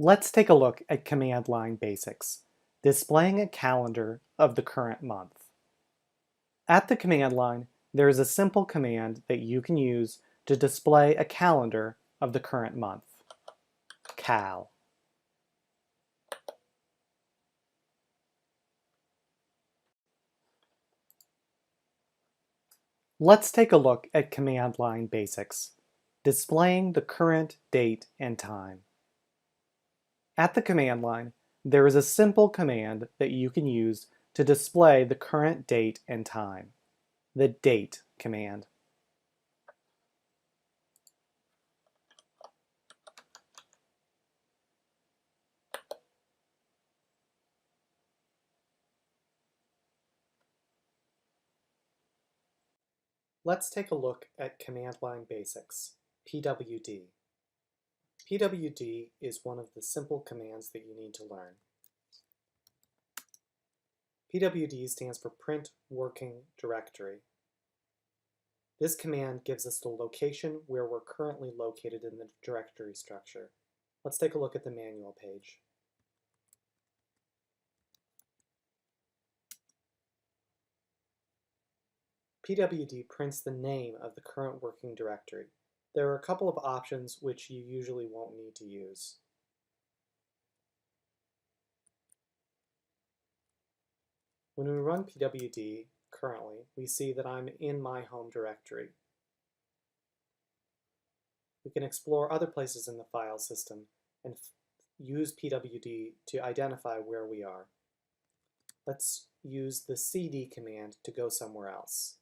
Let's take a look at command line basics, displaying a calendar of the current month. At the command line, there is a simple command that you can use to display a calendar of the current month. Cal. Let's take a look at command line basics, displaying the current date and time. At the command line, there is a simple command that you can use to display the current date and time, the date command. Let's take a look at command line basics, pwd. pwd is one of the simple commands that you need to learn. pwd stands for print working directory. This command gives us the location where we're currently located in the directory structure. Let's take a look at the manual page. pwd prints the name of the current working directory. There are a couple of options which you usually won't need to use. When we run pwd currently, we see that I'm in my home directory. We can explore other places in the file system and use pwd to identify where we are. Let's use the cd command to go somewhere else.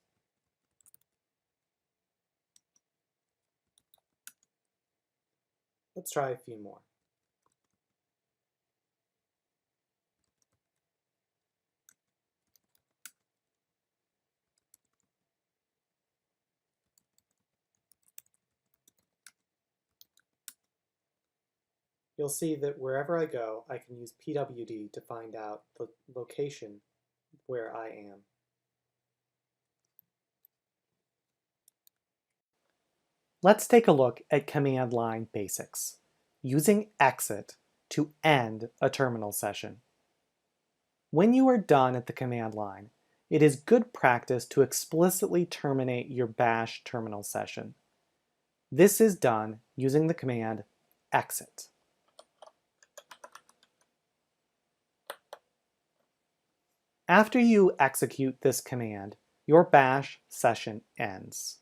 Let's try a few more. You'll see that wherever I go, I can use pwd to find out the location where I am. Let's take a look at command line basics, using exit to end a terminal session. When you are done at the command line, it is good practice to explicitly terminate your bash terminal session. This is done using the command exit. After you execute this command, your bash session ends.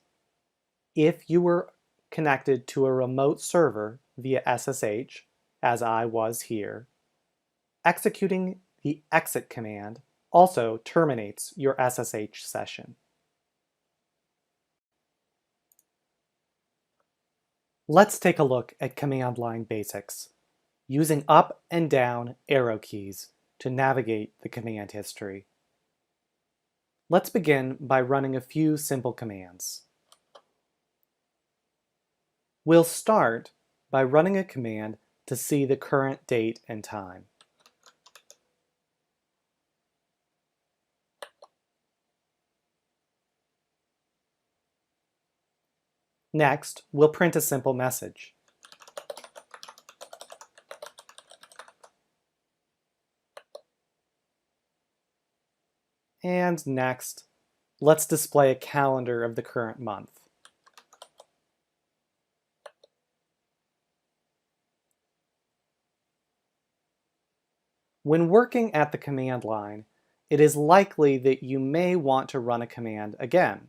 If you were connected to a remote server via SSH, as I was here, executing the exit command also terminates your SSH session. Let's take a look at command line basics, using up and down arrow keys to navigate the command history. Let's begin by running a few simple commands. We'll start by running a command to see the current date and time. Next, we'll print a simple message. And next, let's display a calendar of the current month. When working at the command line, it is likely that you may want to run a command again.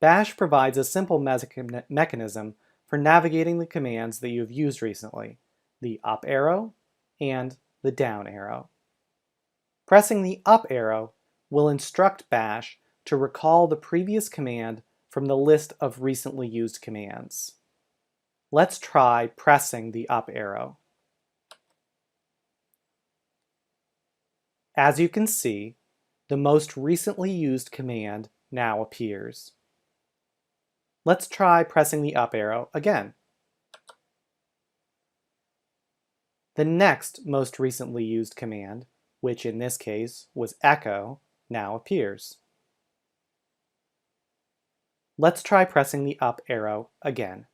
Bash provides a simple mechanism for navigating the commands that you have used recently, the up arrow and the down arrow. Pressing the up arrow will instruct Bash to recall the previous command from the list of recently used commands. Let's try pressing the up arrow. As you can see, the most recently used command now appears. Let's try pressing the up arrow again. The next most recently used command, which in this case was echo, now appears. Let's try pressing the up arrow again.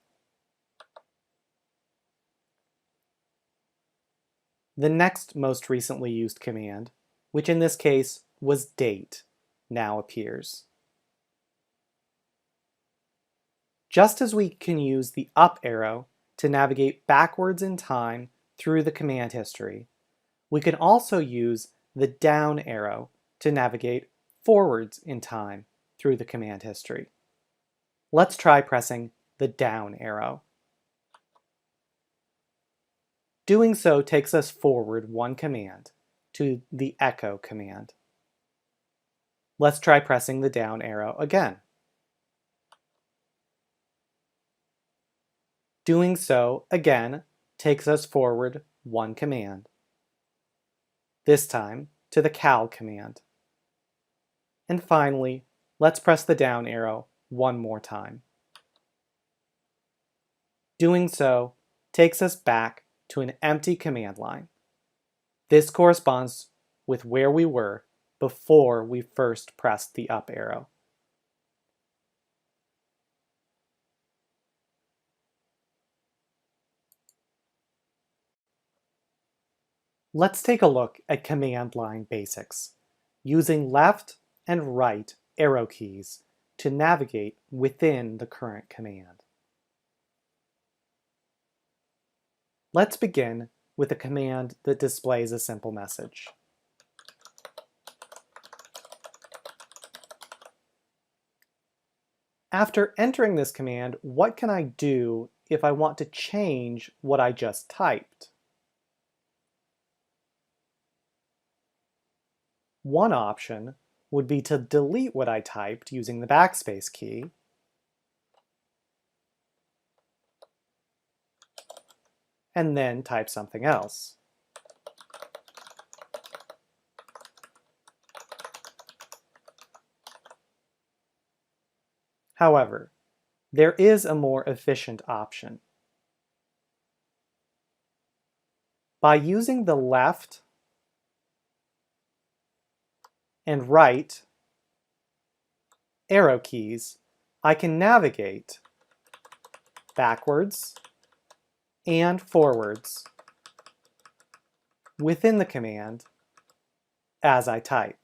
The next most recently used command, which in this case was date, now appears. Just as we can use the up arrow to navigate backwards in time through the command history, we can also use the down arrow to navigate forwards in time through the command history. Let's try pressing the down arrow. Doing so takes us forward one command to the echo command. Let's try pressing the down arrow again. Doing so again takes us forward one command, this time to the cal command. And finally, let's press the down arrow one more time. Doing so takes us back to an empty command line. This corresponds with where we were before we first pressed the up arrow. Let's take a look at command line basics, using left and right arrow keys to navigate within the current command. Let's begin with a command that displays a simple message. After entering this command, what can I do if I want to change what I just typed? One option would be to delete what I typed using the backspace key, and then type something else. However, there is a more efficient option. By using the left and right arrow keys, I can navigate backwards and forwards within the command as I type.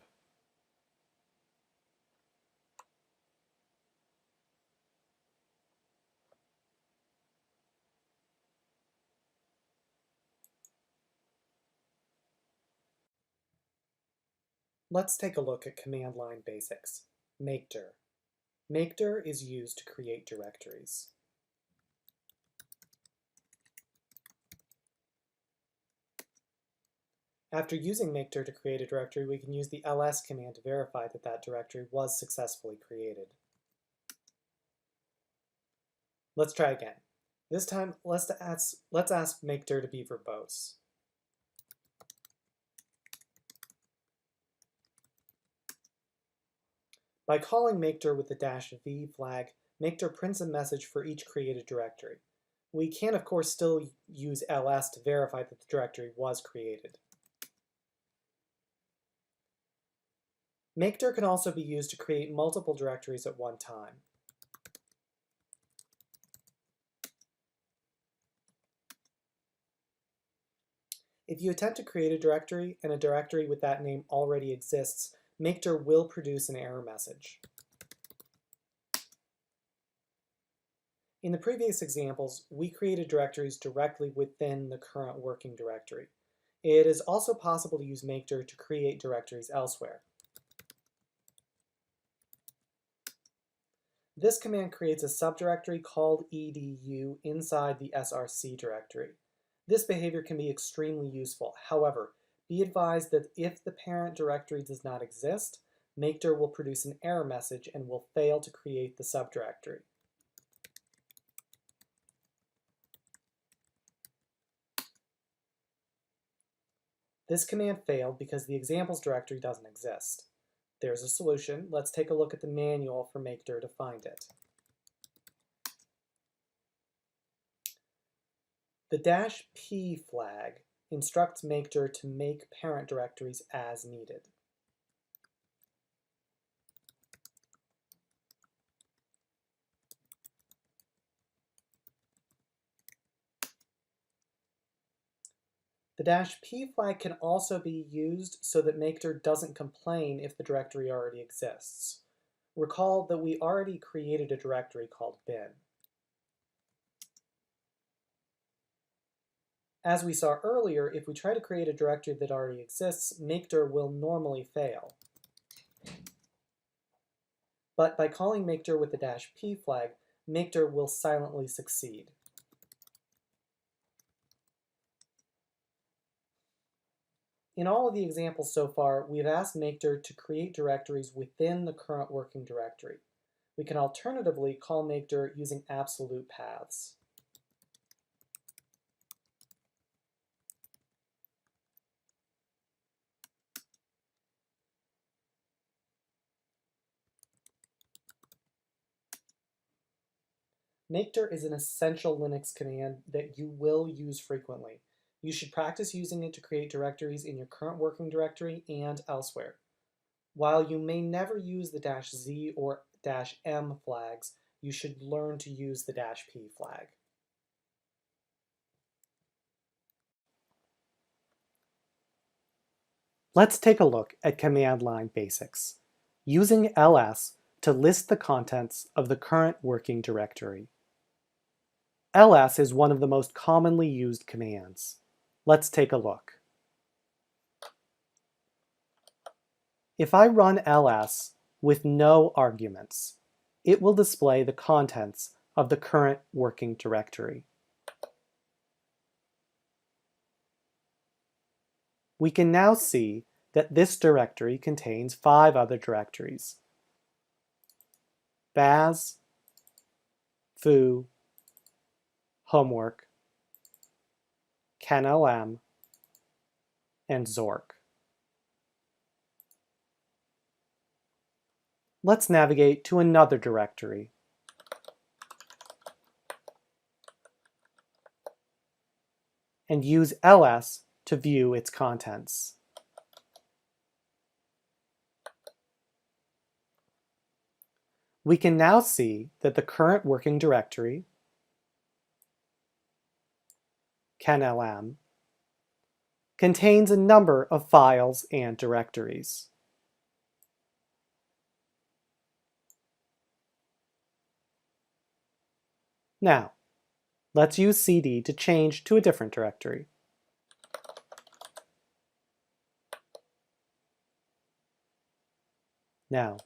Let's take a look at command line basics. mkdir. mkdir is used to create directories. After using mkdir to create a directory, we can use the ls command to verify that that directory was successfully created. Let's try again. This time, let's ask mkdir to be verbose. By calling mkdir with the -v flag, mkdir prints a message for each created directory. We can, of course, still use ls to verify that the directory was created. mkdir can also be used to create multiple directories at one time. If you attempt to create a directory and a directory with that name already exists, mkdir will produce an error message. In the previous examples, we created directories directly within the current working directory. It is also possible to use mkdir to create directories elsewhere. This command creates a subdirectory called edu inside the src directory. This behavior can be extremely useful. However, be advised that if the parent directory does not exist, mkdir will produce an error message and will fail to create the subdirectory. This command failed because the examples directory doesn't exist. There's a solution. Let's take a look at the manual for mkdir to find it. The -p flag instructs mkdir to make parent directories as needed. The -p flag can also be used so that mkdir doesn't complain if the directory already exists. Recall that we already created a directory called bin. As we saw earlier, if we try to create a directory that already exists, mkdir will normally fail. But by calling mkdir with the -p flag, mkdir will silently succeed. In all of the examples so far, we've asked mkdir to create directories within the current working directory. We can alternatively call mkdir using absolute paths. Mkdir is an essential Linux command that you will use frequently. You should practice using it to create directories in your current working directory and elsewhere. While you may never use the -z or -m flags, you should learn to use the -p flag. Let's take a look at command line basics, using ls to list the contents of the current working directory. ls is one of the most commonly used commands. Let's take a look. If I run ls with no arguments, it will display the contents of the current working directory. We can now see that this directory contains 5 other directories: baz, foo, homework, knlm, and zork. Let's navigate to another directory. And use ls to view its contents. We can now see that the current working directory, knlm, contains a number of files and directories. Now, let's use cd to change to a different directory. Now,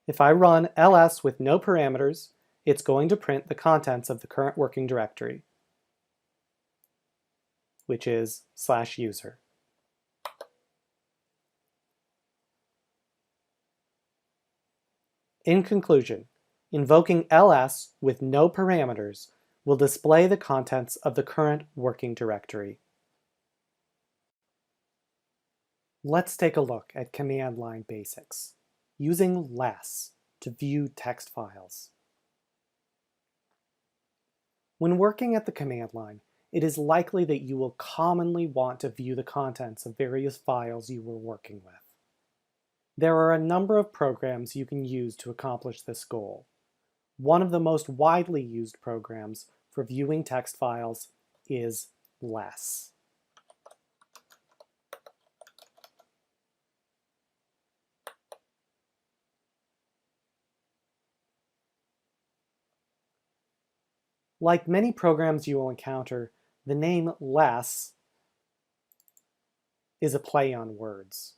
if I run ls with no parameters, it's going to print the contents of the current working directory, which is /user. In conclusion, invoking ls with no parameters will display the contents of the current working directory. Let's take a look at command line basics, using less to view text files. When working at the command line, it is likely that you will commonly want to view the contents of various files you were working with. There are a number of programs you can use to accomplish this goal. One of the most widely used programs for viewing text files is less. Like many programs you will encounter, the name less is a play on words.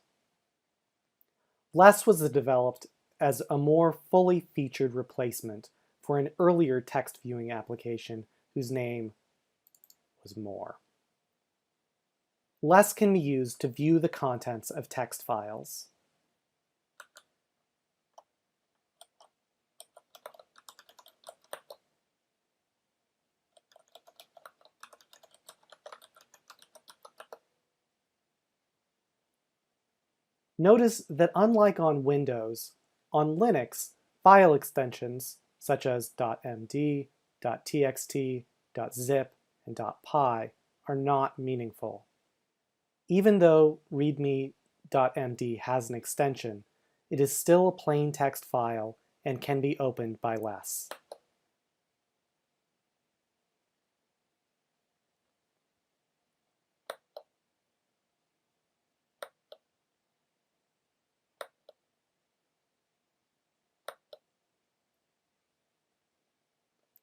Less was developed as a more fully featured replacement for an earlier text viewing application whose name was more. Less can be used to view the contents of text files. Notice that unlike on Windows, on Linux, file extensions such as .md, .txt, .zip, and .py are not meaningful. Even though readme.md has an extension, it is still a plain text file and can be opened by less.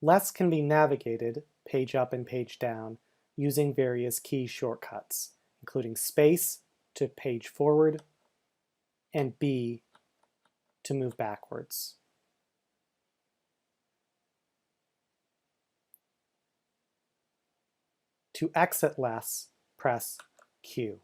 Less can be navigated, page up and page down, using various key shortcuts, including space to page forward and B to move backwards. To exit less, press Q.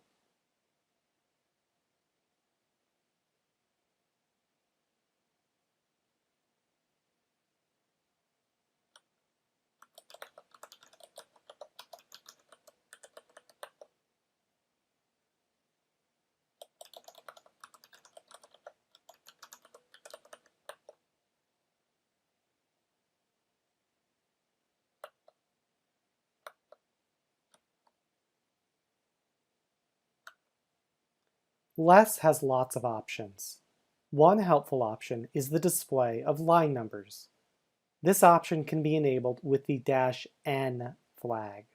Less has lots of options. One helpful option is the display of line numbers. This option can be enabled with the -n flag.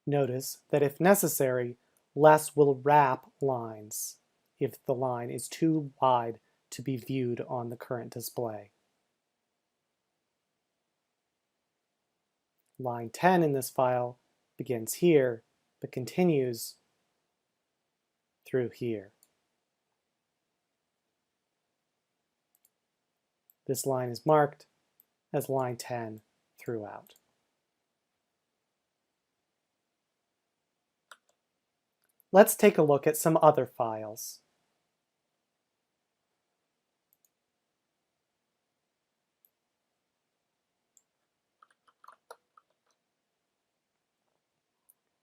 Notice that if necessary, less will wrap lines if the line is too wide to be viewed on the current display. Line 10 in this file begins here, but continues through here. This line is marked as line 10 throughout. Let's take a look at some other files.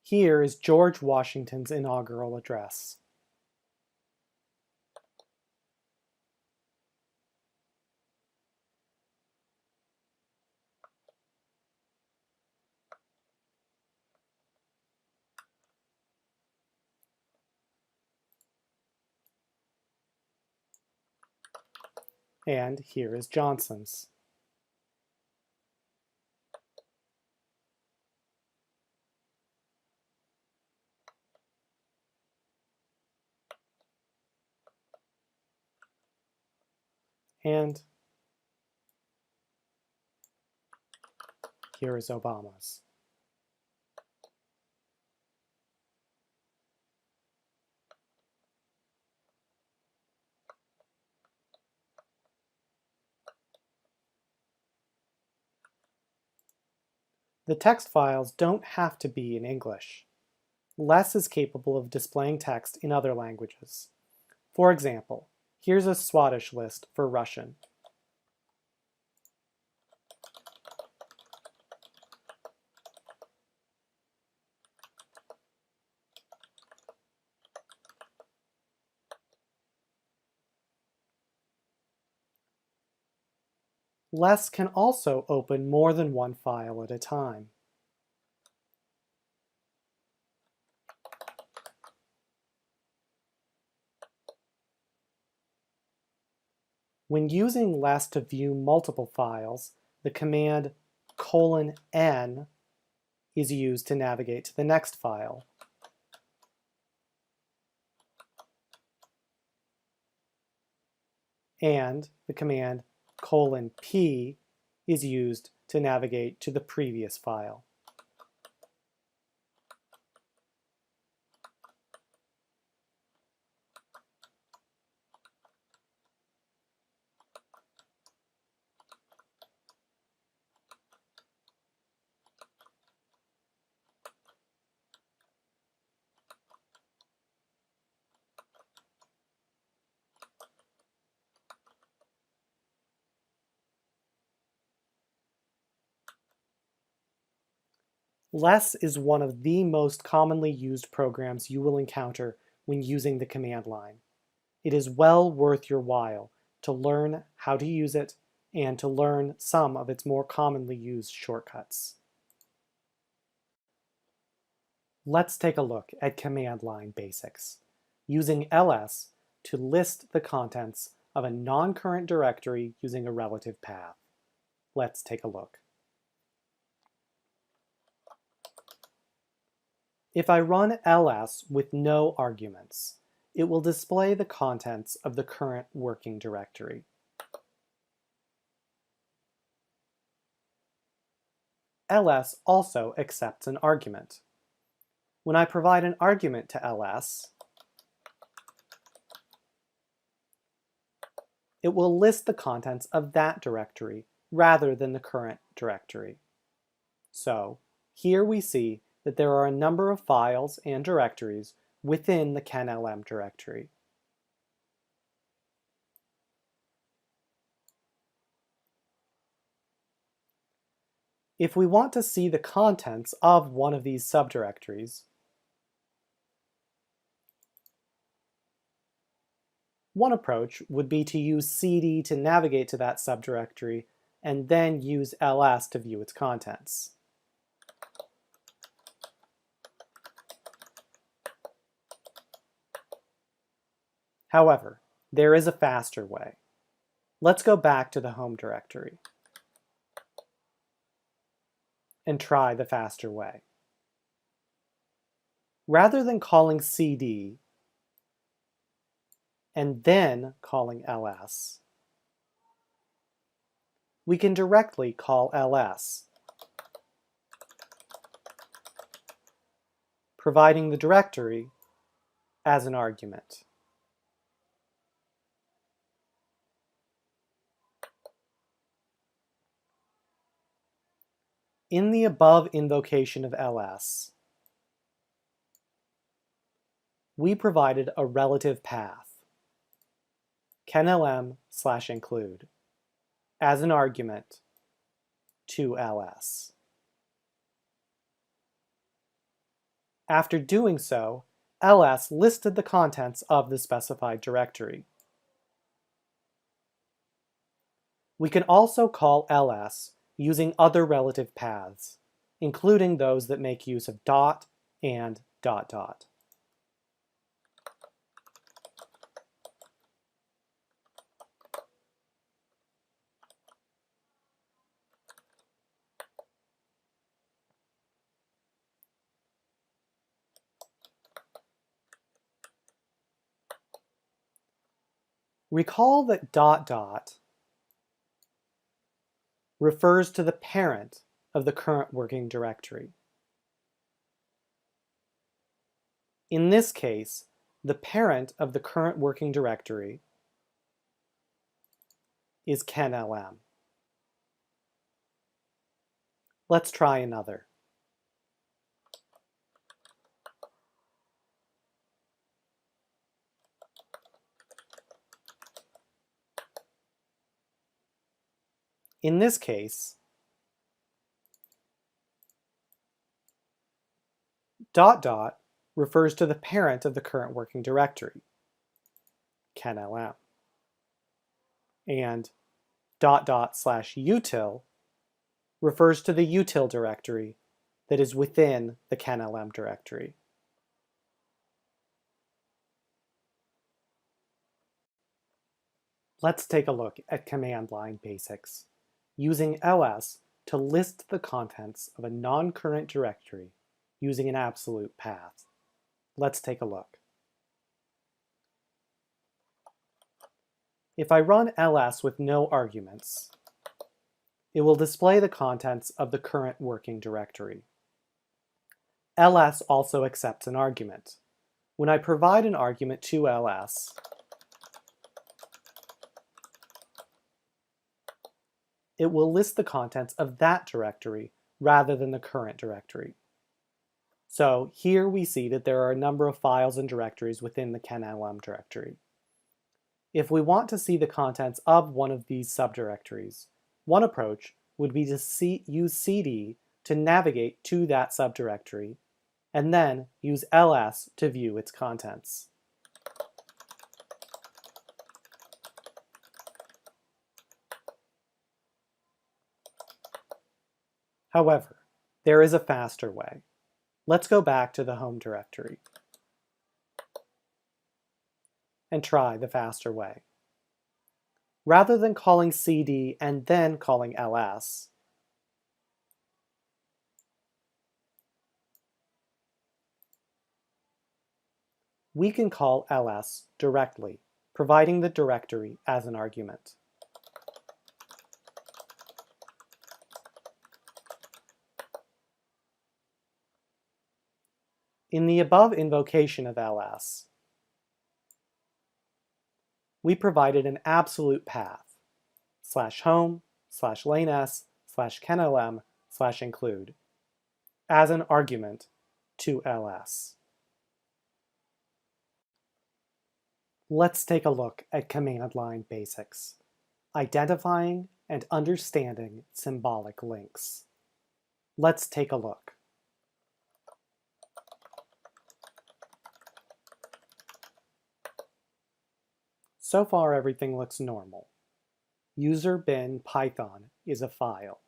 Here is George Washington's inaugural address. And here is Johnson's. And here is Obama's. The text files don't have to be in English. Less is capable of displaying text in other languages. For example, here's a Swadesh list for Russian. Less can also open more than one file at a time. When using less to view multiple files, the command :n is used to navigate to the next file. And the command :p is used to navigate to the previous file. Less is one of the most commonly used programs you will encounter when using the command line. It is well worth your while to learn how to use it and to learn some of its more commonly used shortcuts. Let's take a look at command line basics, using ls to list the contents of a non-current directory using a relative path. Let's take a look. If I run ls with no arguments, it will display the contents of the current working directory. ls also accepts an argument. When I provide an argument to ls, it will list the contents of that directory rather than the current directory. So, here we see that there are a number of files and directories within the kenlm directory. If we want to see the contents of one of these subdirectories, one approach would be to use cd to navigate to that subdirectory and then use ls to view its contents. However, there is a faster way. Let's go back to the home directory and try the faster way. Rather than calling cd and then calling ls, we can directly call ls, providing the directory as an argument. In the above invocation of ls, we provided a relative path, kenlm/include, as an argument to ls. After doing so, ls listed the contents of the specified directory. We can also call ls using other relative paths, including those that make use of dot and dot dot. Recall that dot dot refers to the parent of the current working directory. In this case, the parent of the current working directory is kenlm. Let's try another. In this case, dot dot refers to the parent of the current working directory, kenlm. And dot dot /util refers to the util directory that is within the kenlm directory. Let's take a look at command line basics, using ls to list the contents of a non-current directory using an absolute path. Let's take a look. If I run ls with no arguments, it will display the contents of the current working directory. ls also accepts an argument. When I provide an argument to ls, it will list the contents of that directory rather than the current directory. So here we see that there are a number of files and directories within the kenlm directory. If we want to see the contents of one of these subdirectories, one approach would be to use cd to navigate to that subdirectory, and then use ls to view its contents. However, there is a faster way. Let's go back to the home directory and try the faster way. Rather than calling cd and then calling ls, we can call ls directly, providing the directory as an argument. In the above invocation of ls, we provided an absolute path, /home, /lanes, /kenlm, /include, as an argument to ls. Let's take a look at command line basics, identifying and understanding symbolic links. Let's take a look. So far, everything looks normal. User bin Python is a file.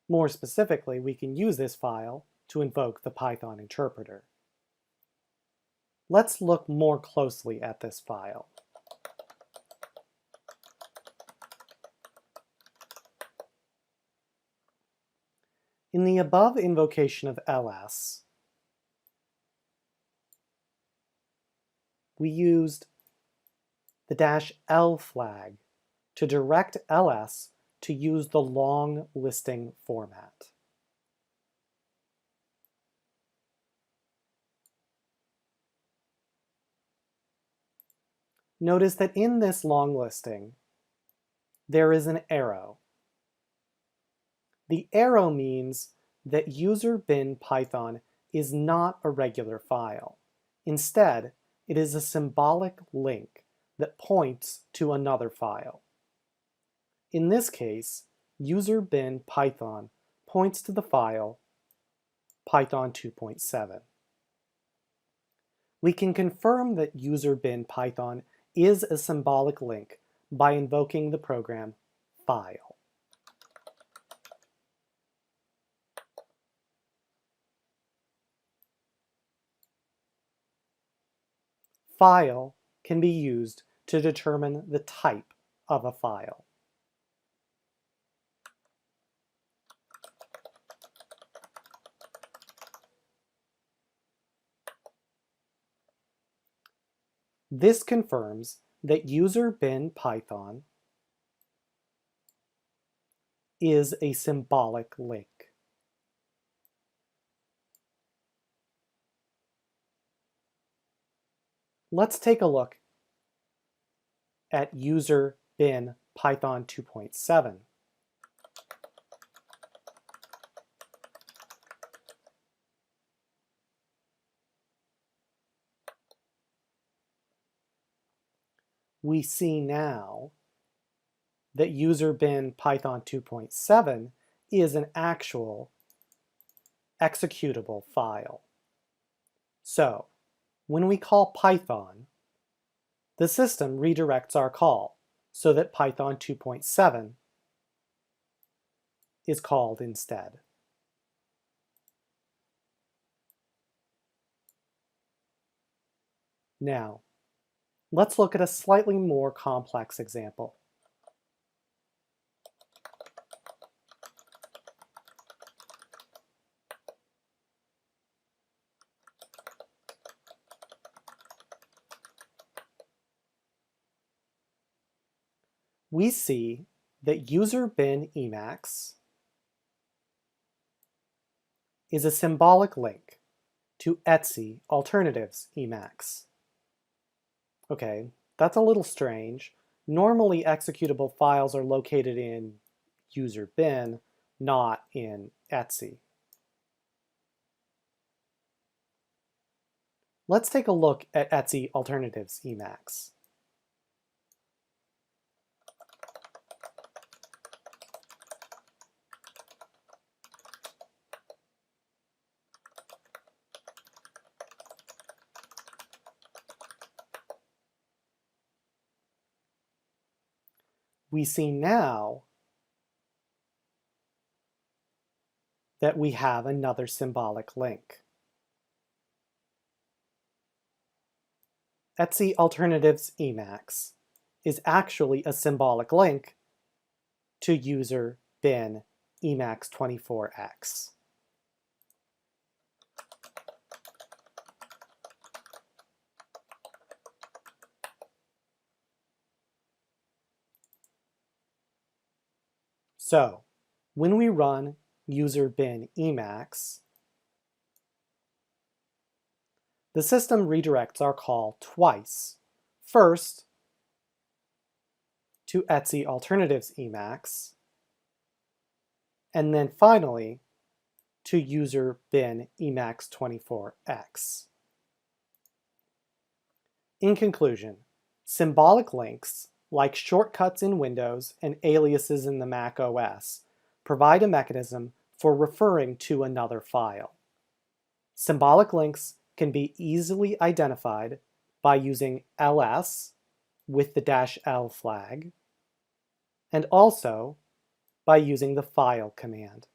More specifically, we can use this file to invoke the Python interpreter. Let's look more closely at this file. In the above invocation of ls, we used the -l flag to direct ls to use the long listing format. Notice that in this long listing, there is an arrow. The arrow means that user bin Python is not a regular file. Instead, it is a symbolic link that points to another file. In this case, user bin Python points to the file Python 2.7. We can confirm that user bin Python is a symbolic link by invoking the program file. File can be used to determine the type of a file. This confirms that user bin Python is a symbolic link. Let's take a look at user bin Python 2.7. We see now that user bin Python 2.7 is an actual executable file. So, when we call Python, the system redirects our call so that Python 2.7 is called instead. Now, let's look at a slightly more complex example. We see that user bin Emacs is a symbolic link to Etsy alternatives Emacs. Okay, that's a little strange. Normally executable files are located in user bin, not in Etsy. Let's take a look at Etsy alternatives Emacs. We see now that we have another symbolic link. Etsy alternatives Emacs is actually a symbolic link to user bin emax24x. So, when we run user bin emax, the system redirects our call twice. First, to etc alternatives emax, and then finally to user bin emax24x. In conclusion, symbolic links, like shortcuts in Windows and aliases in the Mac OS, provide a mechanism for referring to another file. Symbolic links can be easily identified by using ls with the -l flag, and also by using the file command.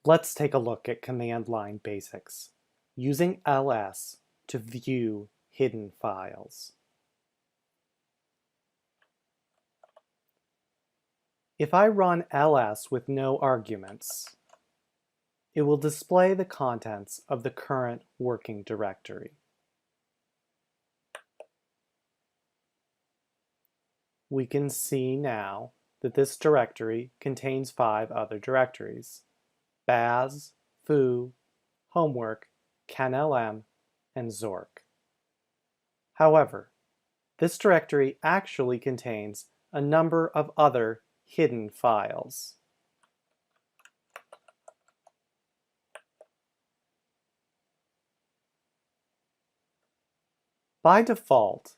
Let's take a look at command line basics, using ls to view hidden files. If I run ls with no arguments, it will display the contents of the current working directory. We can see now that this directory contains 5 other directories: baz, foo, homework, canlm, and zork. However, this directory actually contains a number of other hidden files. By default,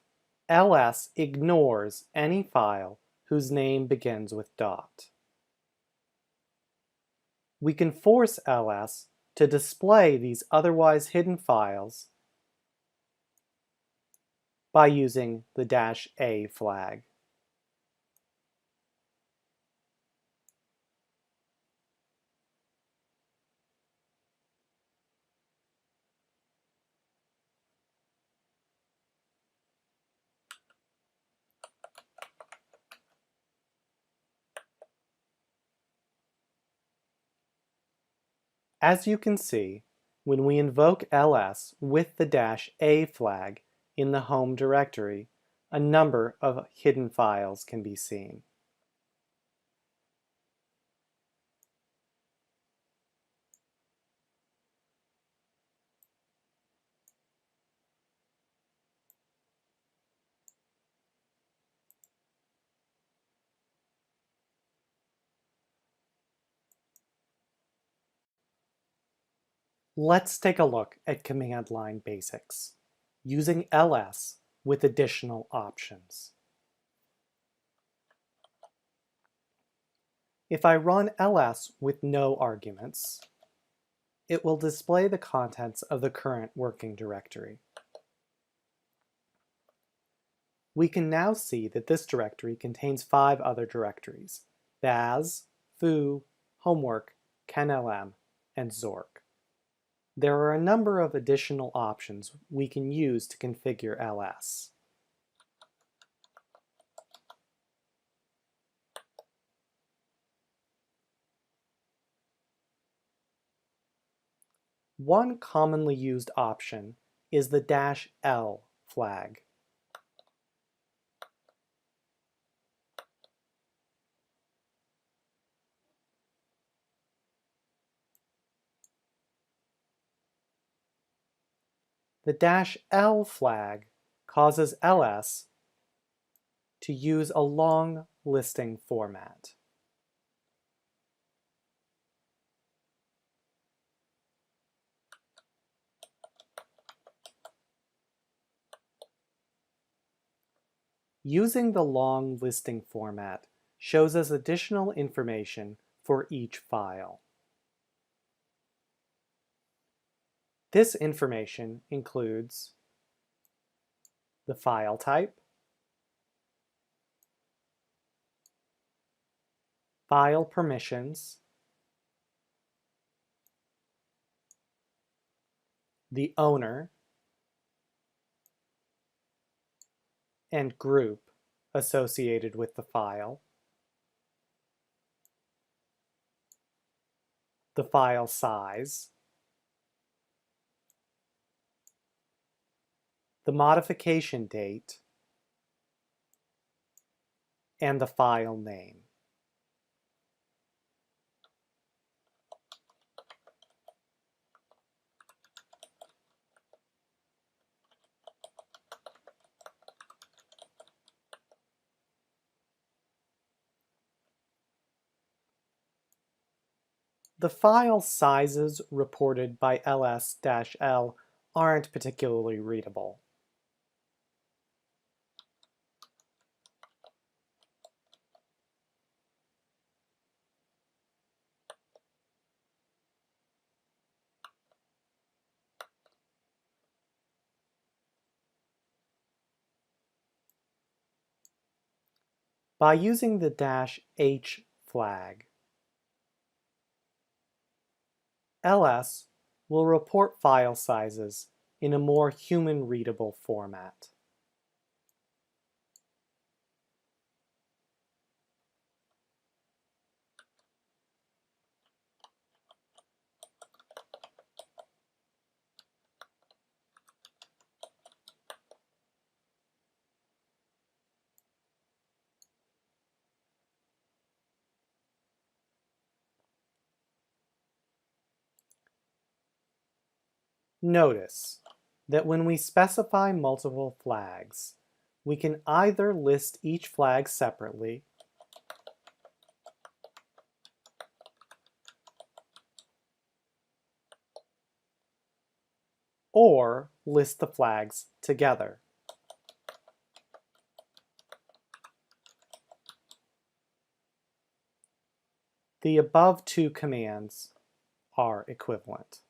ls ignores any file whose name begins with dot. We can force ls to display these otherwise hidden files by using the -a flag. As you can see, when we invoke ls with the -a flag in the home directory, a number of hidden files can be seen. Let's take a look at command line basics, using ls with additional options. If I run ls with no arguments, it will display the contents of the current working directory. We can now see that this directory contains 5 other directories: baz, foo, homework, canlm, and zork. There are a number of additional options we can use to configure ls. One commonly used option is the -l flag. The -l flag causes ls to use a long listing format. Using the long listing format shows us additional information for each file. This information includes the file type, file permissions, the owner, and group associated with the file, the file size, the modification date, and the file name. The file sizes reported by ls-l aren't particularly readable. By using the -h flag, ls will report file sizes in a more human-readable format. Notice that when we specify multiple flags, we can either list each flag separately or list the flags together. The above two commands are equivalent.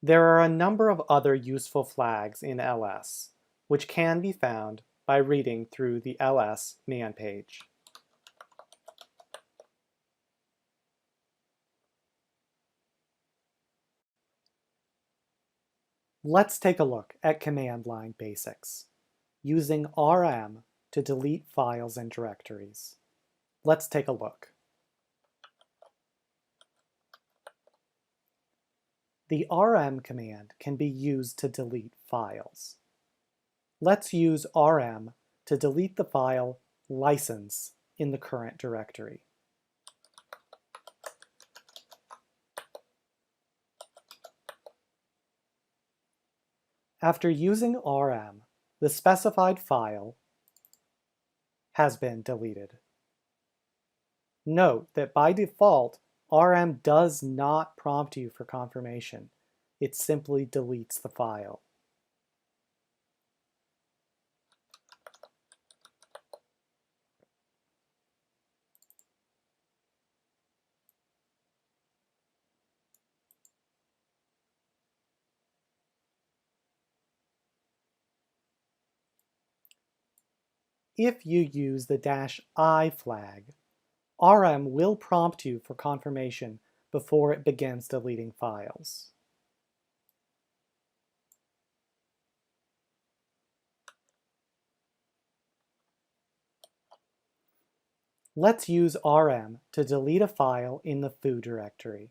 There are a number of other useful flags in ls, which can be found by reading through the ls man page. Let's take a look at command line basics, using rm to delete files and directories. Let's take a look. The rm command can be used to delete files. Let's use rm to delete the file license in the current directory. After using rm, the specified file has been deleted. Note that by default, rm does not prompt you for confirmation. It simply deletes the file. If you use the -i flag, rm will prompt you for confirmation before it begins deleting files. Let's use rm to delete a file in the foo directory.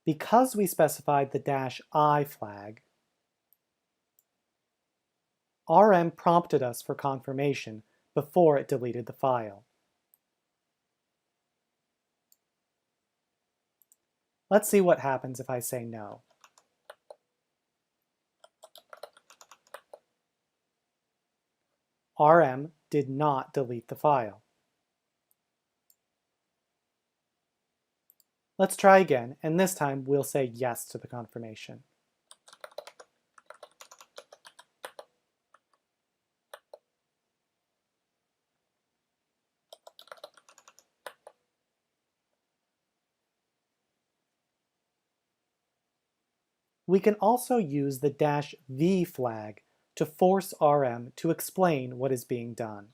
Because we specified the -i flag, rm prompted us for confirmation before it deleted the file. Let's see what happens if I say no. rm did not delete the file. Let's try again, and this time we'll say yes to the confirmation. We can also use the -v flag to force RM to explain what is being done.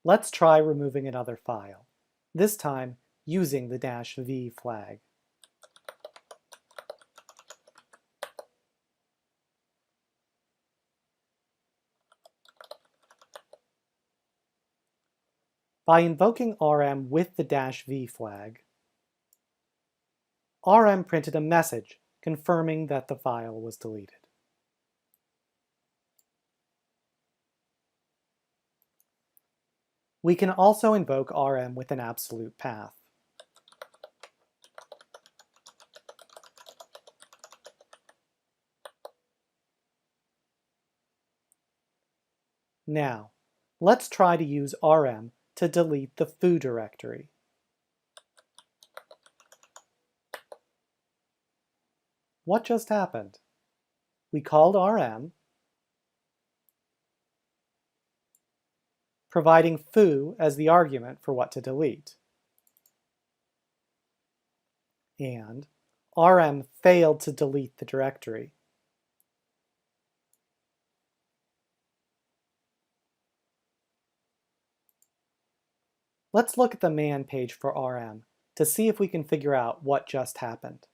Let's try removing another file, this time using the -v flag. By invoking RM with the -v flag, RM printed a message confirming that the file was deleted. We can also invoke RM with an absolute path. Now, let's try to use RM to delete the foo directory. What just happened? We called RM, providing foo as the argument for what to delete. And RM failed to delete the directory. Let's look at the man page for RM to see if we can figure out what just happened.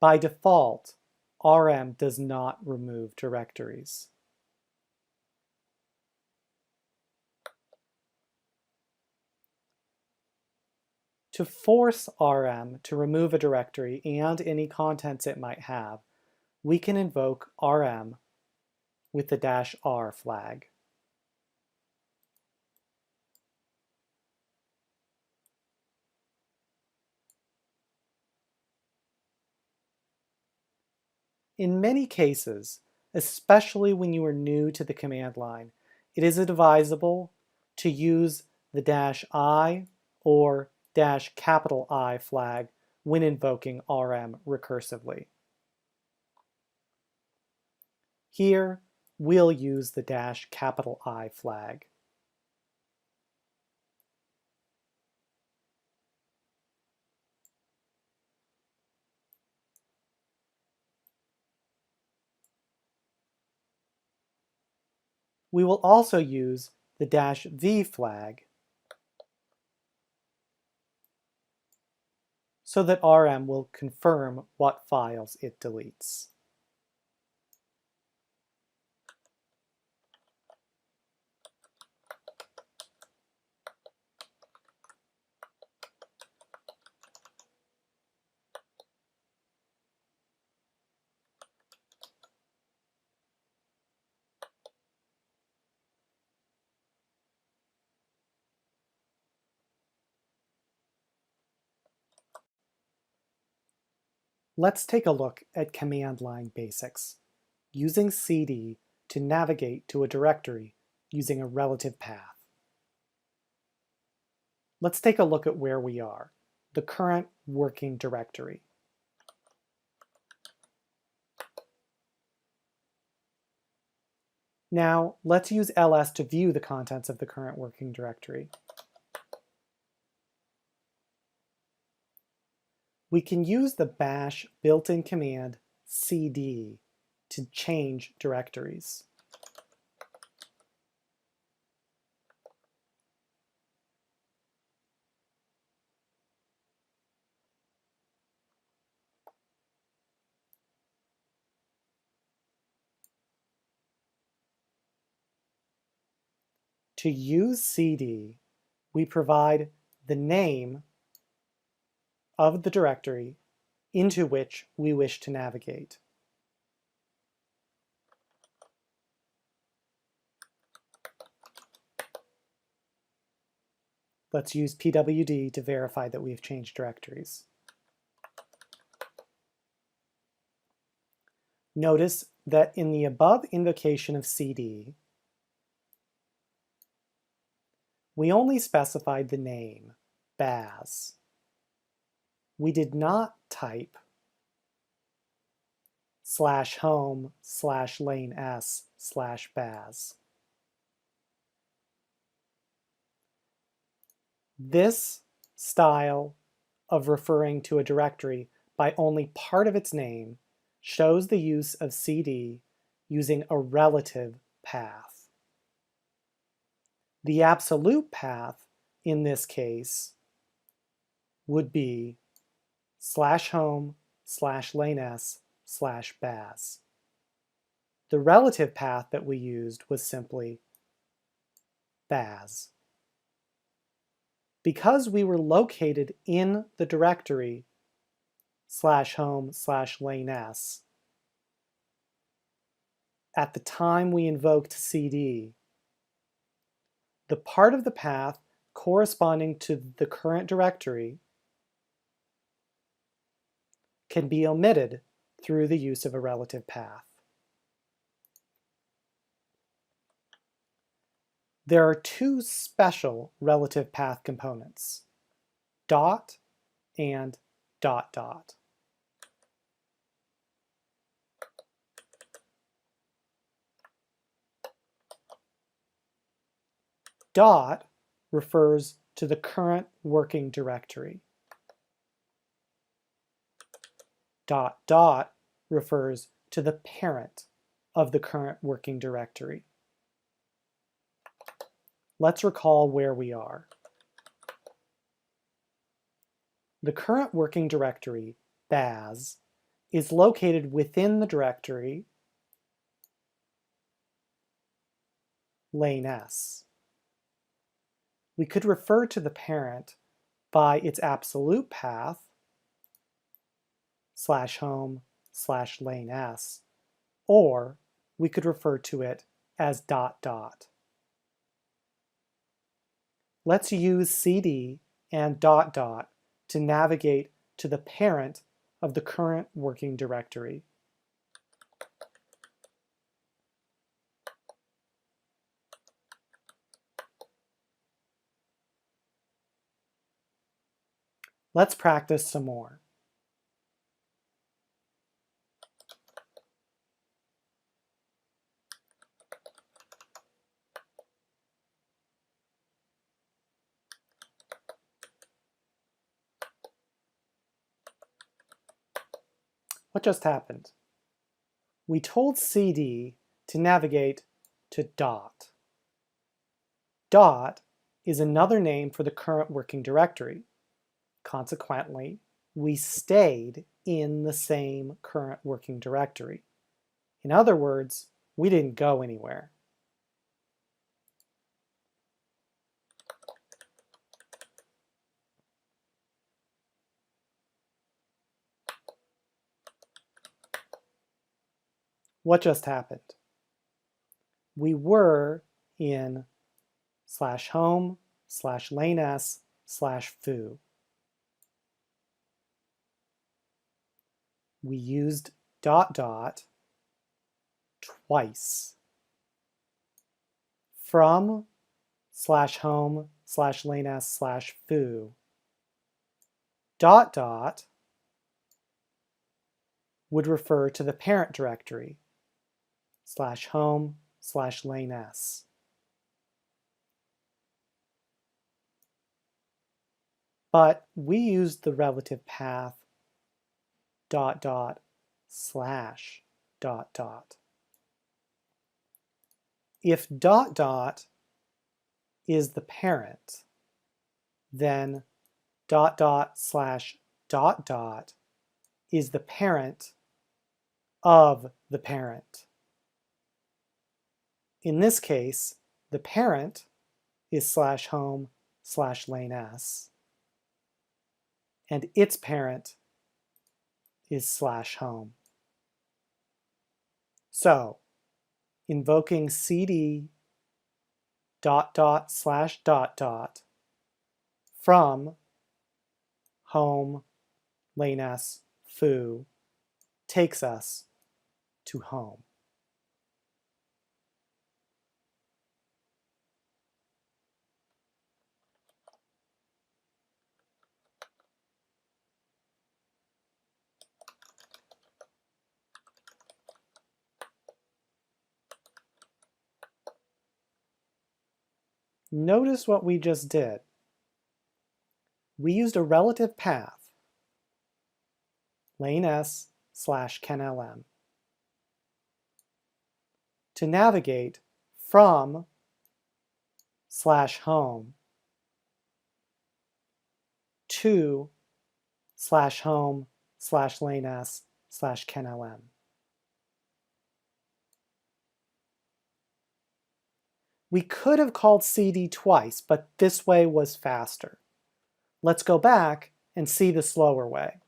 By default, RM does not remove directories. To force RM to remove a directory and any contents it might have, we can invoke RM with the -r flag. In many cases, especially when you are new to the command line, it is advisable to use the -I or -I flag when invoking RM recursively. Here, we'll use the -I flag. We will also use the -v flag so that RM will confirm what files it deletes. Let's take a look at command line basics, using cd to navigate to a directory using a relative path. Let's take a look at where we are, the current working directory. Now, let's use ls to view the contents of the current working directory. We can use the bash built-in command cd to change directories. To use cd, we provide the name of the directory into which we wish to navigate. Let's use pwd to verify that we've changed directories. Notice that in the above invocation of cd, we only specified the name, baz. We did not type /home/lane_s/baz. This style of referring to a directory by only part of its name shows the use of cd using a relative path. The absolute path in this case would be /home/lane_s/baz. The relative path that we used was simply baz. Because we were located in the directory /home/lane_s at the time we invoked cd, the part of the path corresponding to the current directory can be omitted through the use of a relative path. There are two special relative path components, dot and dot dot. Dot refers to the current working directory. Dot dot refers to the parent of the current working directory. Let's recall where we are. The current working directory, baz, is located within the directory lane_s. We could refer to the parent by its absolute path, /home/lane_s, or we could refer to it as dot dot. Let's use cd and dot dot to navigate to the parent of the current working directory. Let's practice some more. What just happened? We told cd to navigate to dot. Dot is another name for the current working directory. Consequently, we stayed in the same current working directory. In other words, we didn't go anywhere. What just happened? We were in /home/lane_s/foo. We used dot dot twice. From /home/lane_s/foo, dot dot would refer to the parent directory, /home/lane_s. But we used the relative path dot dot slash dot dot. If dot dot is the parent, then dot dot slash dot dot is the parent of the parent. In this case, the parent is /home/lane_s, and its parent is /home. So, invoking cd dot dot slash dot dot from home lane_s foo takes us to home. Notice what we just did. We used a relative path, lane S / kenlm, to navigate from /home to /home /lane S / kenlm. We could have called cd twice, but this way was faster. Let's go back and see the slower way.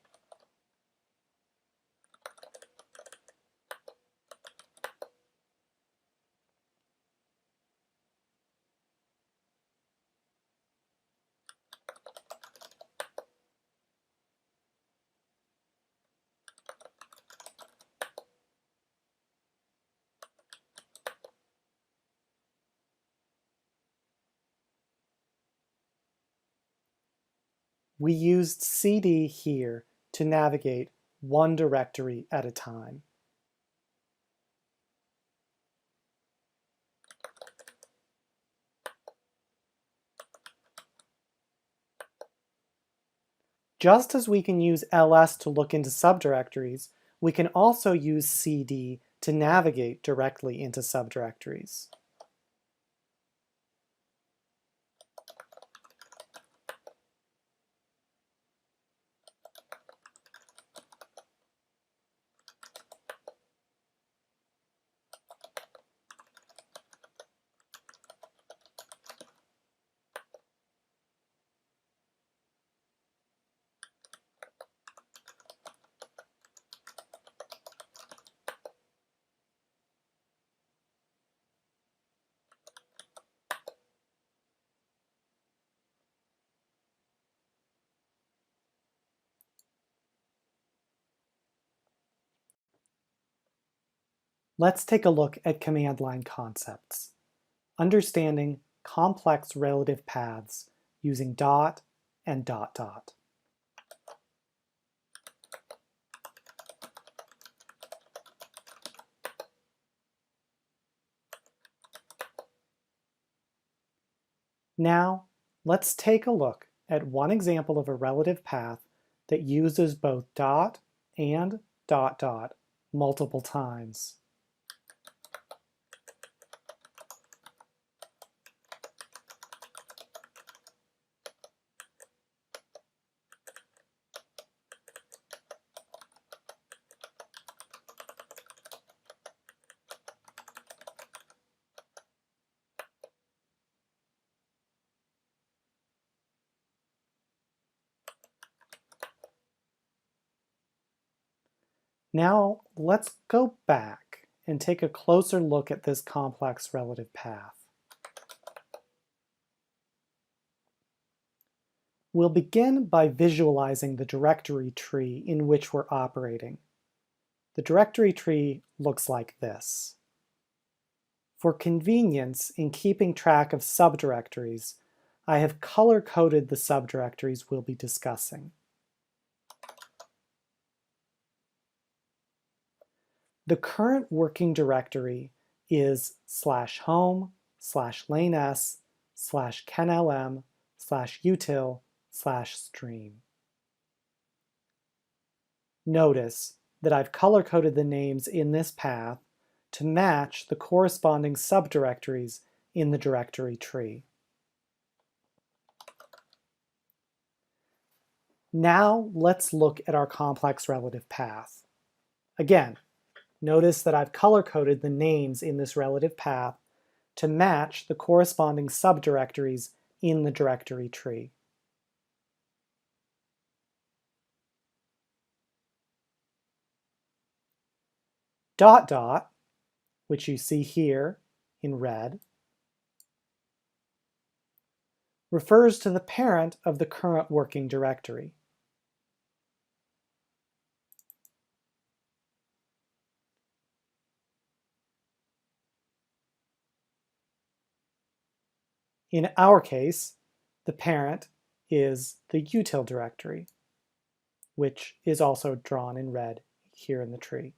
We used cd here to navigate one directory at a time. Just as we can use ls to look into subdirectories, we can also use cd to navigate directly into subdirectories. Let's take a look at command line concepts, understanding complex relative paths using dot and dot dot. Now, let's take a look at one example of a relative path that uses both dot and dot dot multiple times. Now, let's go back and take a closer look at this complex relative path. We'll begin by visualizing the directory tree in which we're operating. The directory tree looks like this. For convenience in keeping track of subdirectories, I have color-coded the subdirectories we'll be discussing. The current working directory is /home /lane S /kenlm /util /stream. Notice that I've color-coded the names in this path to match the corresponding subdirectories in the directory tree. Now let's look at our complex relative path. Again, notice that I've color-coded the names in this relative path to match the corresponding subdirectories in the directory tree. Dot dot, which you see here in red, refers to the parent of the current working directory. In our case, the parent is the util directory, which is also drawn in red here in the tree.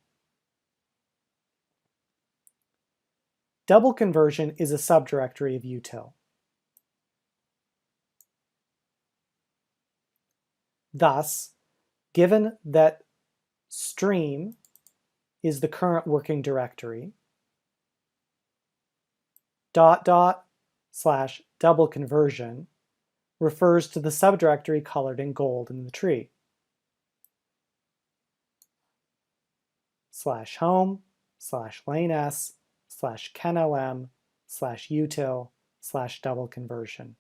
Double conversion is a subdirectory of util. Thus, given that stream is the current working directory, / double conversion refers to the subdirectory colored in gold in the tree. /home, /lanes, /kenlm, /util, /double conversion.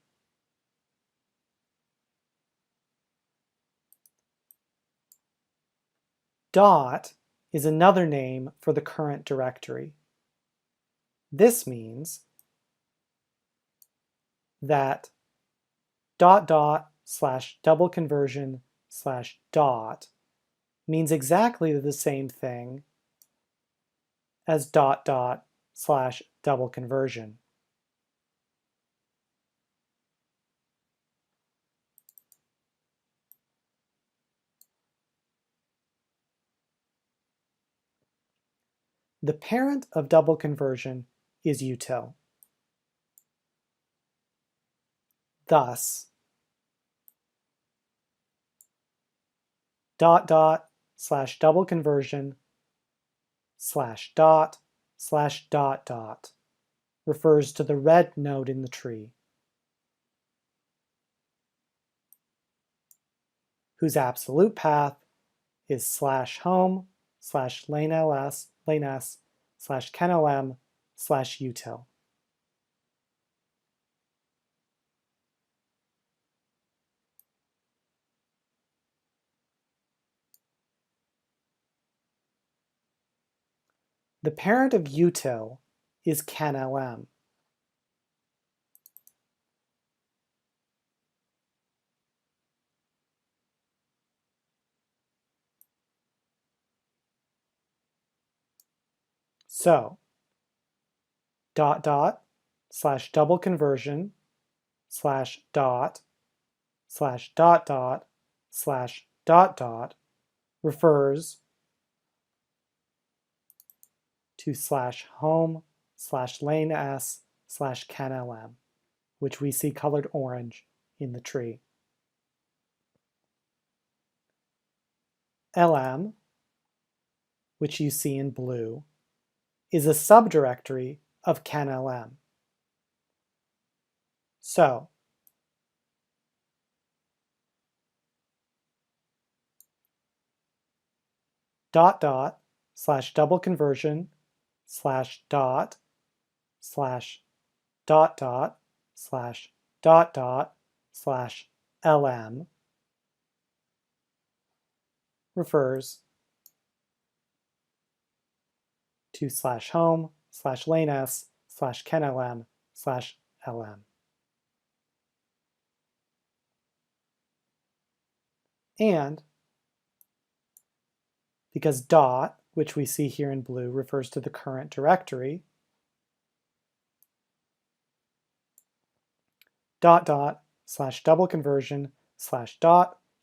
Dot is another name for the current directory. This means that / double conversion /dot means exactly the same thing as / double conversion. The parent of double conversion is util. Thus, / double conversion /dot / refers to the red node in the tree, whose absolute path is /home /lanes /kenlm /util. The parent of util is kenlm. So, / double conversion /dot / refers to /home /lanes /kenlm, which we see colored orange in the tree. lm, which you see in blue, is a subdirectory of kenlm. So, / double conversion /dot / lm refers to /home /lanes /kenlm /lm. And because dot, which we see here in blue, refers to the current directory, / double conversion /dot /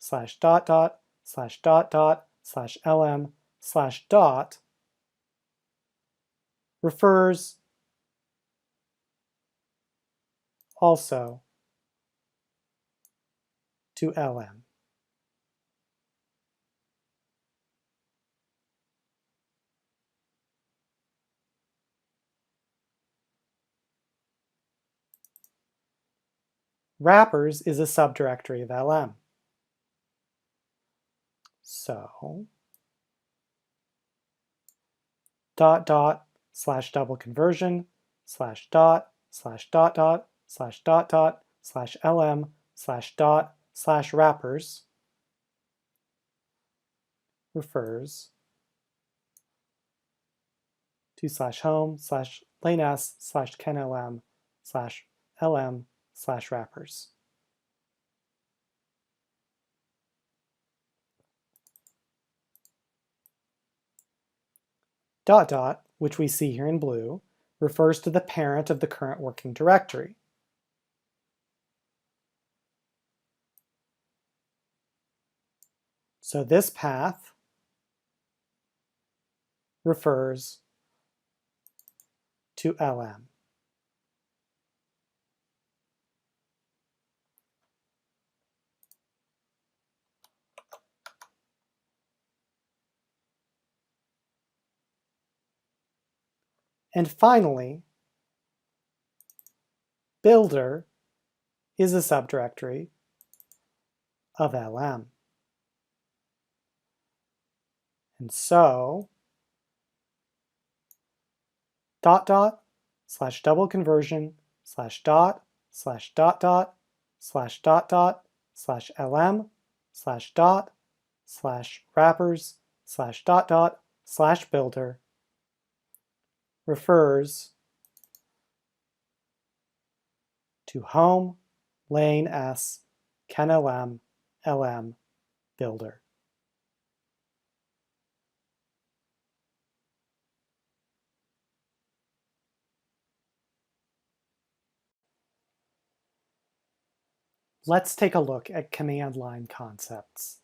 lm /dot refers also to lm. Wrappers is a subdirectory of lm. So, / double conversion /dot / lm /dot /wrappers refers to /home /lanes /kenlm /lm /wrappers. /, which we see here in blue, refers to the parent of the current working directory. So this path refers to LM. And finally, builder is a subdirectory of LM. And so, dot dot slash double conversion slash dot slash dot dot slash dot dot slash LM slash dot slash wrappers slash dot dot slash builder refers to home, lane S, kenlm, LM, builder. Let's take a look at command line concepts.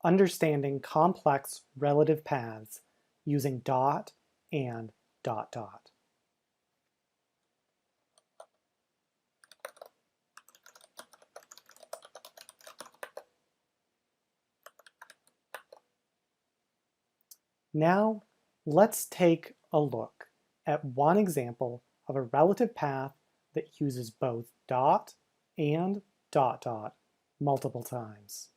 Understanding complex relative paths using dot and dot dot. Now, let's take a look at one example of a relative path that uses both dot and dot dot multiple times.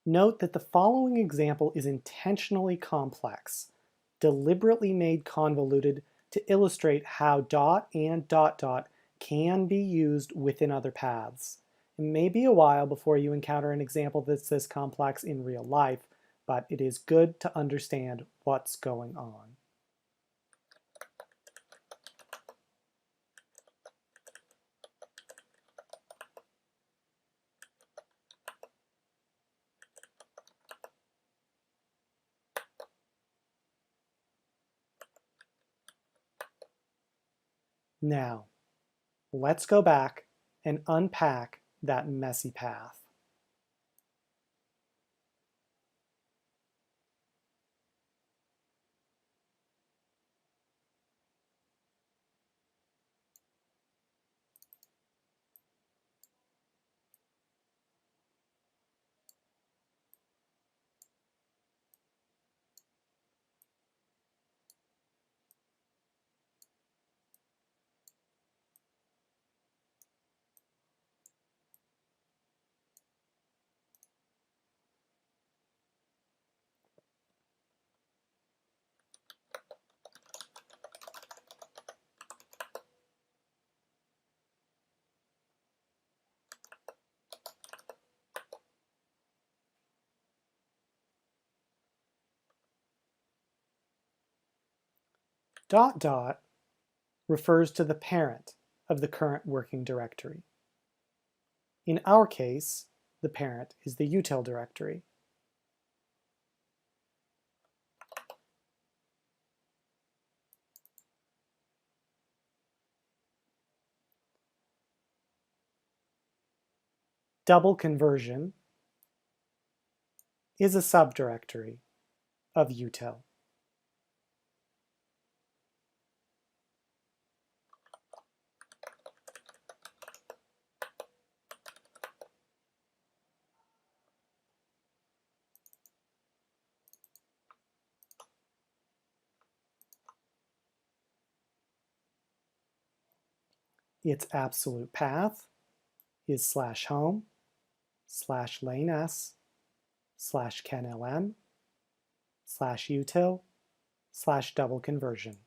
Note that the following example is intentionally complex, deliberately made convoluted to illustrate how dot and dot dot can be used within other paths. It may be a while before you encounter an example that's this complex in real life, but it is good to understand what's going on. Now, let's go back and unpack that messy path. Dot dot refers to the parent of the current working directory. In our case, the parent is the util directory. Double conversion is a subdirectory of util. Its absolute path is slash home, slash lane S, slash kenlm, slash util, slash double conversion.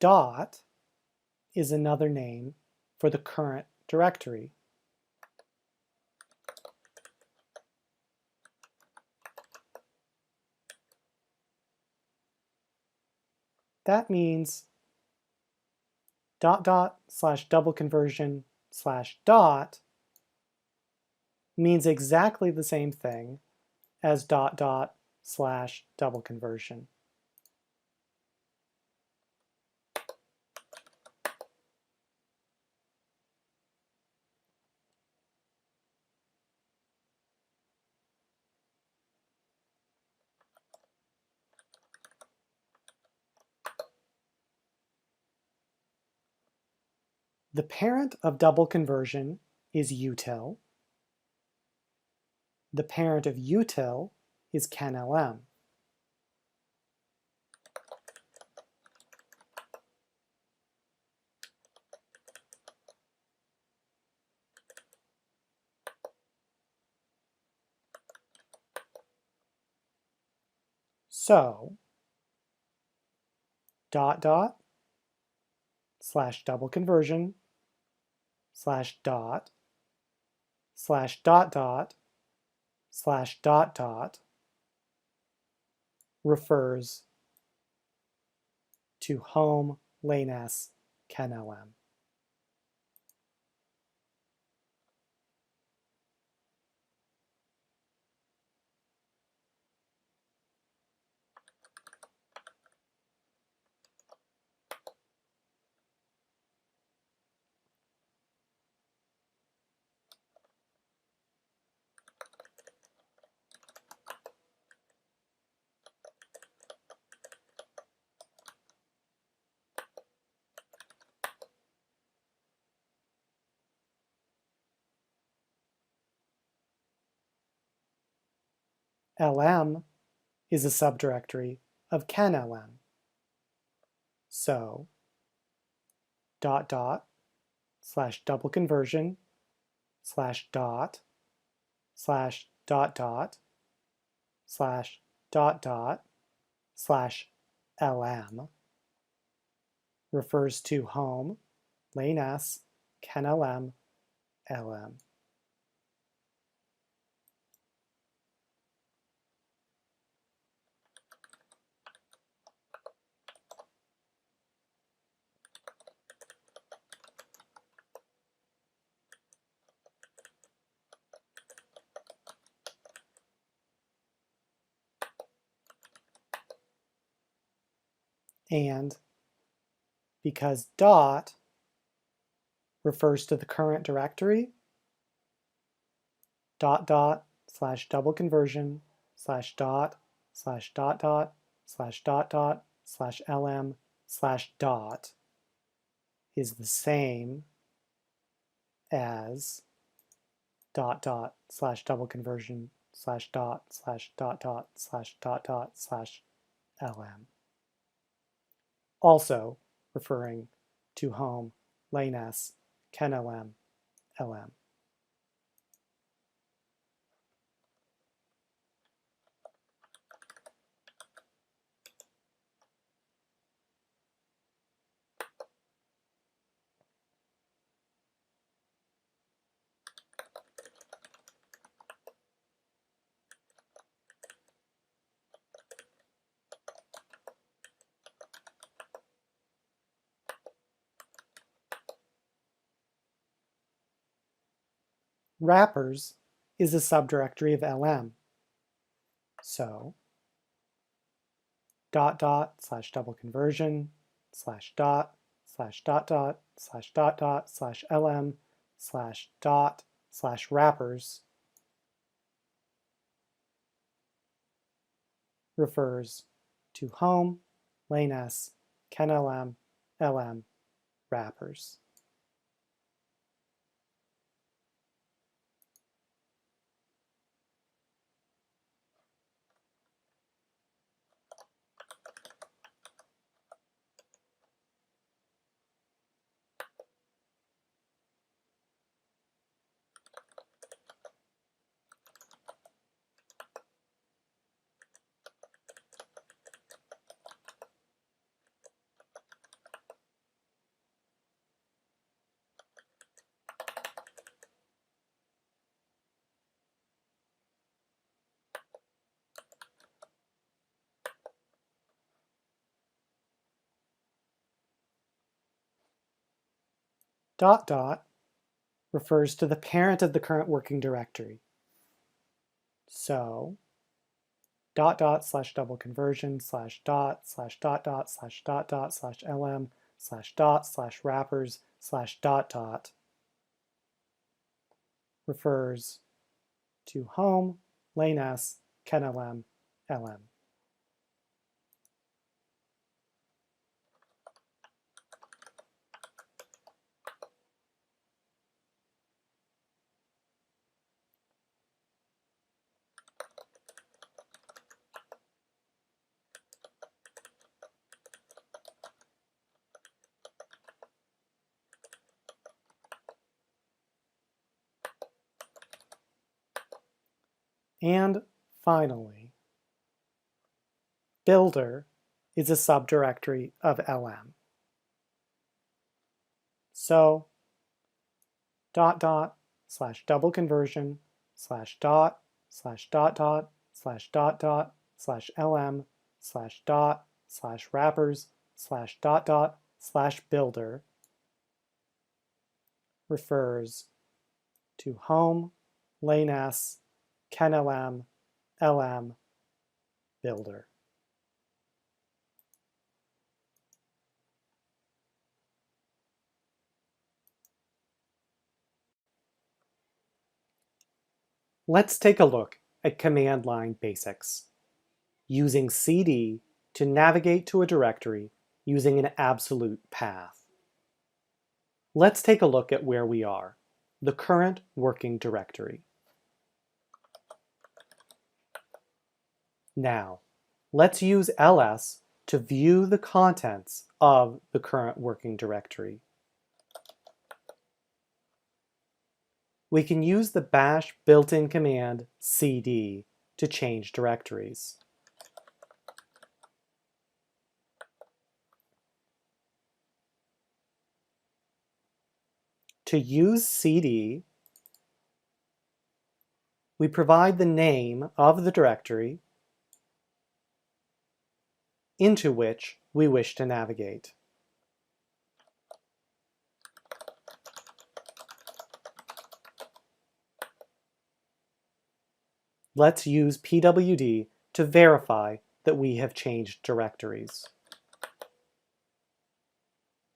Dot is another name for the current directory. that means dot dot slash double conversion slash dot means exactly the same thing as dot dot slash double conversion. The parent of double conversion is util. The parent of util is canlm. So, dot dot slash double conversion slash dot slash dot dot slash dot dot refers to home lanes canlm. lm is a subdirectory of canlm. So, dot dot slash double conversion slash dot dot dot slash dot dot slash lm refers to home lanes canlm lm. And because dot refers to the current directory, dot dot slash double conversion slash dot dot dot slash dot dot slash lm slash dot is the same as dot dot slash double conversion slash dot dot slash dot dot slash lm. Also referring to home lanes canlm lm. Wrappers is a subdirectory of lm. So, dot dot slash double conversion slash dot dot slash dot dot slash lm slash dot slash wrappers refers to home lanes canlm lm wrappers. Dot dot refers to the parent of the current working directory. So dot dot slash double conversion slash dot dot slash dot dot slash lm slash dot slash wrappers slash dot dot refers to home, lane s, kenlm, lm. And finally, builder is a subdirectory of lm. So dot dot slash double conversion slash dot dot slash dot dot slash lm slash dot slash wrappers slash dot dot slash builder refers to home, lane s, kenlm, lm, builder. Let's take a look at command line basics. Using cd to navigate to a directory using an absolute path. Let's take a look at where we are, the current working directory. Now, let's use ls to view the contents of the current working directory. We can use the bash built-in command cd to change directories. To use cd, we provide the name of the directory into which we wish to navigate. Let's use pwd to verify that we have changed directories.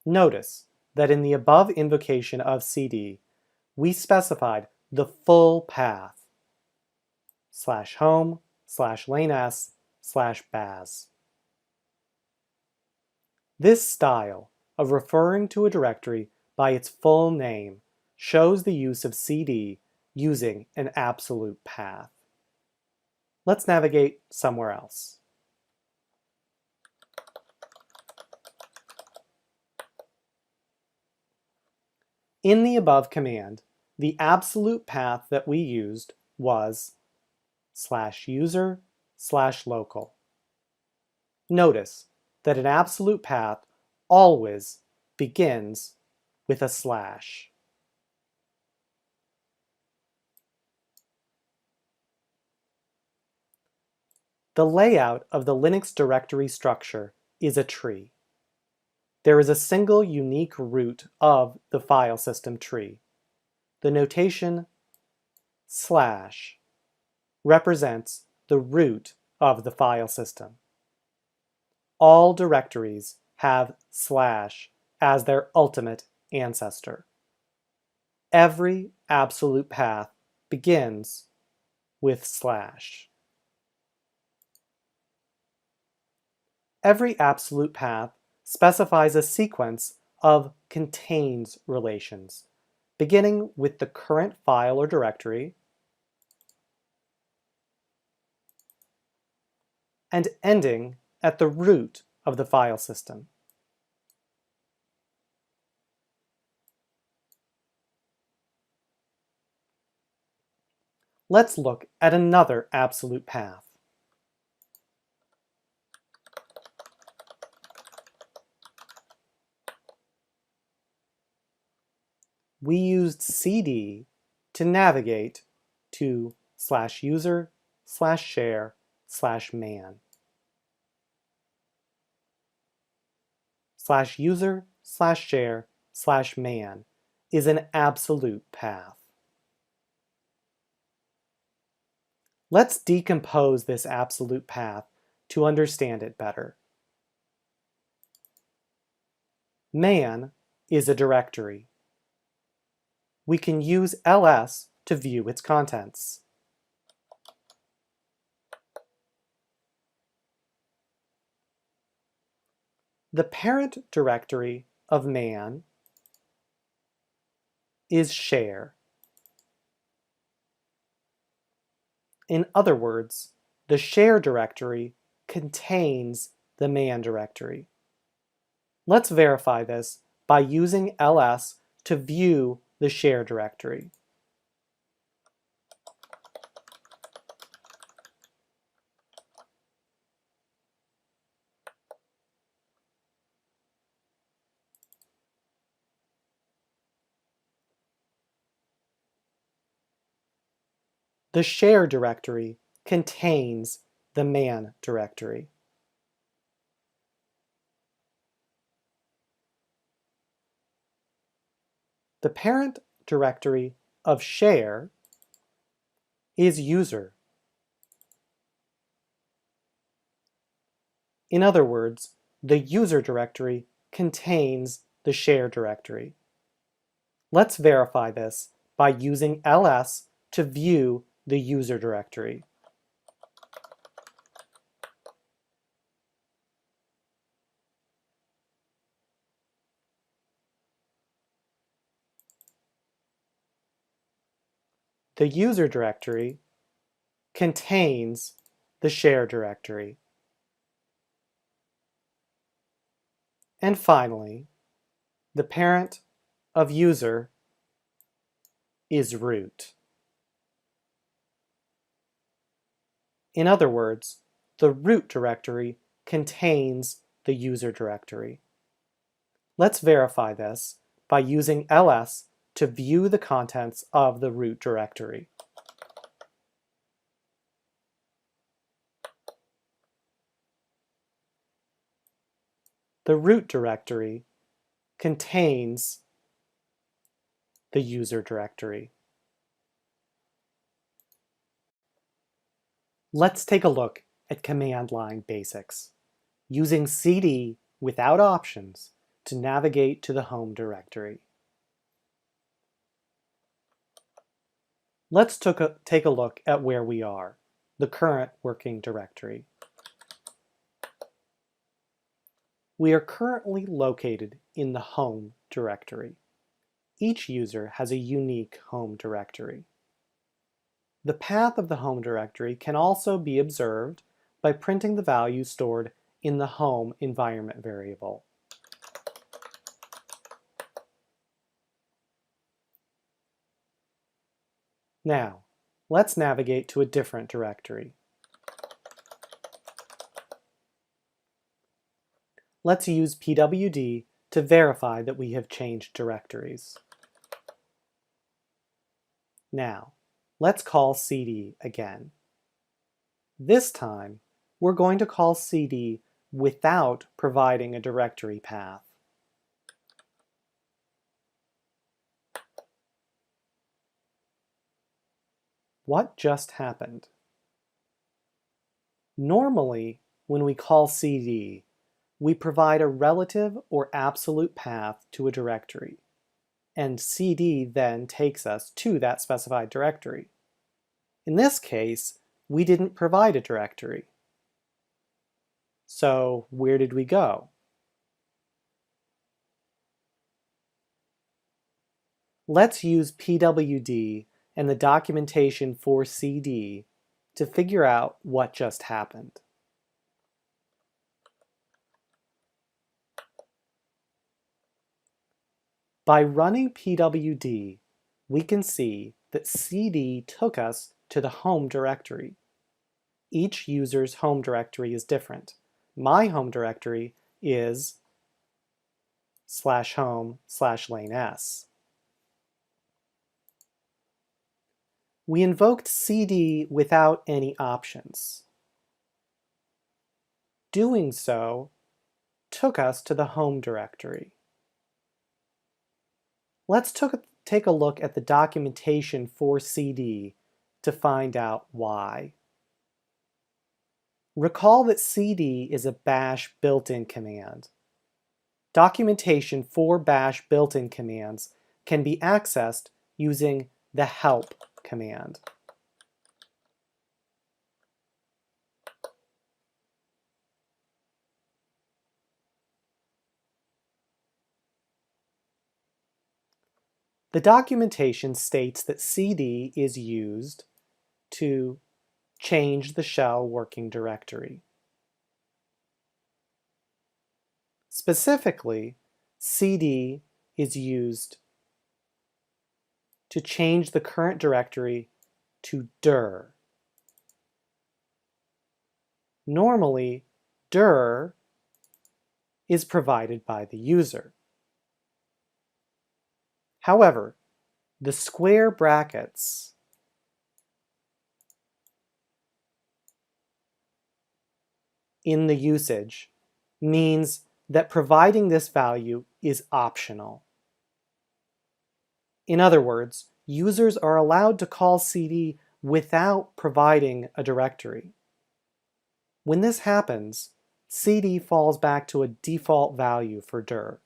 Notice that in the above invocation of cd, we specified the full path /home /lanes /baz. This style of referring to a directory by its full name shows the use of cd using an absolute path. Let's navigate somewhere else. In the above command, the absolute path that we used was /user/local. Notice that an absolute path always begins with a slash. The layout of the Linux directory structure is a tree. There is a single unique root of the file system tree. The notation / represents the root of the file system. All directories have / as their ultimate ancestor. Every absolute path begins with /. Every absolute path specifies a sequence of contains relations, beginning with the current file or directory and ending at the root of the file system. Let's look at another absolute path. We used cd to navigate to /user/share/man. /user/share/man is an absolute path. Let's decompose this absolute path to understand it better. Man is a directory. We can use ls to view its contents. The parent directory of man is share. In other words, the share directory contains the man directory. Let's verify this by using ls to view the share directory. The share directory contains the man directory. The parent directory of share is user. In other words, the user directory contains the share directory. Let's verify this by using ls to view the user directory. The user directory contains the share directory. And finally, the parent of user is root. In other words, the root directory contains the user directory. Let's verify this by using ls to view the contents of the root directory. The root directory contains the user directory. Let's take a look at command line basics, using cd without options to navigate to the home directory. Let's take a look at where we are, the current working directory. We are currently located in the home directory. Each user has a unique home directory. The path of the home directory can also be observed by printing the value stored in the home environment variable. Now, let's navigate to a different directory. Let's use pwd to verify that we have changed directories. Now, let's call cd again. This time, we're going to call cd without providing a directory path. What just happened? Normally, when we call cd, we provide a relative or absolute path to a directory, and cd then takes us to that specified directory. In this case, we didn't provide a directory. So where did we go? Let's use pwd and the documentation for cd to figure out what just happened. By running pwd, we can see that cd took us to the home directory. Each user's home directory is different. My home directory is /home/lanes. We invoked cd without any options. Doing so took us to the home directory. Let's take a look at the documentation for cd to find out why. Recall that cd is a bash built-in command. Documentation for bash built-in commands can be accessed using the help command. The documentation states that cd is used to change the shell working directory. Specifically, cd is used to change the current directory to dir. Normally, dir is provided by the user. However, the square brackets in the usage means that providing this value is optional. In other words, users are allowed to call cd without providing a directory. When this happens, cd falls back to a default value for dir.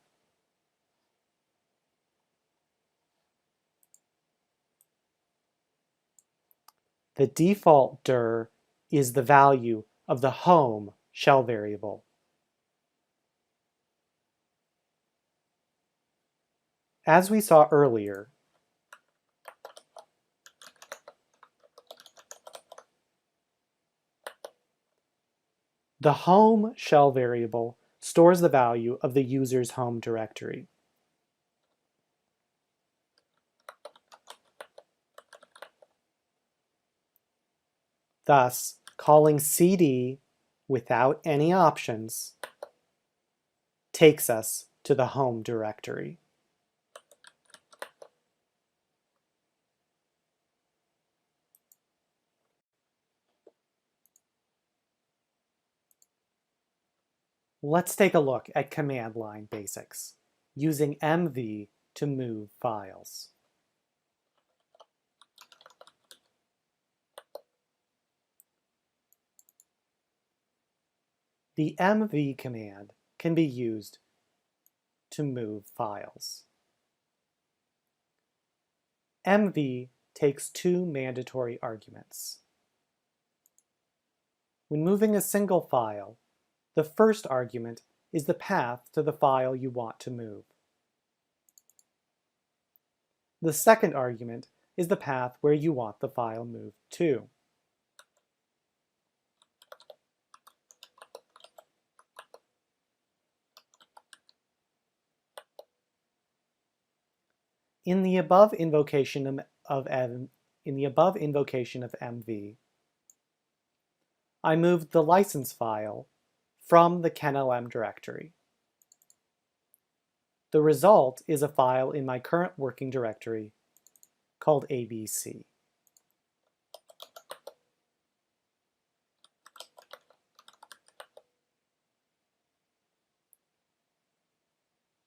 The default dir is the value of the home shell variable. As we saw earlier, the home shell variable stores the value of the user's home directory. Thus, calling cd without any options takes us to the home directory. Let's take a look at command line basics, using mv to move files. The mv command can be used to move files. mv takes two mandatory arguments. When moving a single file, the first argument is the path to the file you want to move. The second argument is the path where you want the file moved to. In the above invocation of mv, I moved the license file from the kenlm directory. The result is a file in my current working directory called abc.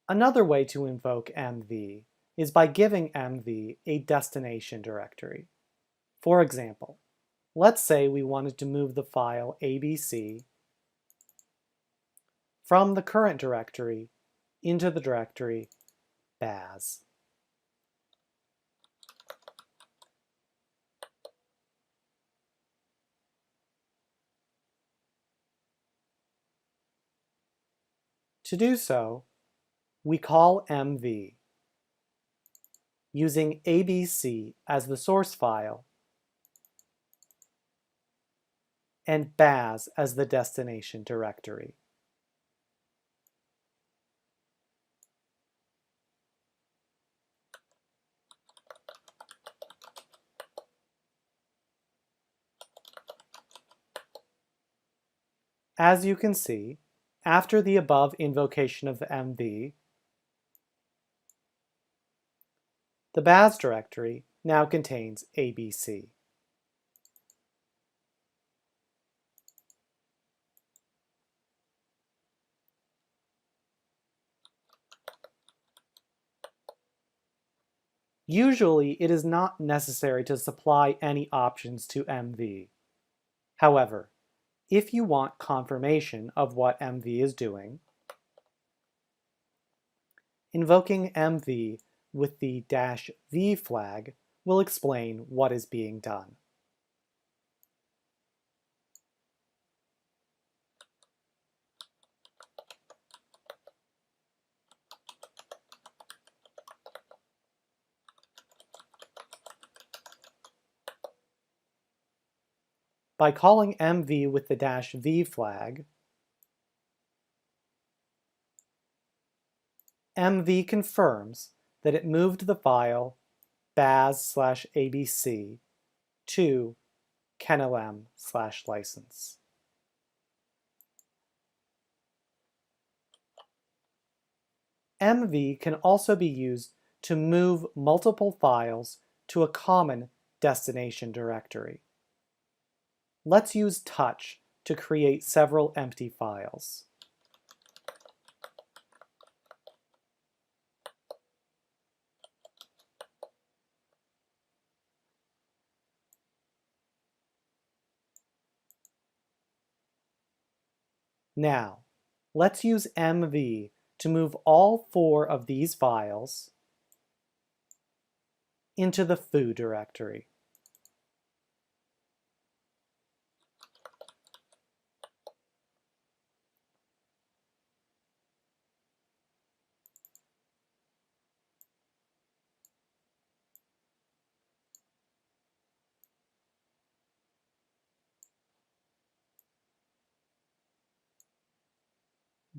Another way to invoke mv is by giving mv a destination directory. For example, let's say we wanted to move the file abc from the current directory into the directory baz. To do so, we call mv using abc as the source file and baz as the destination directory. As you can see, after the above invocation of mv, the baz directory now contains abc. Usually, it is not necessary to supply any options to MV. However, if you want confirmation of what MV is doing, invoking MV with the -v flag will explain what is being done. By calling MV with the -v flag, MV confirms that it moved the file baz/abc to kennelm/license. MV can also be used to move multiple files to a common destination directory. Let's use touch to create several empty files. Now, let's use MV to move all 4 of these files into the foo directory.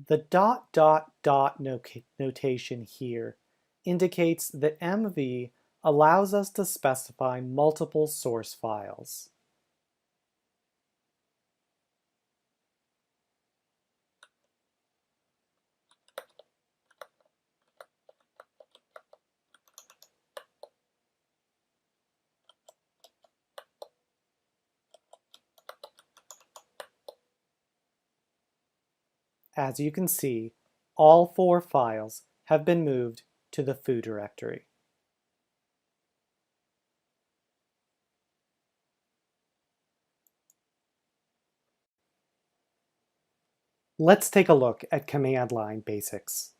The ... notation here indicates that MV allows us to specify multiple source files. As you can see, all 4 files have been moved to the foo directory. Let's take a look at command line basics,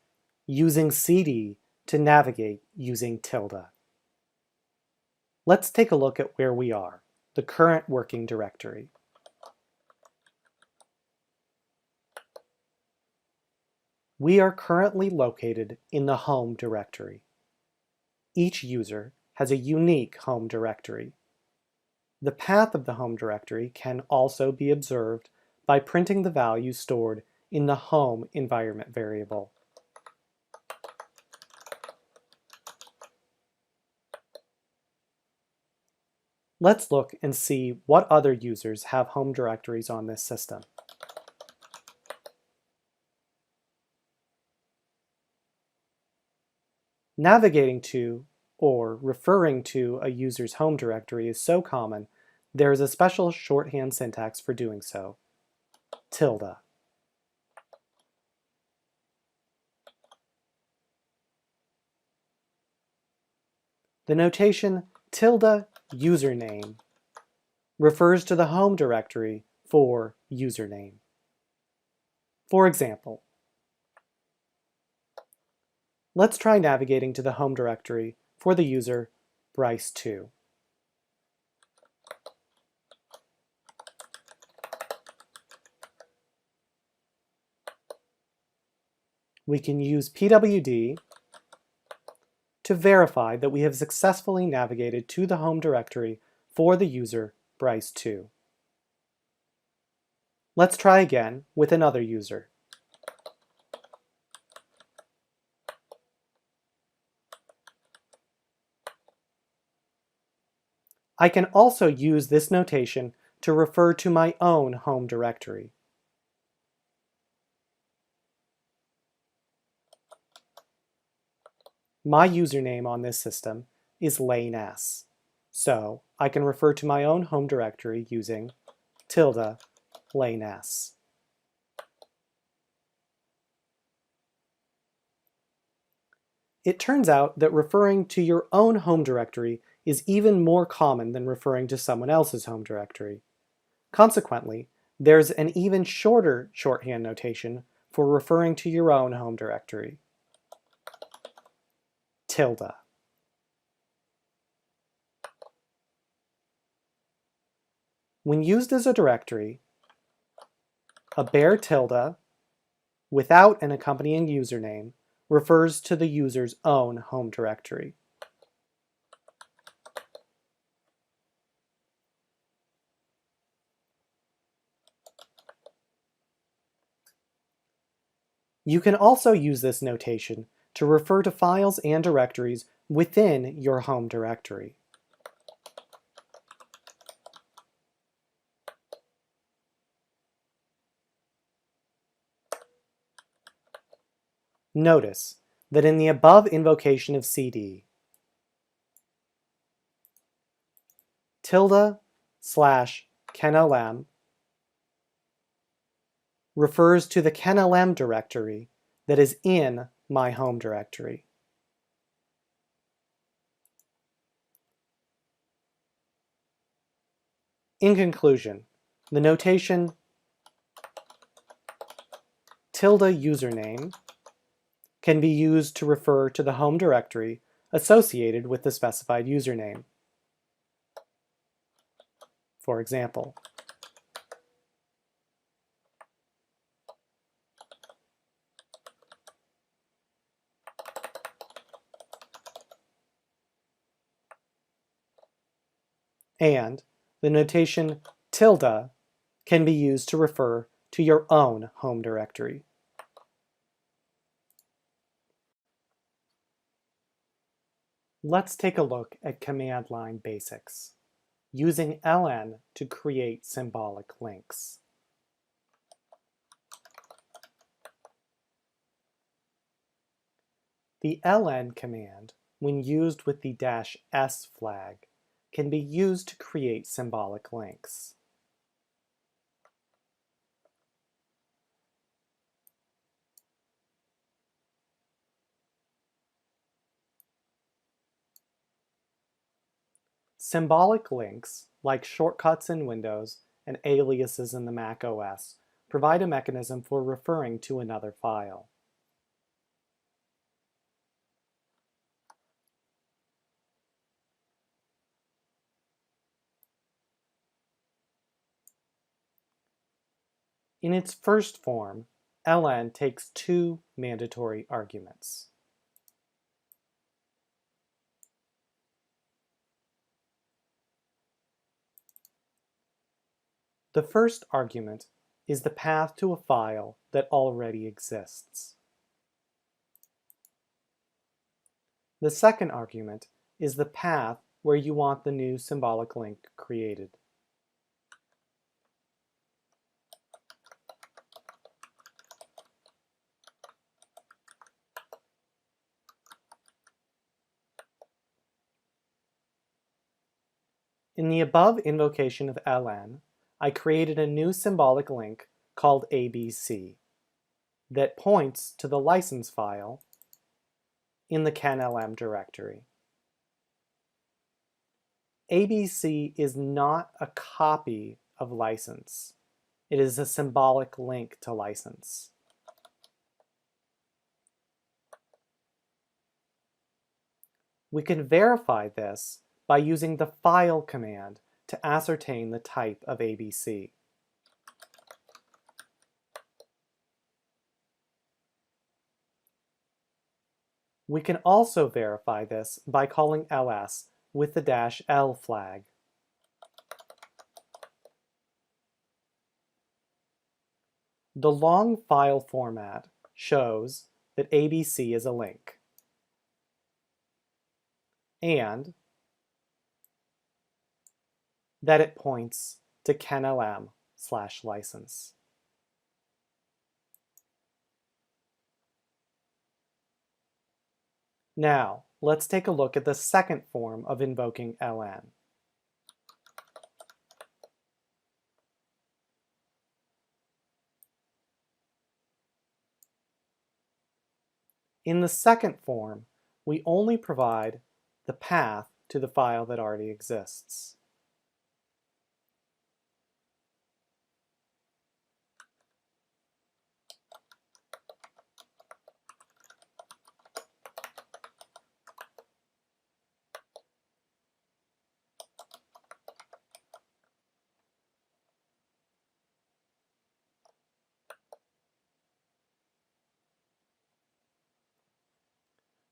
using cd to navigate using tilde. Let's take a look at where we are, the current working directory. We are currently located in the home directory. Each user has a unique home directory. The path of the home directory can also be observed by printing the value stored in the home environment variable. Let's look and see what other users have home directories on this system. Navigating to or referring to a user's home directory is so common, there is a special shorthand syntax for doing so: tilde. The notation tilde username refers to the home directory for username. For example, let's try navigating to the home directory for the user Bryce2. We can use pwd to verify that we have successfully navigated to the home directory for the user Bryce2. Let's try again with another user. I can also use this notation to refer to my own home directory. My username on this system is lanes, so I can refer to my own home directory using tilde lanes. It turns out that referring to your own home directory is even more common than referring to someone else's home directory. Consequently, there's an even shorter shorthand notation for referring to your own home directory. Tilde. When used as a directory, a bare tilde without an accompanying username refers to the user's own home directory. You can also use this notation to refer to files and directories within your home directory. Notice that in the above invocation of cd, tilde/kenlm refers to the kenlm directory that is in my home directory. In conclusion, the notation tilde username can be used to refer to the home directory associated with the specified username. For example, and the notation tilde can be used to refer to your own home directory. Let's take a look at command line basics, using ln to create symbolic links. The ln command, when used with the -s flag, can be used to create symbolic links. Symbolic links, like shortcuts in Windows and aliases in the Mac OS, provide a mechanism for referring to another file. In its first form, ln takes two mandatory arguments. The first argument is the path to a file that already exists. The second argument is the path where you want the new symbolic link created. In the above invocation of ln, I created a new symbolic link called abc that points to the license file in the kenlm directory. abc is not a copy of license. It is a symbolic link to license. We can verify this by using the file command to ascertain the type of abc. We can also verify this by calling ls with the -l flag. The long file format shows that abc is a link, and that it points to kenlm/license. Now, let's take a look at the second form of invoking ln. In the second form, we only provide the path to the file that already exists.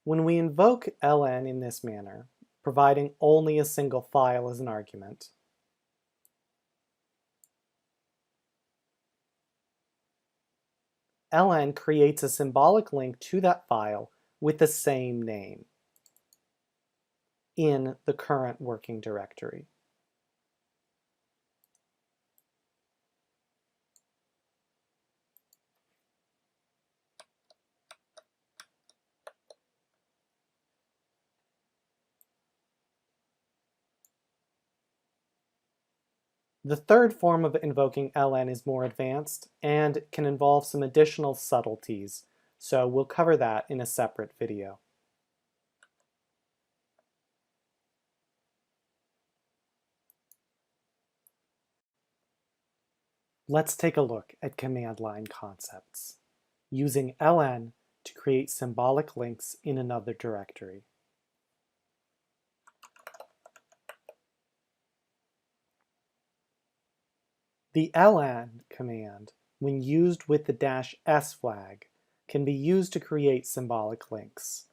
When we invoke ln in this manner, providing only a single file as an argument, ln creates a symbolic link to that file with the same name in the current working directory. The third form of invoking ln is more advanced and can involve some additional subtleties, so we'll cover that in a separate video. Let's take a look at command line concepts, using ln to create symbolic links in another directory. The ln command, when used with the -s flag, can be used to create symbolic links.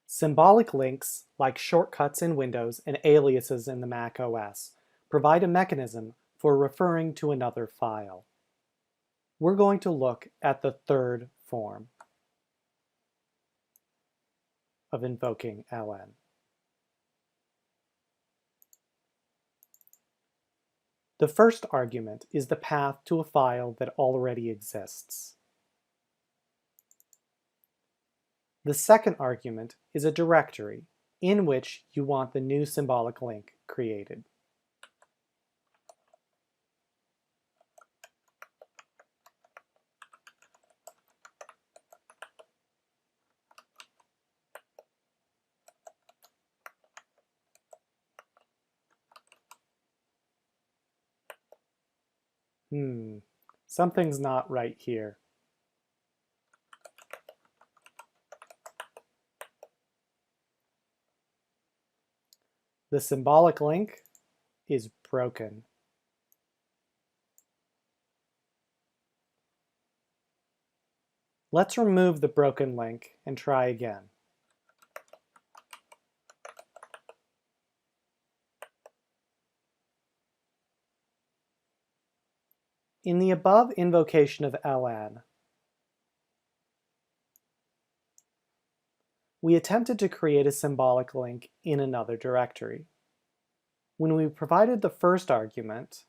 Symbolic links, like shortcuts in Windows and aliases in the Mac OS, provide a mechanism for referring to another file. We're going to look at the third form of invoking ln. The first argument is the path to a file that already exists. The second argument is a directory in which you want the new symbolic link created. Something's not right here. The symbolic link is broken. Let's remove the broken link and try again. In the above invocation of ln, we attempted to create a symbolic link in another directory. When we provided the first argument,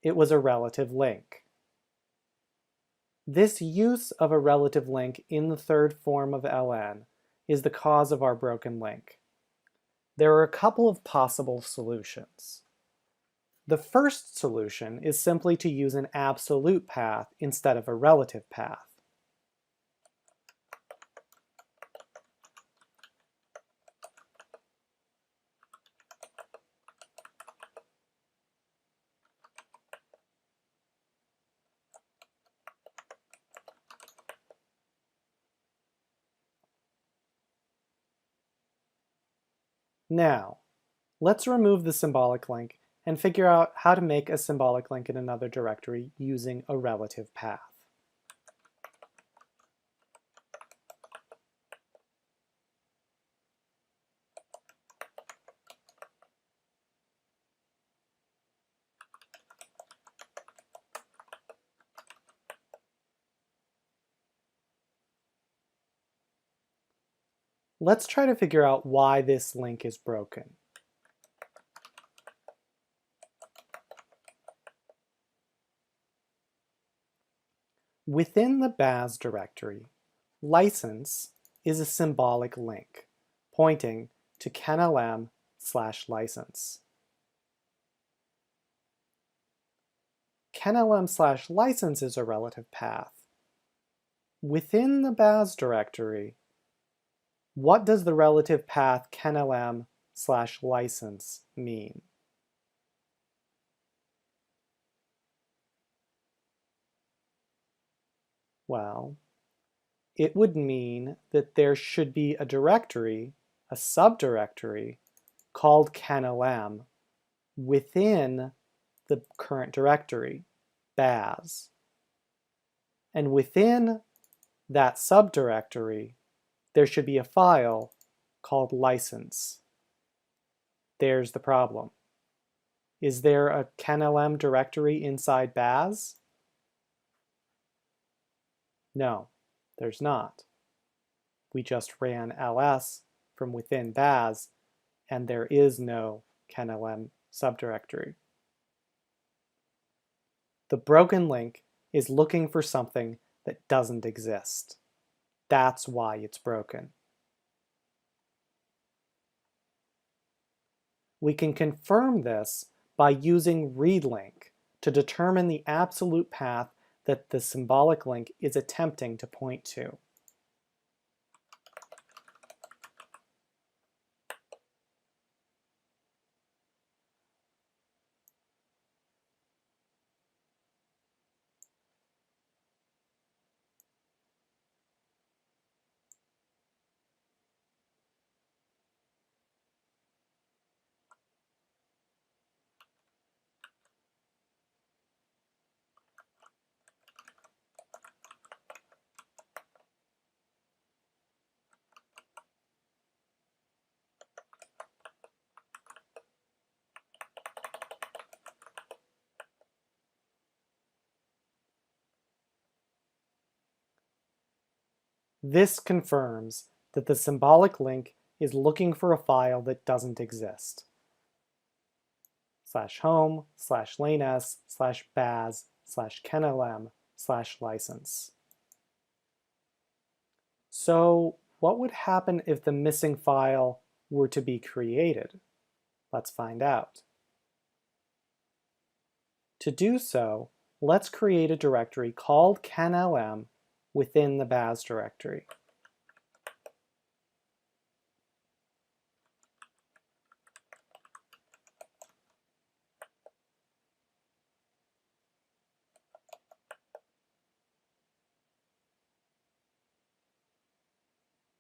it was a relative link. This use of a relative link in the third form of ln is the cause of our broken link. There are a couple of possible solutions. The first solution is simply to use an absolute path instead of a relative path. Now, let's remove the symbolic link and figure out how to make a symbolic link in another directory using a relative path. Let's try to figure out why this link is broken. Within the baz directory, license is a symbolic link pointing to kenlm/license. kenlm/license is a relative path. Within the baz directory, what does the relative path kenlm/license mean? Well, it would mean that there should be a directory, a subdirectory, called kenlm within the current directory, baz. And within that subdirectory, there should be a file called license. There's the problem. Is there a kenlm directory inside baz? No, there's not. We just ran ls from within baz, and there is no kenlm subdirectory. The broken link is looking for something that doesn't exist. That's why it's broken. We can confirm this by using readlink to determine the absolute path that the symbolic link is attempting to point to. This confirms that the symbolic link is looking for a file that doesn't exist. /home/lanes/baz/kenlm/license. So what would happen if the missing file were to be created? Let's find out. To do so, let's create a directory called kenlm within the baz directory.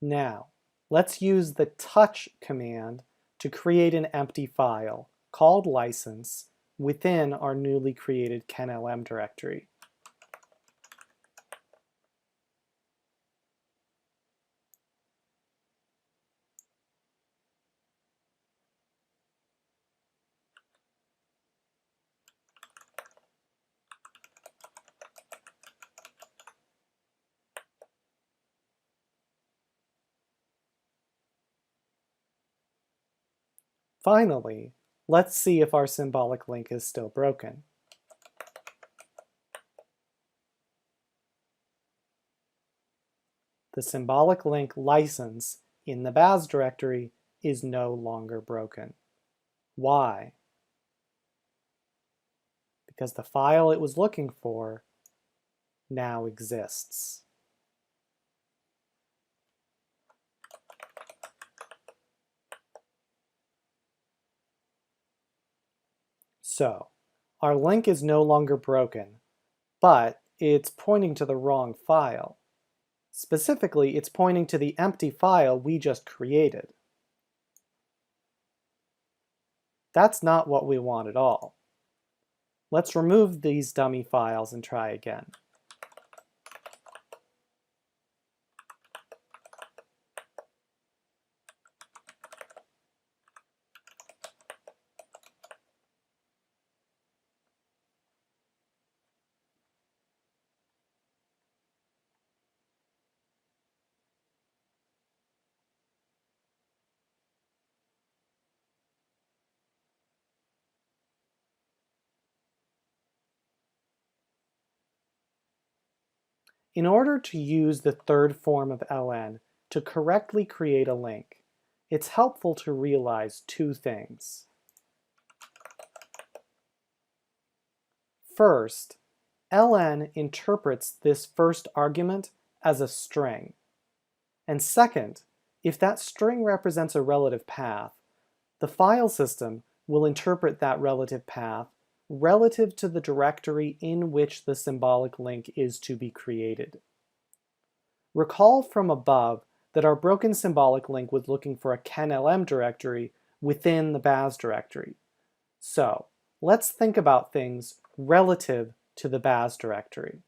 Now, let's use the touch command to create an empty file called license within our newly created kenlm directory. Finally, let's see if our symbolic link is still broken. The symbolic link license in the baz directory is no longer broken. Why? Because the file it was looking for now exists. So, our link is no longer broken, but it's pointing to the wrong file. Specifically, it's pointing to the empty file we just created. That's not what we want at all. Let's remove these dummy files and try again. In order to use the third form of ln to correctly create a link, it's helpful to realize two things. First, ln interprets this first argument as a string. And second, if that string represents a relative path, the file system will interpret that relative path relative to the directory in which the symbolic link is to be created. Recall from above that our broken symbolic link was looking for a kenlm directory within the baz directory. So let's think about things relative to the baz directory.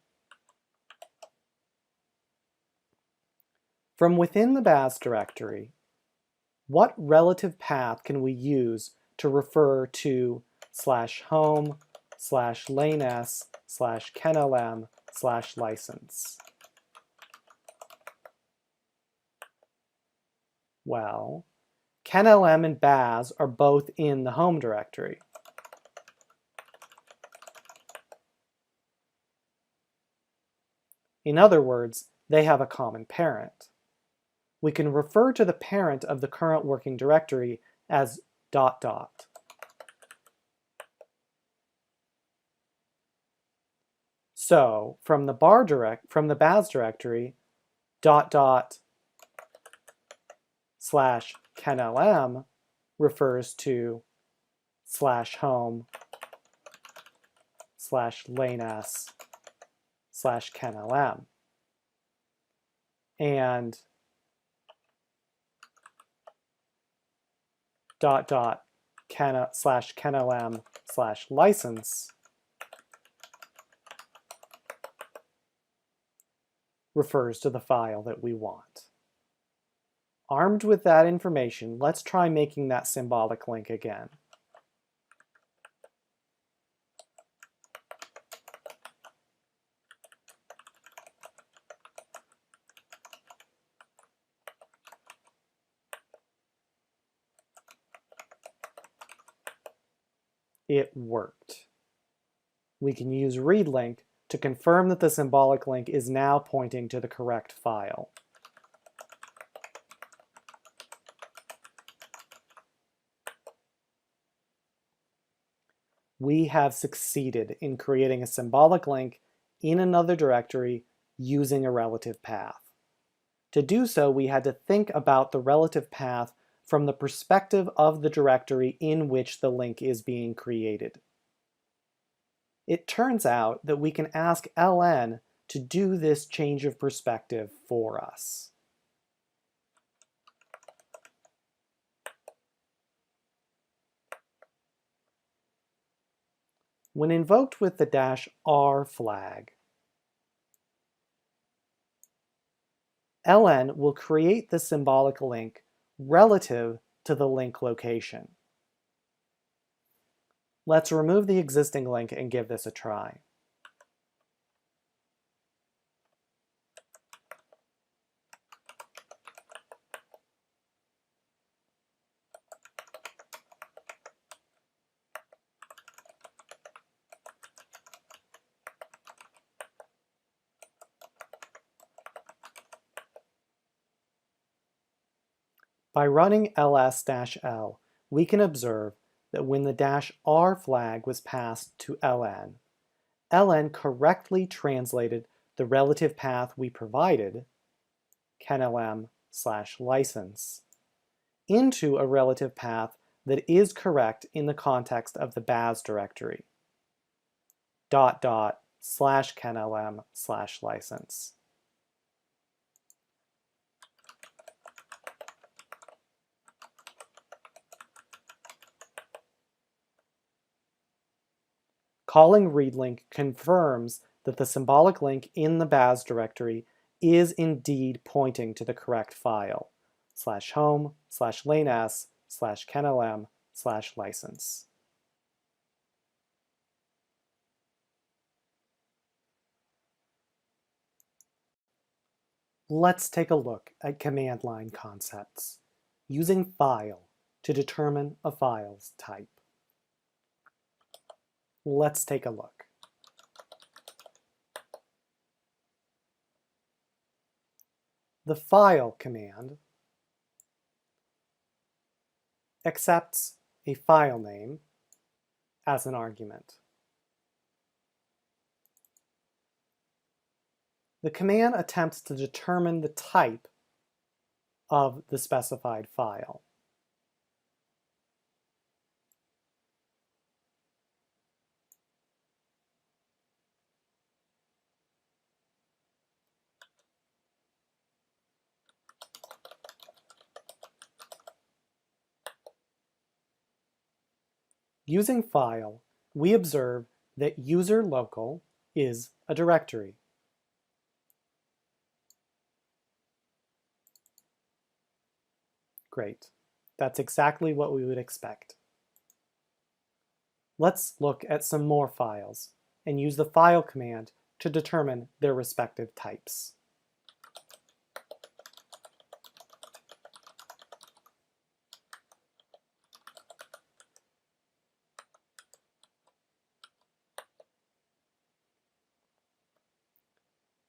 From within the baz directory, what relative path can we use to refer to /home /lanes/kenlm/license? Well, kenlm and baz are both in the home directory. In other words, they have a common parent. We can refer to the parent of the current working directory as ... So from the baz directory, ... /kenlm refers to /home /lanes/kenlm. And ... /kenlm/license refers to the file that we want. Armed with that information, let's try making that symbolic link again. It worked. We can use readLink to confirm that the symbolic link is now pointing to the correct file. We have succeeded in creating a symbolic link in another directory using a relative path. To do so, we had to think about the relative path from the perspective of the directory in which the link is being created. It turns out that we can ask ln to do this change of perspective for us. When invoked with the -r flag, ln will create the symbolic link relative to the link location. Let's remove the existing link and give this a try. By running ls-l, we can observe that when the -r flag was passed to ln, ln correctly translated the relative path we provided, kenlm/license, into a relative path that is correct in the context of the baz directory, ... /kenlm/license. Calling readLink confirms that the symbolic link in the baz directory is indeed pointing to the correct file, /home /lanes/kenlm/license. Let's take a look at command line concepts, using file to determine a file's type. Let's take a look. The file command accepts a file name as an argument. the command attempts to determine the type of the specified file. Using file, we observe that user local is a directory. Great. That's exactly what we would expect. Let's look at some more files and use the file command to determine their respective types.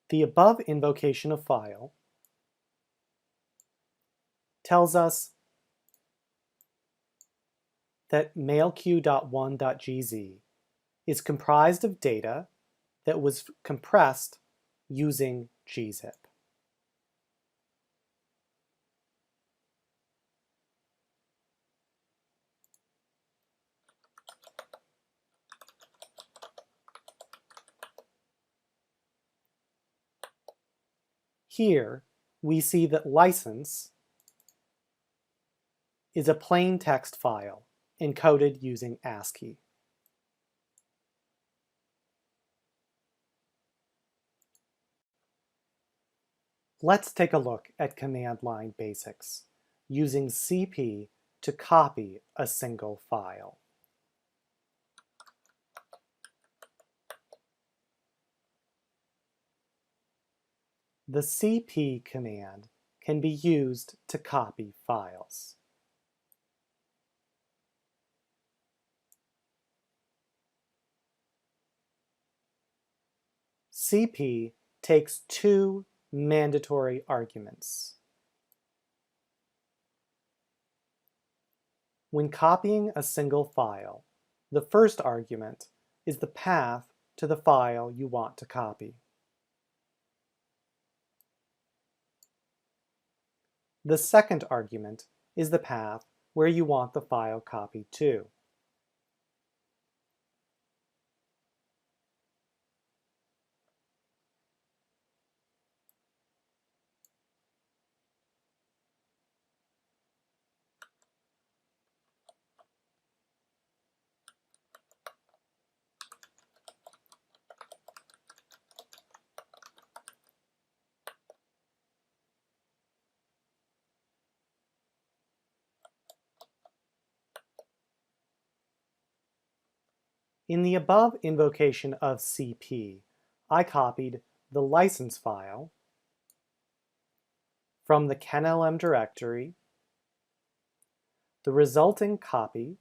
The above invocation of file tells us that mailq.1.gz is comprised of data that was compressed using gzip. Here, we see that license is a plain text file encoded using ASCII. Let's take a look at command line basics using CP to copy a single file. The CP command can be used to copy files. CP takes two mandatory arguments. When copying a single file, the first argument is the path to the file you want to copy. The second argument is the path where you want the file copied to. In the above invocation of CP, I copied the license file from the kenlm directory. The resulting copy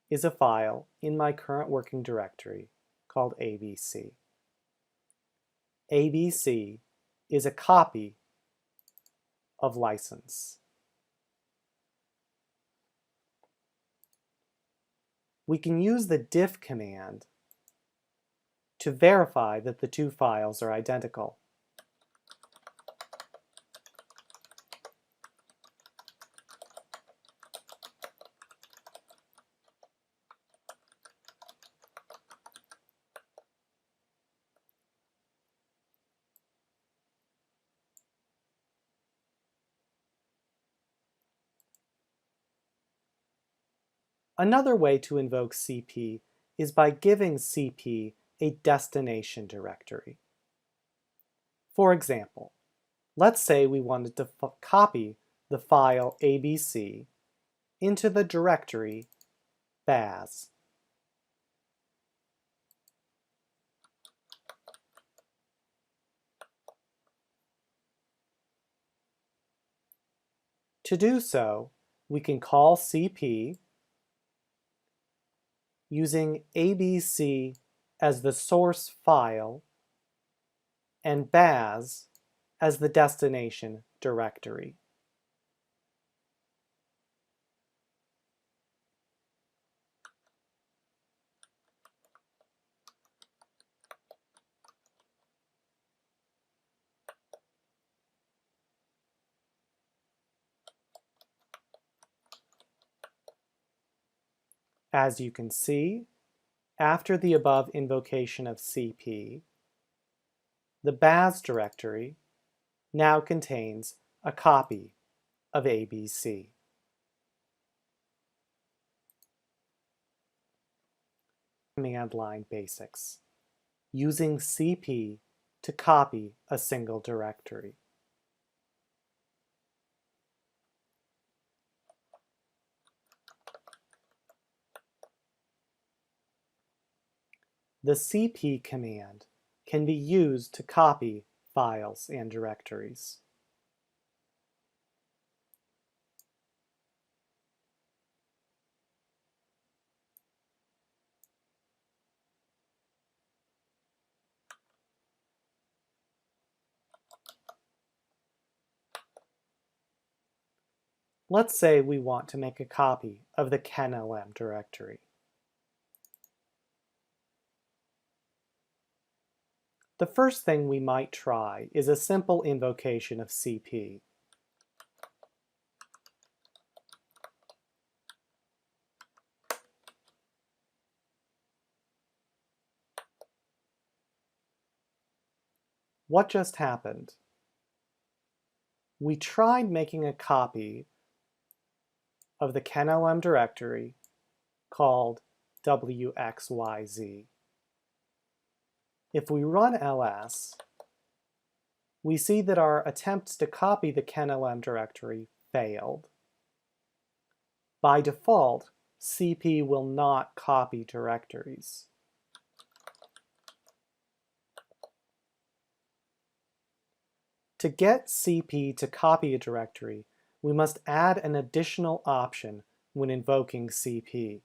is a file in my current working directory called ABC. ABC is a copy of license. We can use the diff command to verify that the two files are identical. Another way to invoke CP is by giving CP a destination directory. For example, let's say we wanted to copy the file ABC into the directory baz. To do so, we can call CP using ABC as the source file and baz as the destination directory. As you can see, after the above invocation of cp, the baz directory now contains a copy of ABC. Command line basics, using cp to copy a single directory. The cp command can be used to copy files and directories. Let's say we want to make a copy of the knlm directory. The first thing we might try is a simple invocation of cp. What just happened? We tried making a copy of the knlm directory called wxyz. If we run ls, we see that our attempts to copy the knlm directory failed. By default, cp will not copy directories. To get cp to copy a directory, we must add an additional option when invoking cp.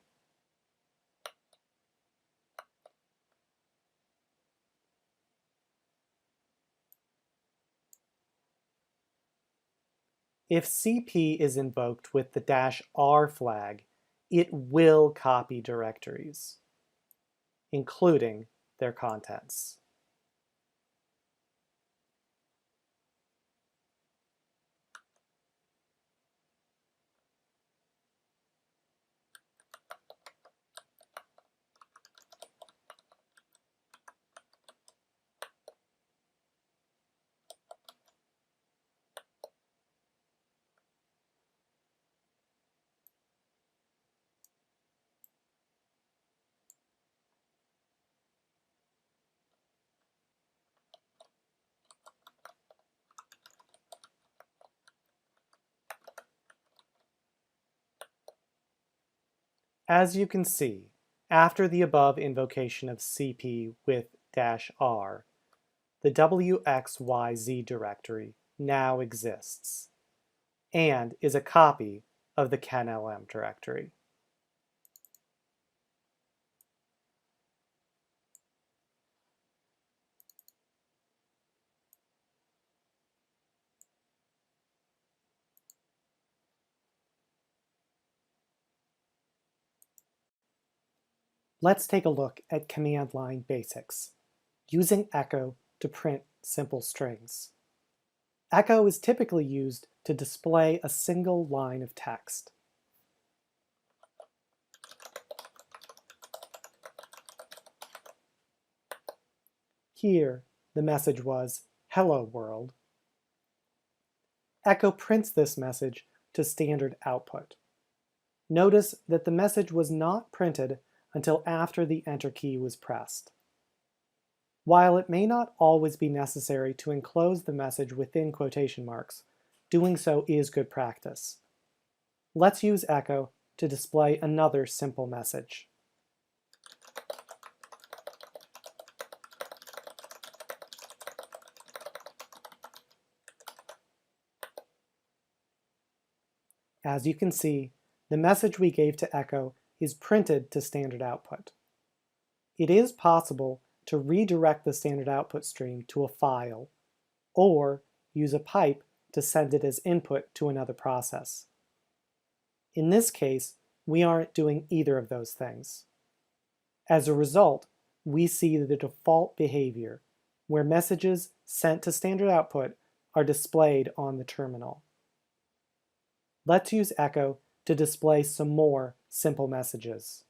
If cp is invoked with the -r flag, it will copy directories, including their contents. As you can see, after the above invocation of cp with -r, the wxyz directory now exists and is a copy of the knlm directory. Let's take a look at command line basics, using echo to print simple strings. Echo is typically used to display a single line of text. Here, the message was, "Hello world." Echo prints this message to standard output. Notice that the message was not printed until after the Enter key was pressed. While it may not always be necessary to enclose the message within quotation marks, doing so is good practice. Let's use echo to display another simple message. As you can see, the message we gave to echo is printed to standard output. It is possible to redirect the standard output stream to a file, or use a pipe to send it as input to another process. In this case, we aren't doing either of those things. As a result, we see the default behavior, where messages sent to standard output are displayed on the terminal. Let's use echo to display some more simple messages.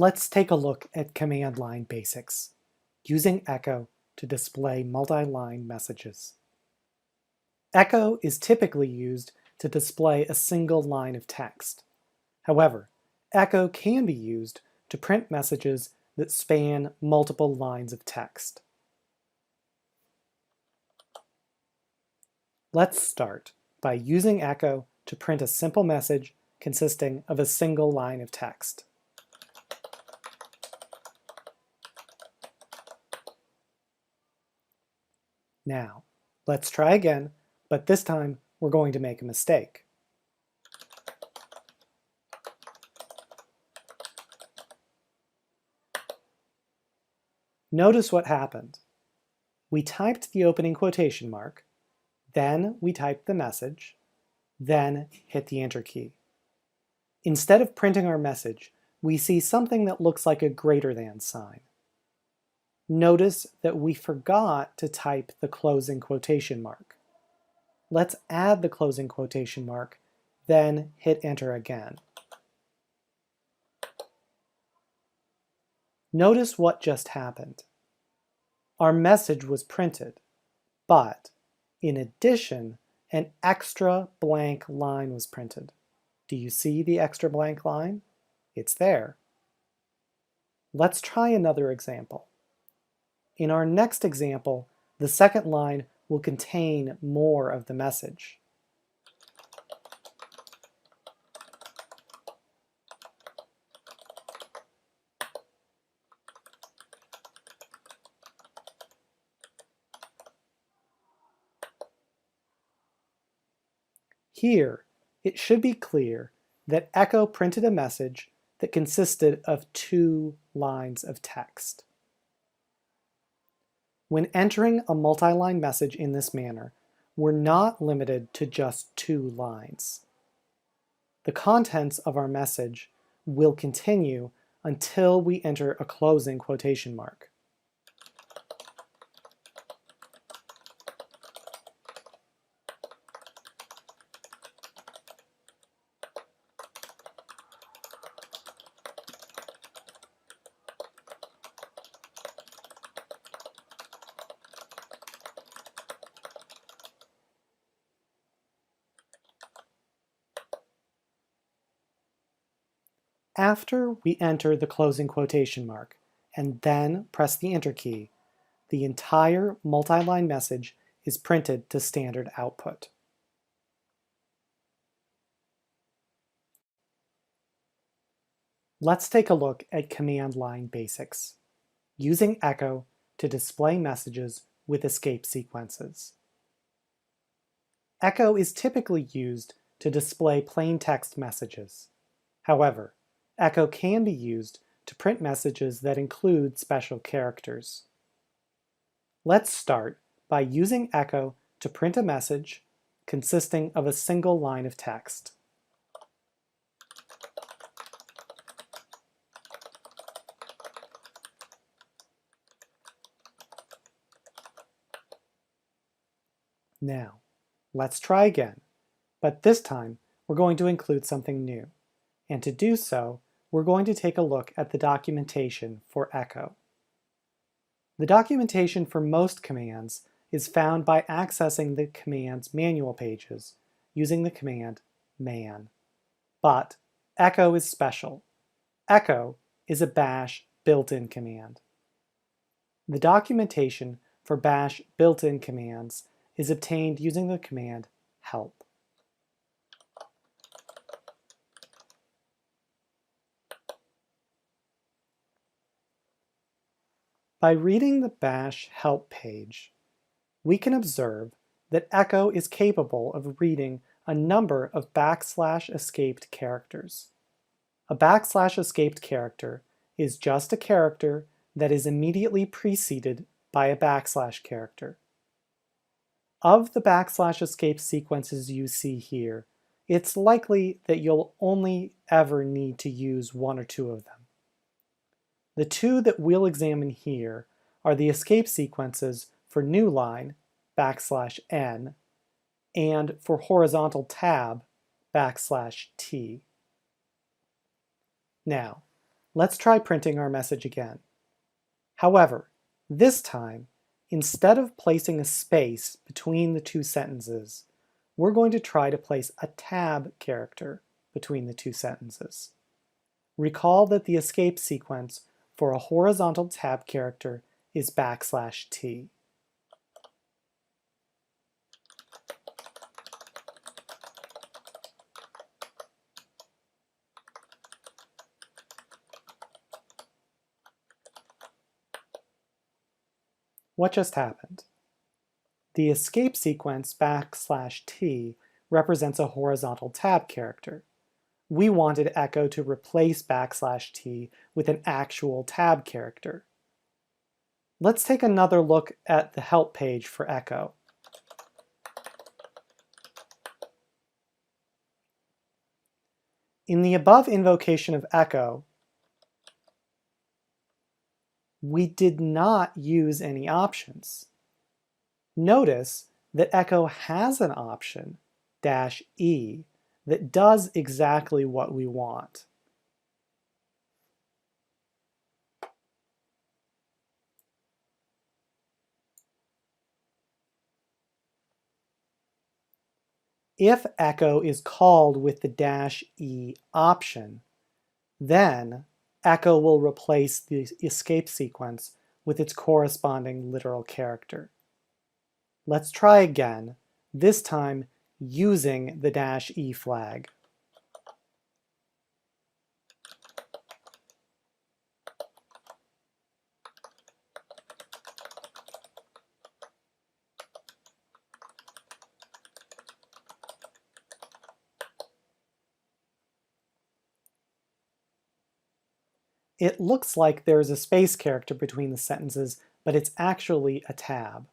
Let's take a look at command line basics, using echo to display multi-line messages. Echo is typically used to display a single line of text. However, echo can be used to print messages that span multiple lines of text. Let's start by using echo to print a simple message consisting of a single line of text. Now, let's try again, but this time we're going to make a mistake. Notice what happened. We typed the opening quotation mark, then we typed the message, then hit the Enter key. Instead of printing our message, we see something that looks like a greater than sign. Notice that we forgot to type the closing quotation mark. Let's add the closing quotation mark, then hit Enter again. Notice what just happened. Our message was printed, but in addition, an extra blank line was printed. Do you see the extra blank line? It's there. Let's try another example. In our next example, the second line will contain more of the message. Here, it should be clear that echo printed a message that consisted of 2 lines of text. When entering a multi-line message in this manner, we're not limited to just 2 lines. The contents of our message will continue until we enter a closing quotation mark. After we enter the closing quotation mark and then press the Enter key, the entire multi-line message is printed to standard output. Let's take a look at command line basics, using echo to display messages with escape sequences. Echo is typically used to display plain text messages. However, echo can be used to print messages that include special characters. Let's start by using echo to print a message consisting of a single line of text. Now, let's try again, but this time we're going to include something new. And to do so, we're going to take a look at the documentation for echo. The documentation for most commands is found by accessing the command's manual pages using the command man. But echo is special. Echo is a bash built-in command. The documentation for bash built-in commands is obtained using the command help. By reading the bash help page, we can observe that echo is capable of reading a number of \escaped characters. A \escaped character is just a character that is immediately preceded by a / character. Of the \escape sequences you see here, it's likely that you'll only ever need to use 1 or 2 of them. The 2 that we'll examine here are the escape sequences for new line, \n, and for horizontal tab, \t. Now, Let's try printing our message again. However, this time, instead of placing a space between the two sentences, we're going to try to place a tab character between the two sentences. Recall that the escape sequence for a horizontal tab character is \t. What just happened? The escape sequence \t represents a horizontal tab character. We wanted echo to replace \t with an actual tab character. Let's take another look at the help page for echo. In the above invocation of echo, we did not use any options. Notice that echo has an option, -e, that does exactly what we want. If echo is called with the -e option, then echo will replace the escape sequence with its corresponding literal character. Let's try again, this time using the -e flag. It looks like there's a space character between the sentences, but it's actually a tab.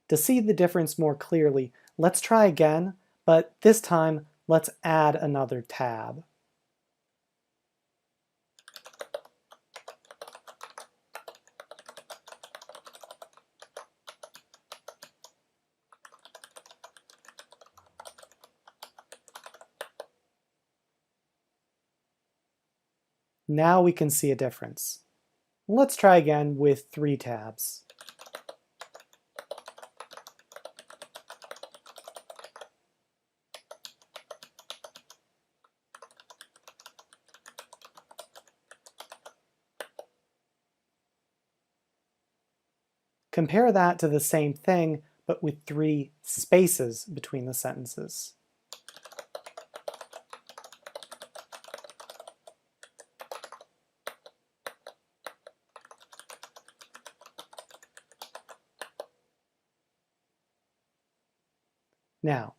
To see the difference more clearly, let's try again, but this time let's add another tab. Now we can see a difference. Let's try again with 3 tabs. Compare that to the same thing, but with 3 spaces between the sentences. Now,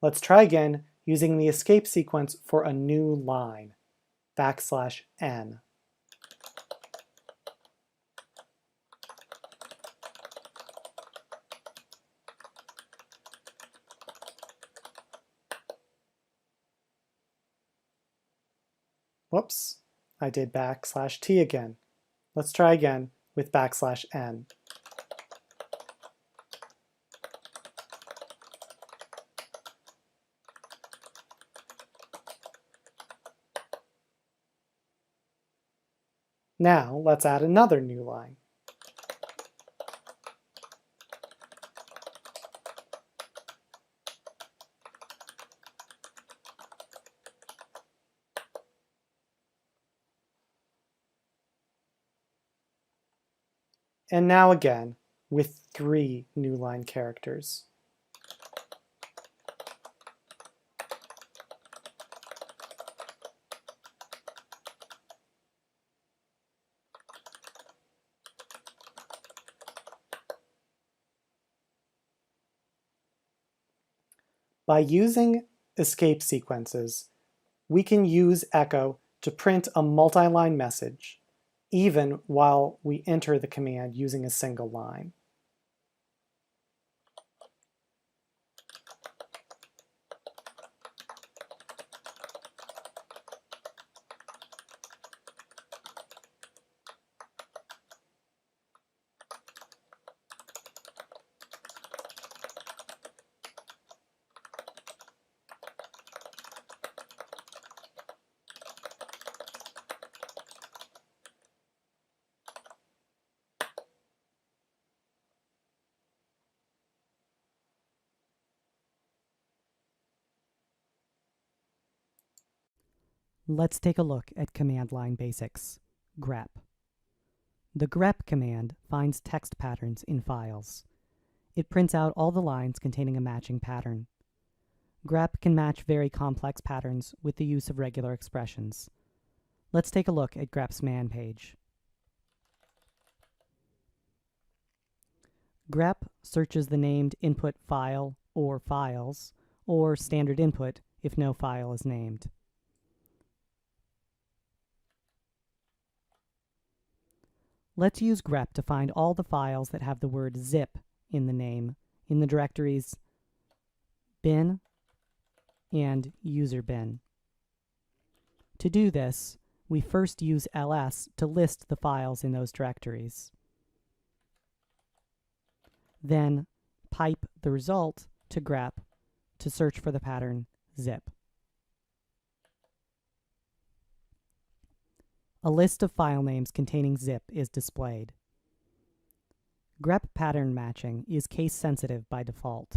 let's try again using the escape sequence for a new line, \n. Whoops, I did \t again. Let's try again with \n. Now let's add another new line. And now again with 3 new line characters. By using escape sequences, we can use echo to print a multi-line message, even while we enter the command using a single line. Let's take a look at command line basics. Grep. The grep command finds text patterns in files. It prints out all the lines containing a matching pattern. Grep can match very complex patterns with the use of regular expressions. Let's take a look at grep's man page. Grep searches the named input file or files, or standard input if no file is named. Let's use grep to find all the files that have the word zip in the name in the directories bin and user bin. To do this, we first use ls to list the files in those directories. Then pipe the result to grep to search for the pattern zip. A list of file names containing zip is displayed. Grep pattern matching is case sensitive by default.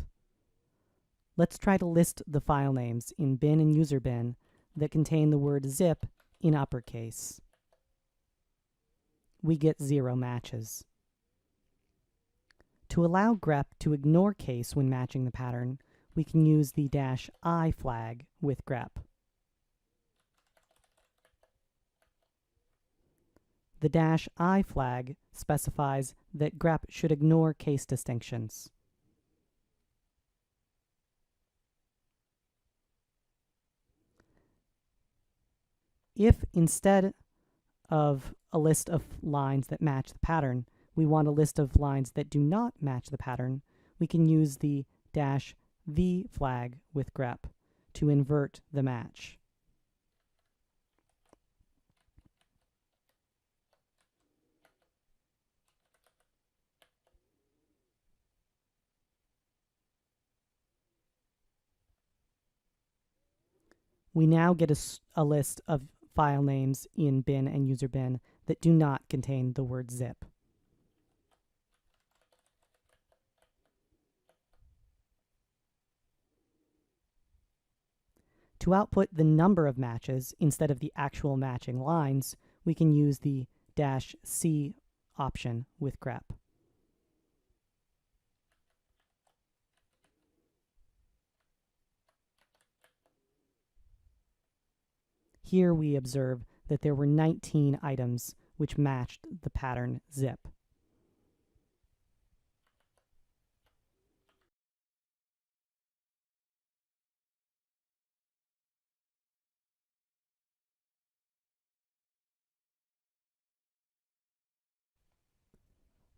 Let's try to list the file names in bin and user bin that contain the word zip in uppercase. We get 0 matches. To allow grep to ignore case when matching the pattern, we can use the -I flag with grep. The -I flag specifies that grep should ignore case distinctions. If instead of a list of lines that match the pattern, we want a list of lines that do not match the pattern, we can use the -V flag with grep to invert the match. We now get a list of file names in bin and user bin that do not contain the word zip. To output the number of matches instead of the actual matching lines, we can use the -C option with grep. Here we observe that there were 19 items which matched the pattern zip.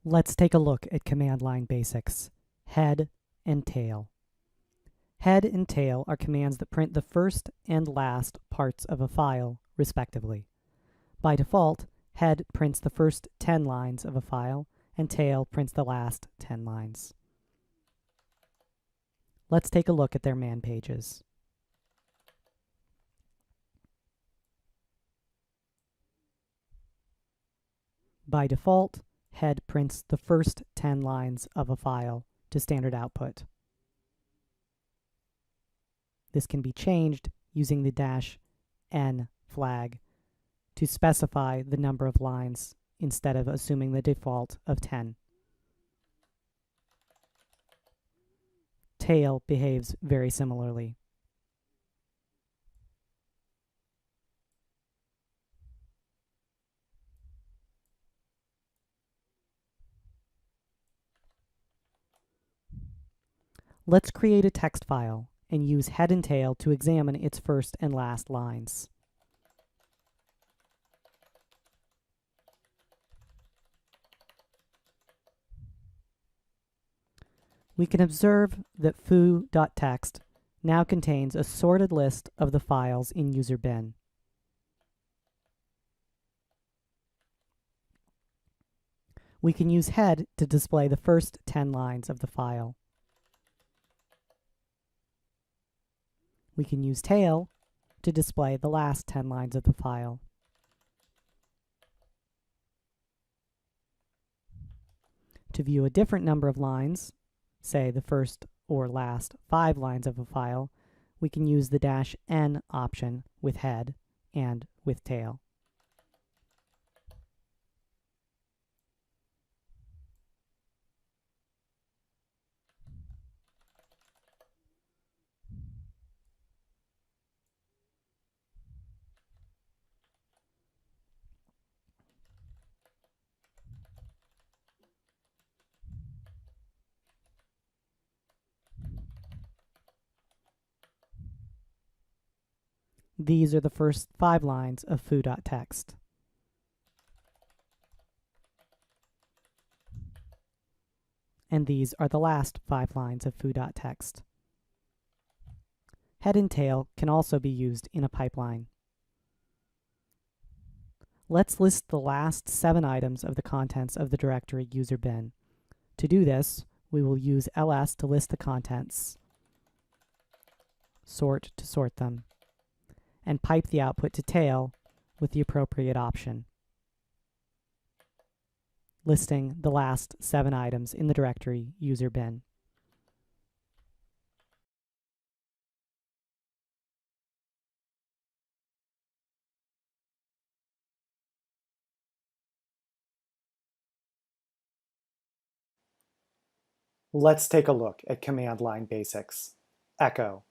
Let's take a look at command line basics. Head and tail. Head and tail are commands that print the first and last parts of a file, respectively. By default, head prints the first 10 lines of a file, and tail prints the last 10 lines. Let's take a look at their man pages. By default, head prints the first 10 lines of a file to standard output. This can be changed using the -N flag to specify the number of lines instead of assuming the default of 10. Tail behaves very similarly. Let's create a text file and use head and tail to examine its first and last lines. We can observe that foo.txt now contains a sorted list of the files in user bin. We can use head to display the first 10 lines of the file. We can use tail to display the last 10 lines of the file. To view a different number of lines, say the first or last 5 lines of a file, we can use the -N option with head and with tail. These are the first 5 lines of foo.txt. And these are the last 5 lines of foo.txt. Head and tail can also be used in a pipeline. Let's list the last 7 items of the contents of the directory user bin. To do this, we will use ls to list the contents, sort to sort them, and pipe the output to tail with the appropriate option, listing the last 7 items in the directory user bin. Let's take a look at command line basics. Echo.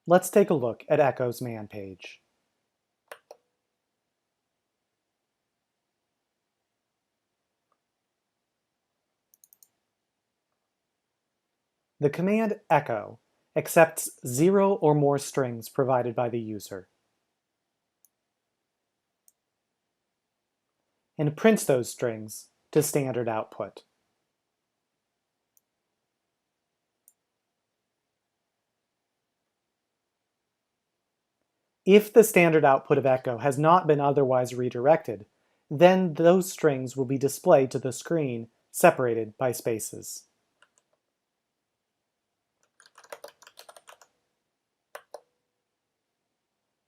Let's take a look at Echo's man page. The command echo accepts 0 or more strings provided by the user and prints those strings to standard output. If the standard output of echo has not been otherwise redirected, then those strings will be displayed to the screen separated by spaces.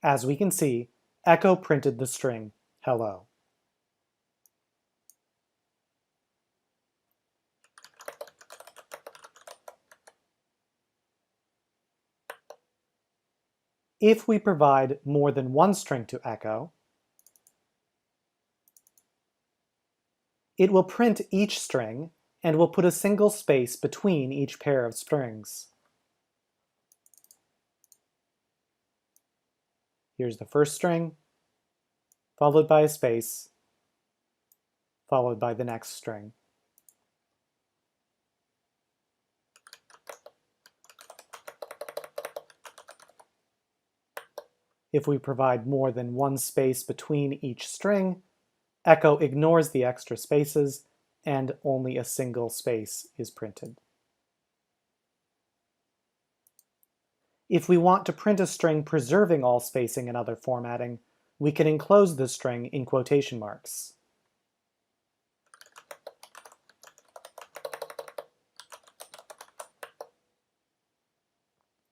As we can see, echo printed the string hello. If we provide more than one string to echo, it will print each string and will put a single space between each pair of strings. Here's the first string, followed by a space, followed by the next string. If we provide more than one space between each string, echo ignores the extra spaces and only a single space is printed. If we want to print a string preserving all spacing and other formatting, we can enclose the string in quotation marks.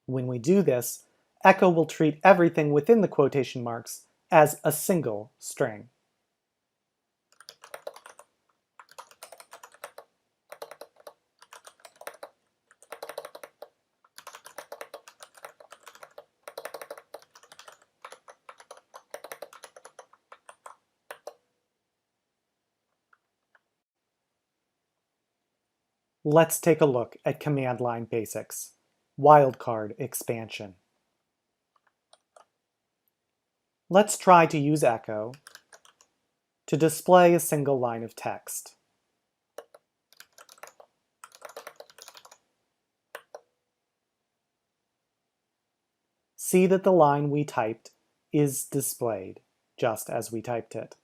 When we do this, echo will treat everything within the quotation marks as a single string. Let's take a look at command line basics. Wildcard expansion. Let's try to use echo to display a single line of text. See that the line we typed is displayed just as we typed it.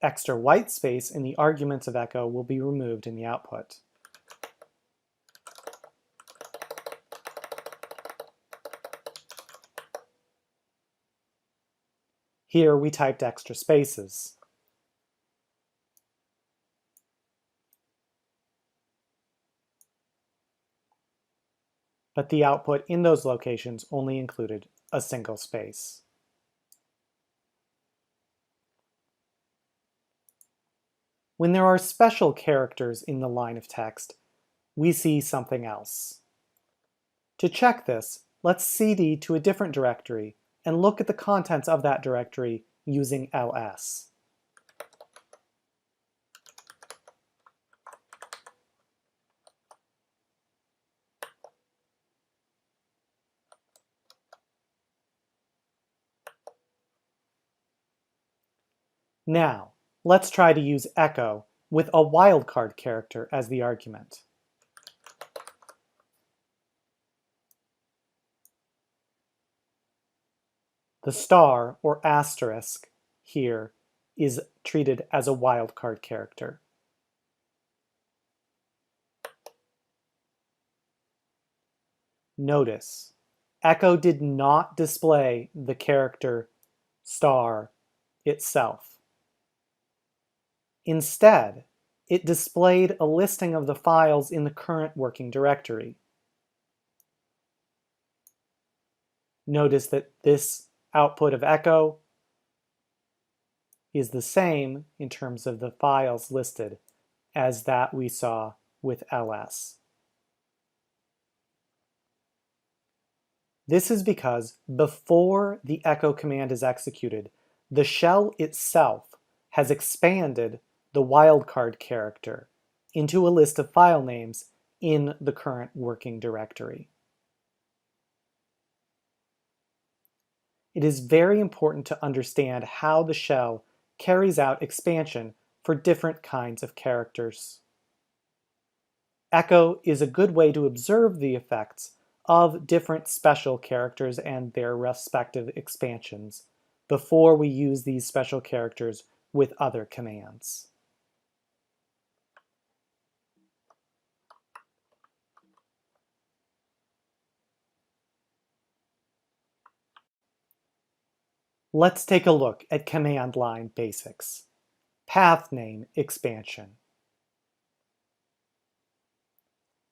Extra white space in the arguments of echo will be removed in the output. Here we typed extra spaces. But the output in those locations only included a single space. When there are special characters in the line of text, we see something else. To check this, let's cd to a different directory and look at the contents of that directory using ls. Now, let's try to use echo with a wildcard character as the argument. The star or asterisk here is treated as a wildcard character. Notice, echo did not display the character star itself. Instead, it displayed a listing of the files in the current working directory. Notice that this output of echo is the same in terms of the files listed as that we saw with ls. This is because before the echo command is executed, the shell itself has expanded the wildcard character into a list of file names in the current working directory. It is very important to understand how the shell carries out expansion for different kinds of characters. Echo is a good way to observe the effects of different special characters and their respective expansions before we use these special characters with other commands. Let's take a look at command line basics. Pathname expansion.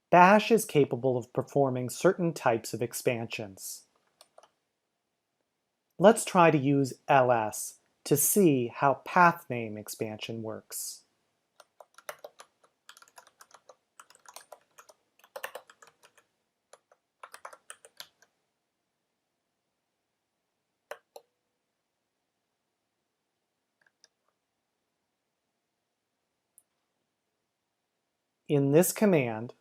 Bash is capable of performing certain types of expansions. Let's try to use ls to see how pathname expansion works. In this command,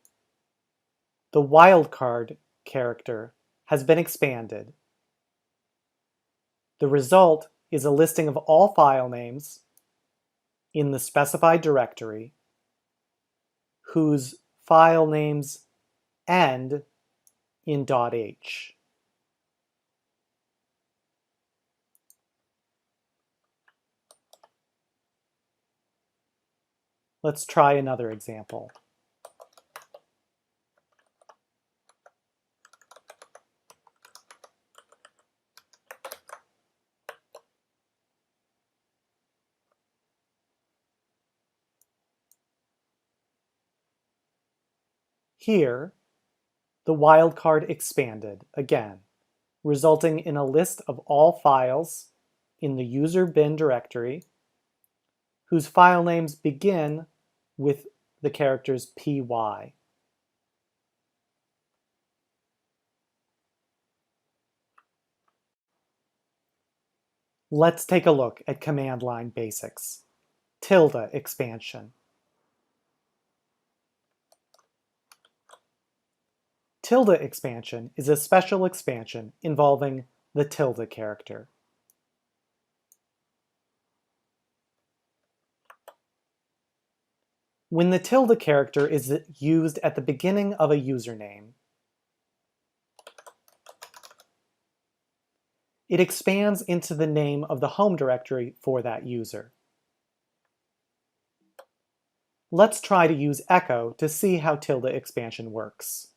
the wildcard character has been expanded. The result is a listing of all file names in the specified directory whose file names end in .h. Let's try another example. Here, the wildcard expanded again, resulting in a list of all files in the user bin directory whose file names begin with the characters py. Let's take a look at command line basics. Tilde expansion. Tilde expansion is a special expansion involving the tilde character. When the tilde character is used at the beginning of a username, it expands into the name of the home directory for that user. Let's try to use echo to see how tilde expansion works.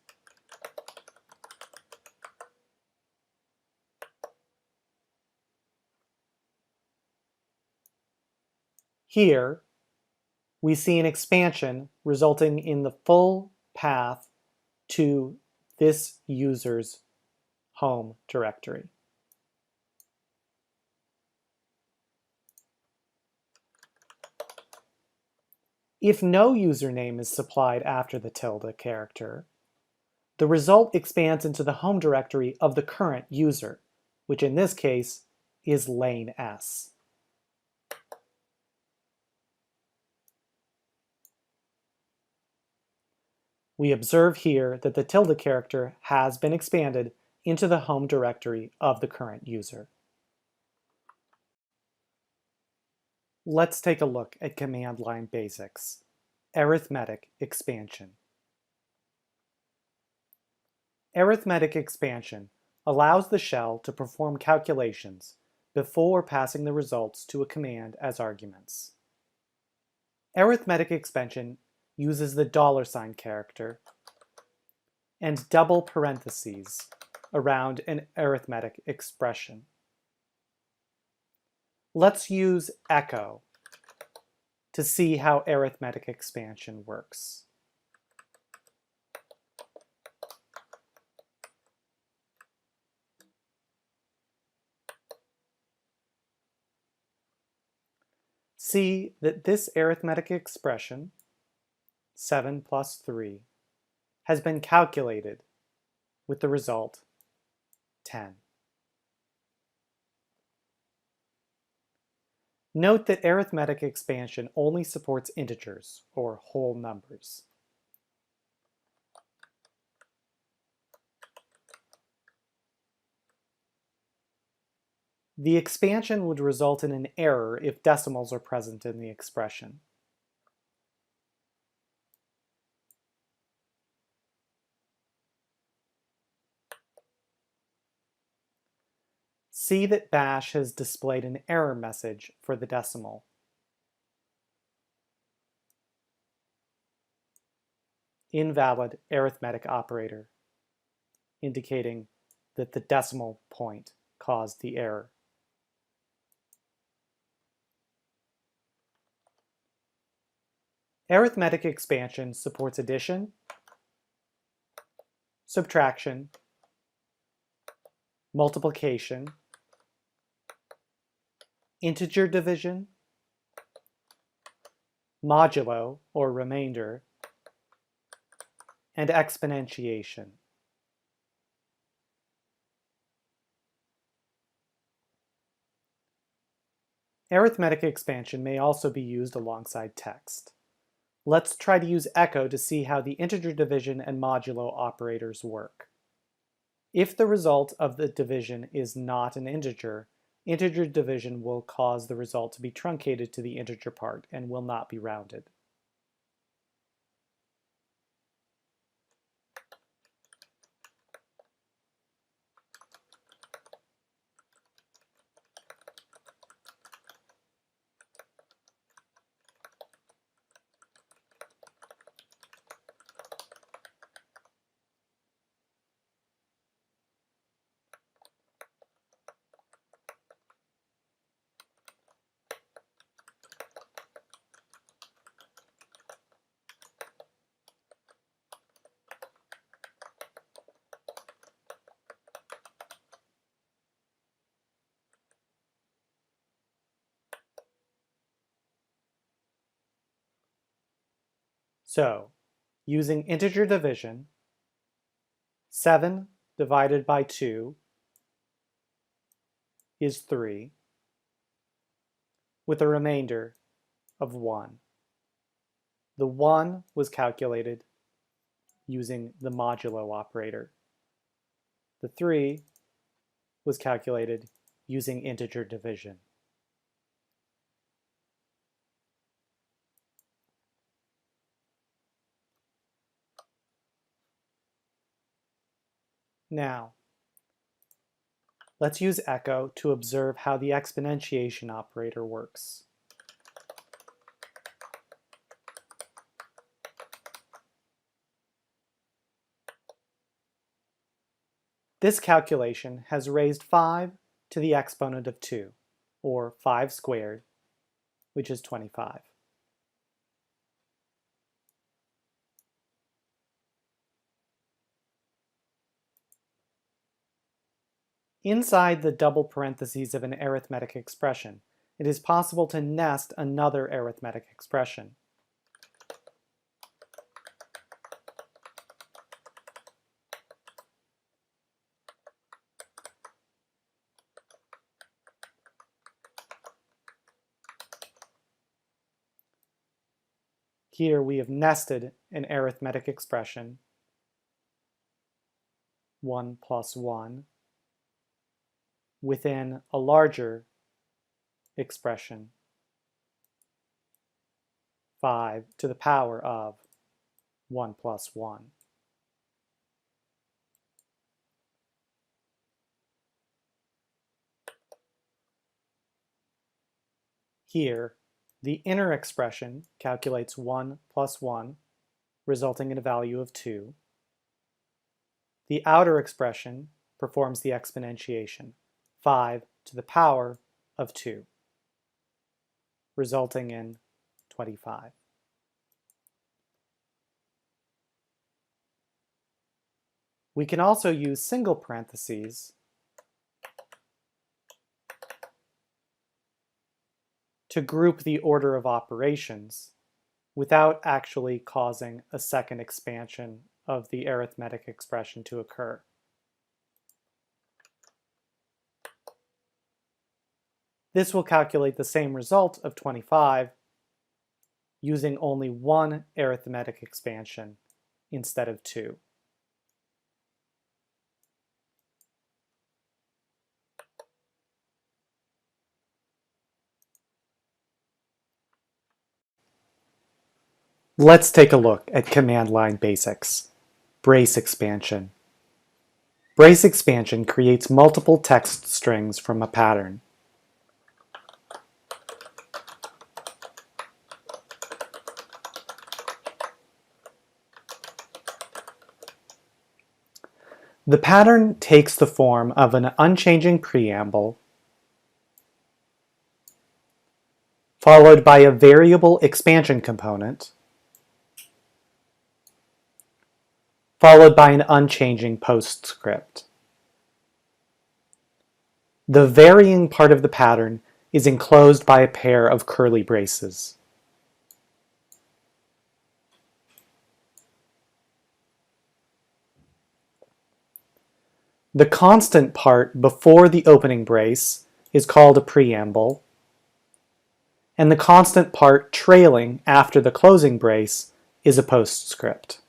Here, we see an expansion resulting in the full path to this user's home directory. If no username is supplied after the tilde character, the result expands into the home directory of the current user, which in this case is lane S. We observe here that the tilde character has been expanded into the home directory of the current user. Let's take a look at command line basics. Arithmetic expansion. Arithmetic expansion allows the shell to perform calculations before passing the results to a command as arguments. Arithmetic expansion uses the $sign character and double parentheses around an arithmetic expression. Let's use echo to see how arithmetic expansion works. See that this arithmetic expression, 7 plus 3, has been calculated with the result 10. Note that arithmetic expansion only supports integers, or whole numbers. The expansion would result in an error if decimals are present in the expression. See that bash has displayed an error message for the decimal. Invalid arithmetic operator, indicating that the decimal point caused the error. Arithmetic expansion supports addition, subtraction, multiplication, integer division, modulo or remainder, and exponentiation. Arithmetic expansion may also be used alongside text. Let's try to use echo to see how the integer division and modulo operators work. If the result of the division is not an integer, integer division will cause the result to be truncated to the integer part and will not be rounded. So, using integer division, 7 divided by 2 is 3, with a remainder of 1. The 1 was calculated using the modulo operator. The 3 was calculated using integer division. Now, let's use echo to observe how the exponentiation operator works. This calculation has raised 5 to the exponent of 2, or 5 squared, which is 25. Inside the double parentheses of an arithmetic expression, it is possible to nest another arithmetic expression. Here we have nested an arithmetic expression, 1 plus 1, within a larger expression, 5 to the power of 1 plus 1. Here, the inner expression calculates 1 plus 1, resulting in a value of 2. The outer expression performs the exponentiation, 5 to the power of 2, resulting in 25. We can also use single parentheses to group the order of operations without actually causing a second expansion of the arithmetic expression to occur. This will calculate the same result of 25 using only one arithmetic expansion instead of two. Let's take a look at command line basics. Brace expansion. Brace expansion creates multiple text strings from a pattern. The pattern takes the form of an unchanging preamble followed by a variable expansion component followed by an unchanging postscript. The varying part of the pattern is enclosed by a pair of curly braces. The constant part before the opening brace is called a preamble, and the constant part trailing after the closing brace is a postscript.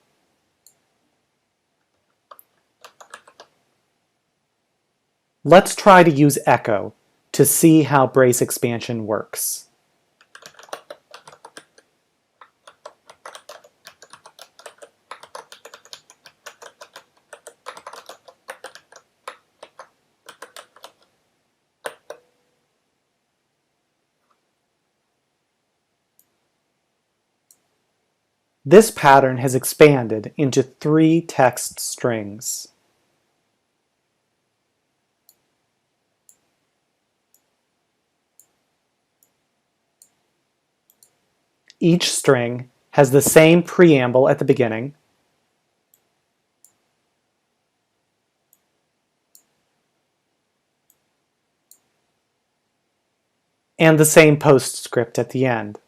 Let's try to use echo to see how brace expansion works. This pattern has expanded into 3 text strings. Each string has the same preamble at the beginning and the same postscript at the end.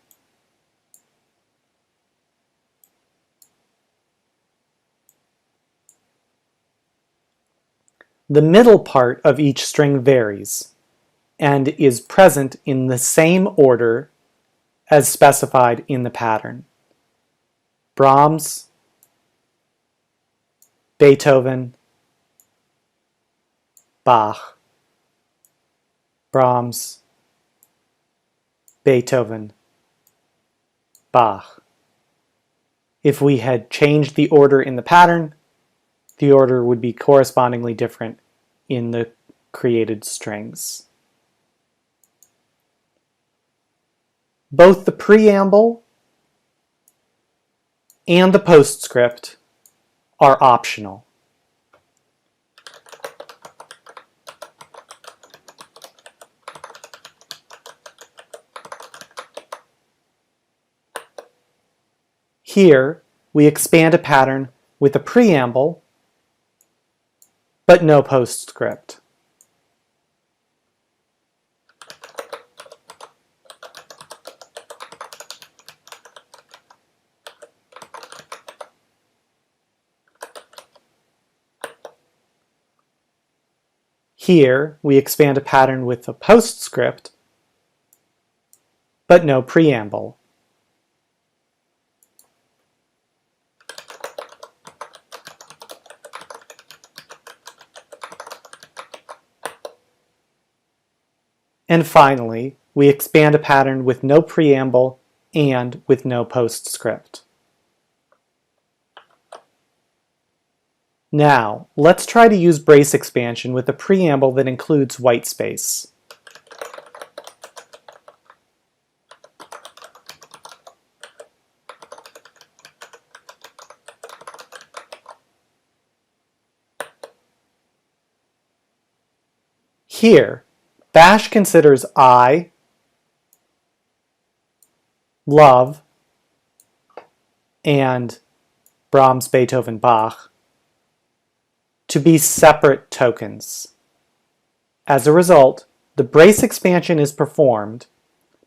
The middle part of each string varies and is present in the same order as specified in the pattern. Brahms, Beethoven, Bach, Brahms, Beethoven, Bach. If we had changed the order in the pattern, the order would be correspondingly different in the created strings. Both the preamble and the postscript are optional. Here, we expand a pattern with a preamble, but no postscript. Here, we expand a pattern with a postscript, but no preamble. And finally, we expand a pattern with no preamble and with no postscript. Now, let's try to use brace expansion with a preamble that includes whitespace. Here, Bash considers I, love, and Brahms, Beethoven, Bach to be separate tokens. As a result, the brace expansion is performed,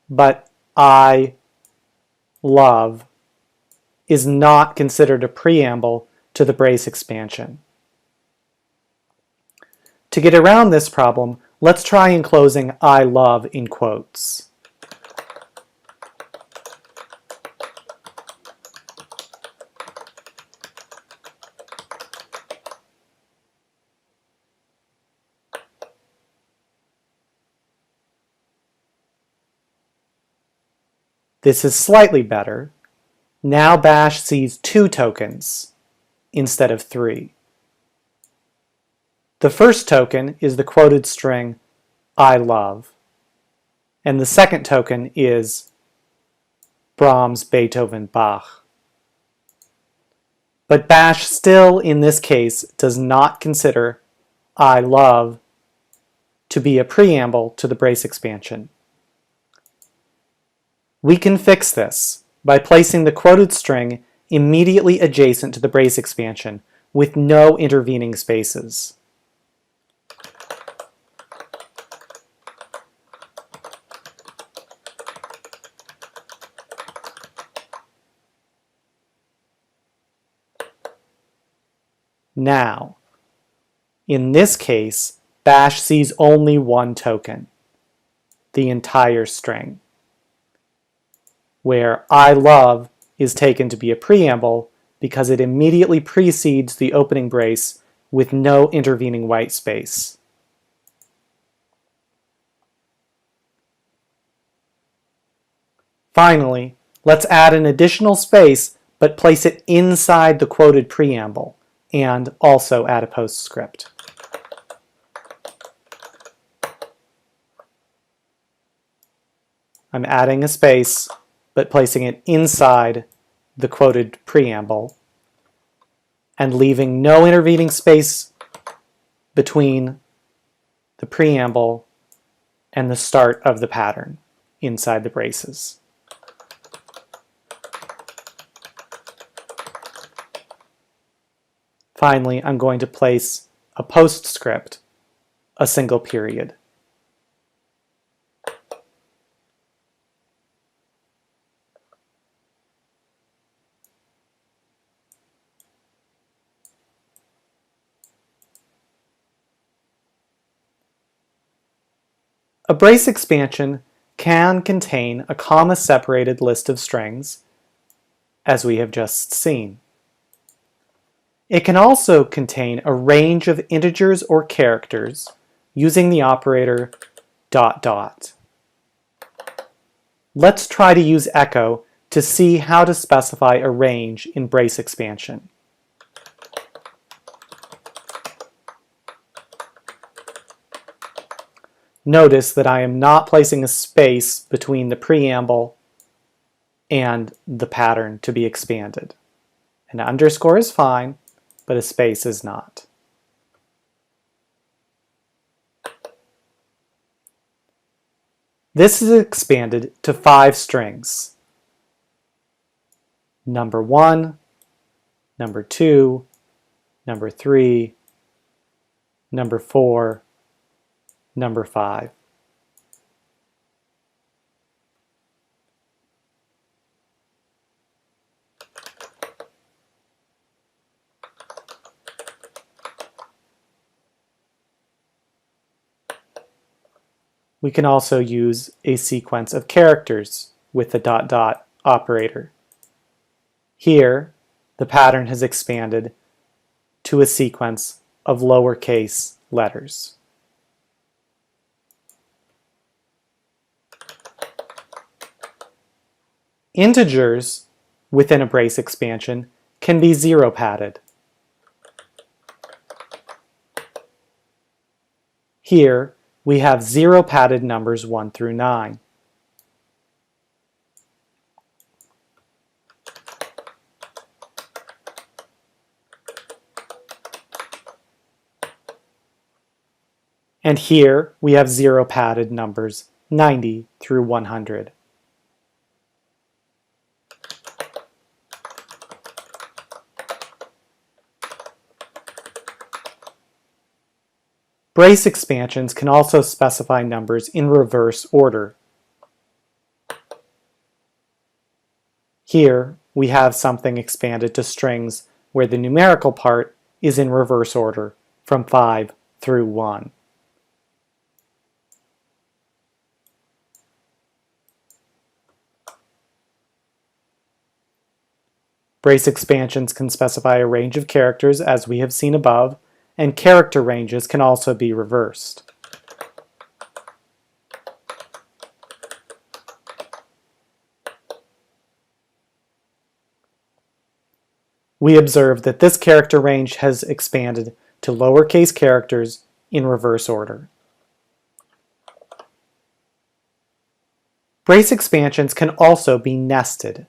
but I, love, is not considered a preamble to the brace expansion. To get around this problem, let's try enclosing I love in quotes. This is slightly better. Now Bash sees 2 tokens instead of 3. The first token is the quoted string I love, and the second token is Brahms, Beethoven, Bach. But Bash still, in this case, does not consider I love to be a preamble to the brace expansion. We can fix this by placing the quoted string immediately adjacent to the brace expansion with no intervening spaces. Now, in this case, Bash sees only 1 token, the entire string, where I love is taken to be a preamble because it immediately precedes the opening brace with no intervening white space. Finally, let's add an additional space but place it inside the quoted preamble and also add a postscript. I'm adding a space but placing it inside the quoted preamble and leaving no intervening space between the preamble and the start of the pattern inside the braces. Finally, I'm going to place a postscript, a single period. A brace expansion can contain a comma-separated list of strings, as we have just seen. It can also contain a range of integers or characters using the operator ... Let's try to use echo to see how to specify a range in brace expansion. Notice that I am not placing a space between the preamble and the pattern to be expanded. An underscore is fine, but a space is not. This is expanded to 5 strings. Number 1, number 2, number 3, number 4, number 5. We can also use a sequence of characters with the ... operator. Here, the pattern has expanded to a sequence of lowercase letters. Integers within a brace expansion can be zero padded. Here, we have zero padded numbers 1 through 9. And here, we have zero padded numbers 90 through 100. Brace expansions can also specify numbers in reverse order. Here, we have something expanded to strings where the numerical part is in reverse order from 5 through 1. Brace expansions can specify a range of characters as we have seen above, and character ranges can also be reversed. We observe that this character range has expanded to lowercase characters in reverse order. Brace expansions can also be nested.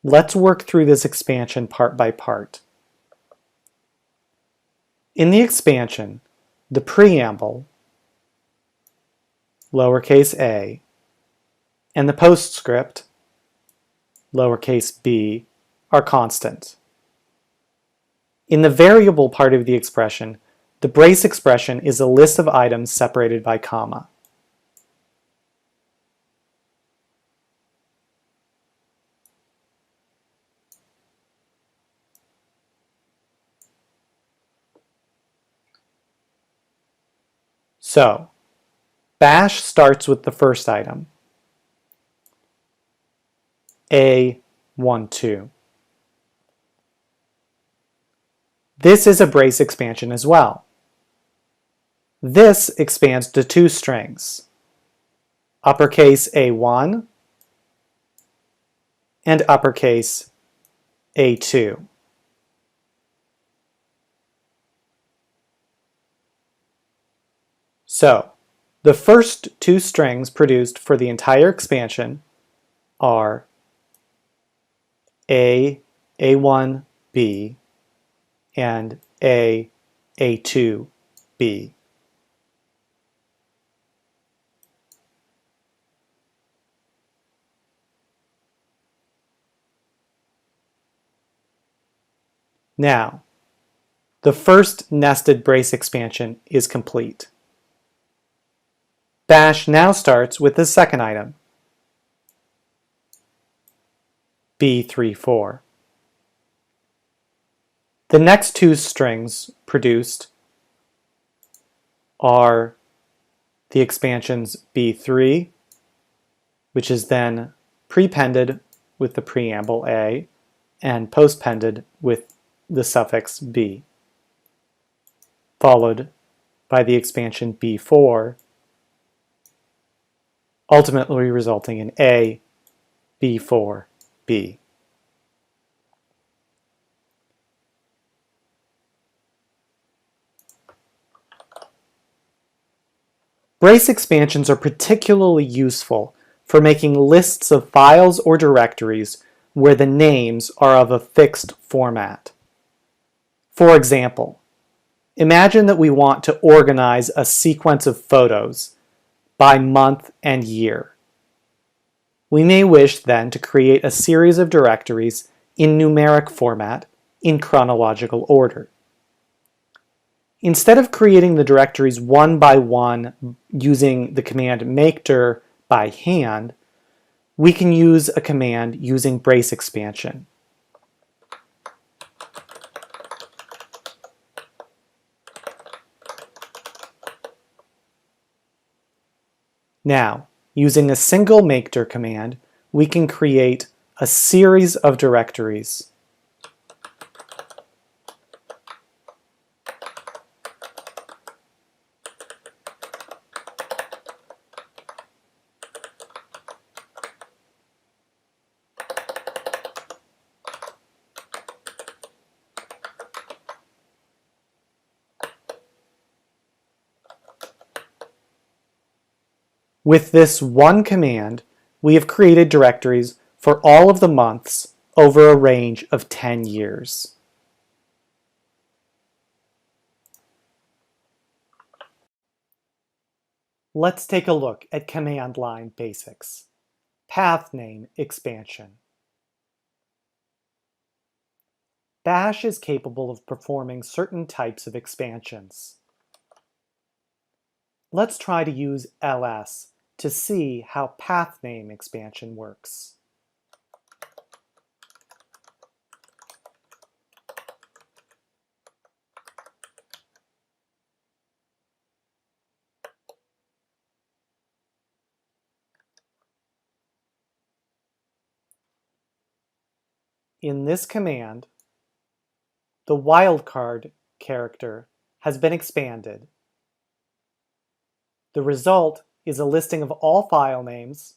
Let's work through this expansion part by part. In the expansion, the preamble, lowercase a, and the postscript, lowercase b, are constant. In the variable part of the expression, the brace expression is a list of items separated by comma. So, bash starts with the first item, A12. This is a brace expansion as well. This expands to two strings, uppercase A1 and uppercase A2. So, the first two strings produced for the entire expansion are A1B, and A2B. Now, the first nested brace expansion is complete. Bash now starts with the second item, B34. The next two strings produced are the expansions B3, which is then prepended with the preamble A, and postpended with the suffix B, followed by the expansion B4, ultimately resulting in A, B4, B. Brace expansions are particularly useful for making lists of files or directories where the names are of a fixed format. For example, imagine that we want to organize a sequence of photos by month and year. We may wish then to create a series of directories in numeric format in chronological order. Instead of creating the directories one by one using the command mkdir by hand, we can use a command using brace expansion. Now, using a single mkdir command, we can create a series of directories. With this one command, we have created directories for all of the months over a range of 10 years. Let's take a look at command line basics. Pathname expansion. Bash is capable of performing certain types of expansions. Let's try to use ls to see how pathname expansion works. In this command, the wildcard character has been expanded. The result is a listing of all file names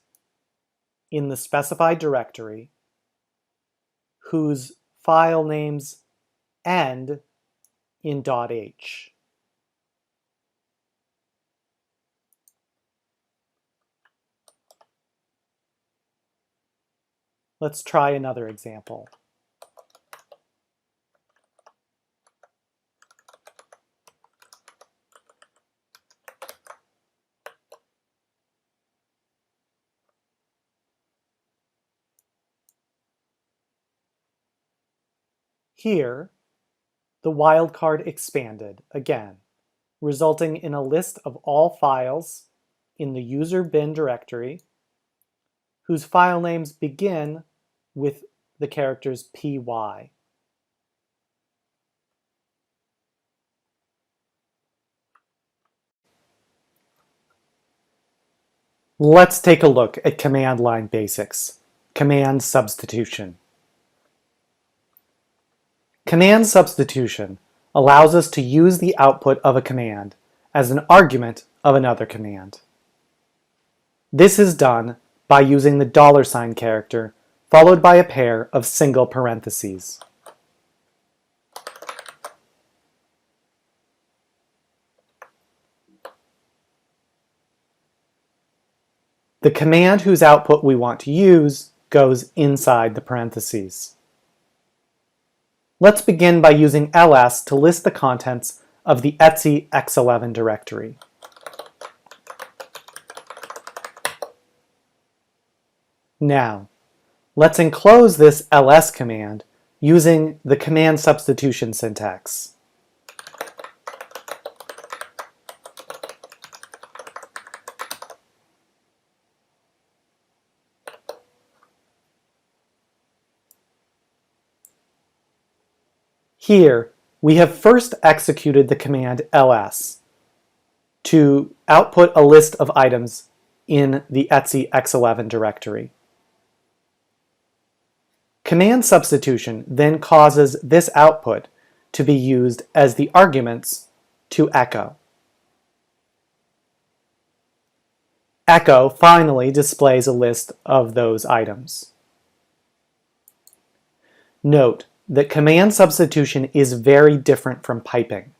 in the specified directory whose file names end in .h. Let's try another example. Here, the wildcard expanded again, resulting in a list of all files in the user bin directory whose file names begin with the characters py. Let's take a look at command line basics. Command substitution. Command substitution allows us to use the output of a command as an argument of another command. This is done by using the $ character followed by a pair of single parentheses. The command whose output we want to use goes inside the parentheses. Let's begin by using ls to list the contents of the etc x11 directory. Now, let's enclose this ls command using the command substitution syntax. Here, we have first executed the command ls to output a list of items in the etc x11 directory. Command substitution then causes this output to be used as the arguments to echo. Echo finally displays a list of those items. Note that command substitution is very different from piping.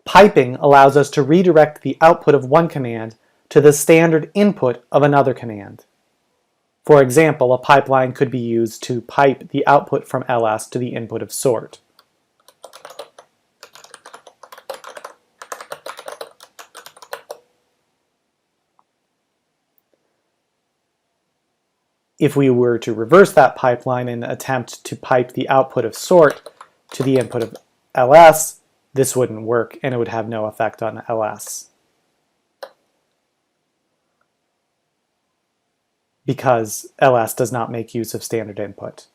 Piping allows us to redirect the output of one command to the standard input of another command. For example, a pipeline could be used to pipe the output from ls to the input of sort. If we were to reverse that pipeline and attempt to pipe the output of sort to the input of ls, this wouldn't work and it would have no effect on ls. Because ls does not make use of standard input.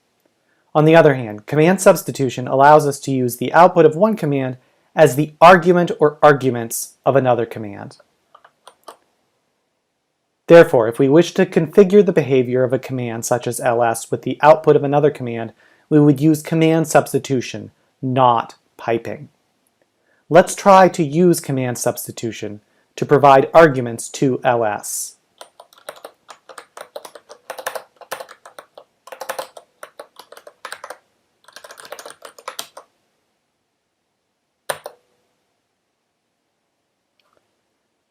On the other hand, command substitution allows us to use the output of one command as the argument or arguments of another command. Therefore, if we wish to configure the behavior of a command such as ls with the output of another command, we would use command substitution, not piping. Let's try to use command substitution to provide arguments to ls.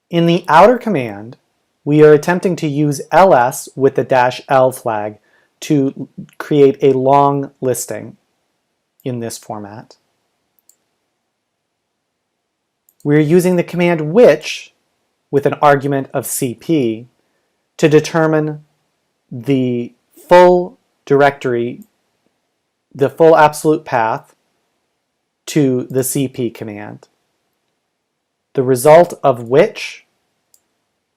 In the outer command, we are attempting to use ls with the -l flag to create a long listing in this format. We're using the command which with an argument of cp to determine the full directory, the full absolute path to the cp command. The result of which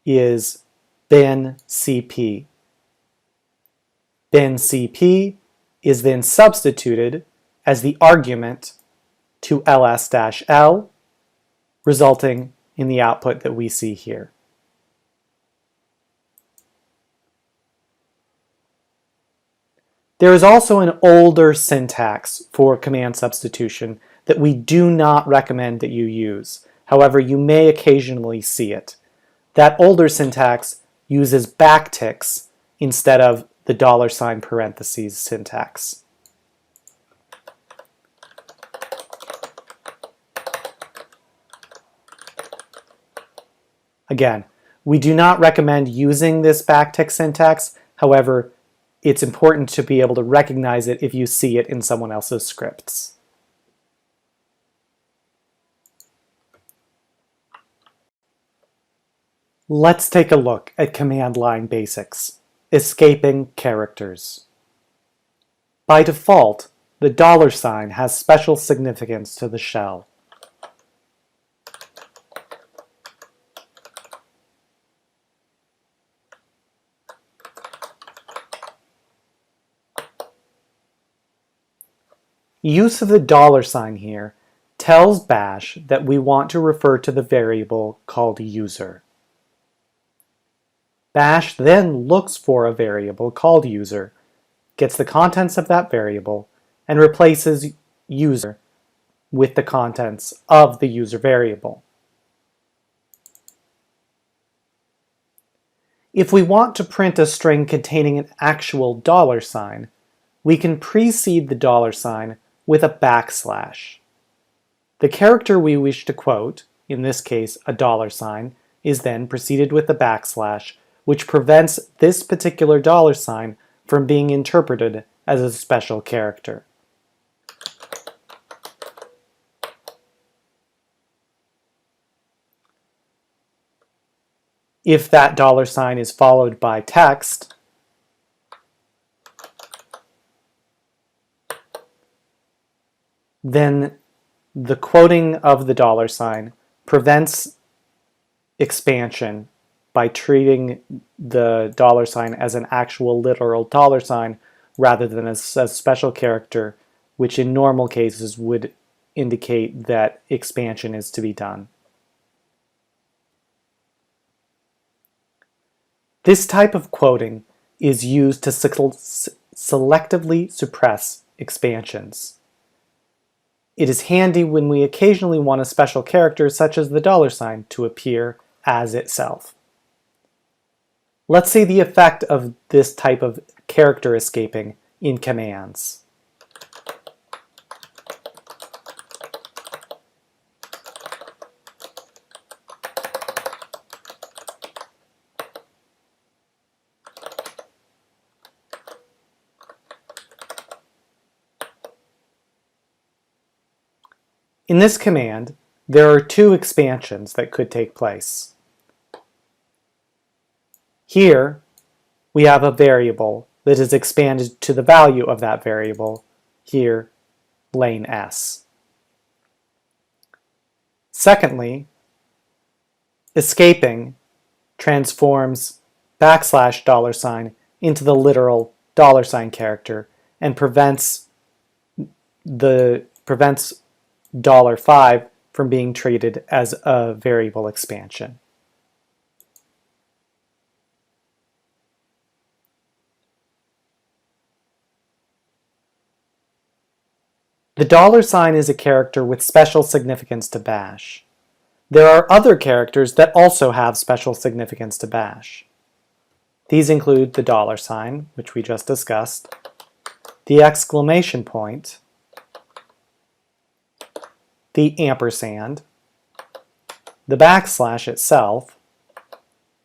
is bin cp. Bin cp is then substituted as the argument to ls-l, resulting in the output that we see here. There is also an older syntax for command substitution that we do not recommend that you use. However, you may occasionally see it. That older syntax uses backticks instead of the $ parentheses syntax. Again, we do not recommend using this backtick syntax. However, it's important to be able to recognize it if you see it in someone else's scripts. Let's take a look at command line basics. Escaping characters. By default, the $ has special significance to the shell. Use of the $ here tells Bash that we want to refer to the variable called user. Bash then looks for a variable called user, gets the contents of that variable, and replaces user with the contents of the user variable. If we want to print a string containing an actual $, we can precede the $ with a backslash. The character we wish to quote, in this case a $, is then preceded with the backslash, which prevents this particular $ from being interpreted as a special character. If that $ is followed by text, then the quoting of the $, prevents expansion by treating the $ as an actual literal $, rather than as a special character, which in normal cases would indicate that expansion is to be done. This type of quoting is used to selectively suppress expansions. It is handy when we occasionally want a special character such as the $ to appear as itself. Let's see the effect of this type of character escaping in commands. In this command, there are two expansions that could take place. Here, we have a variable that is expanded to the value of that variable, here, lane S. Secondly, escaping transforms $$ into the literal $ character and prevents $5 from being treated as a variable expansion. The $sign is a character with special significance to bash. There are other characters that also have special significance to bash. These include the $sign, which we just discussed, the exclamation point, the ampersand, the backslash itself,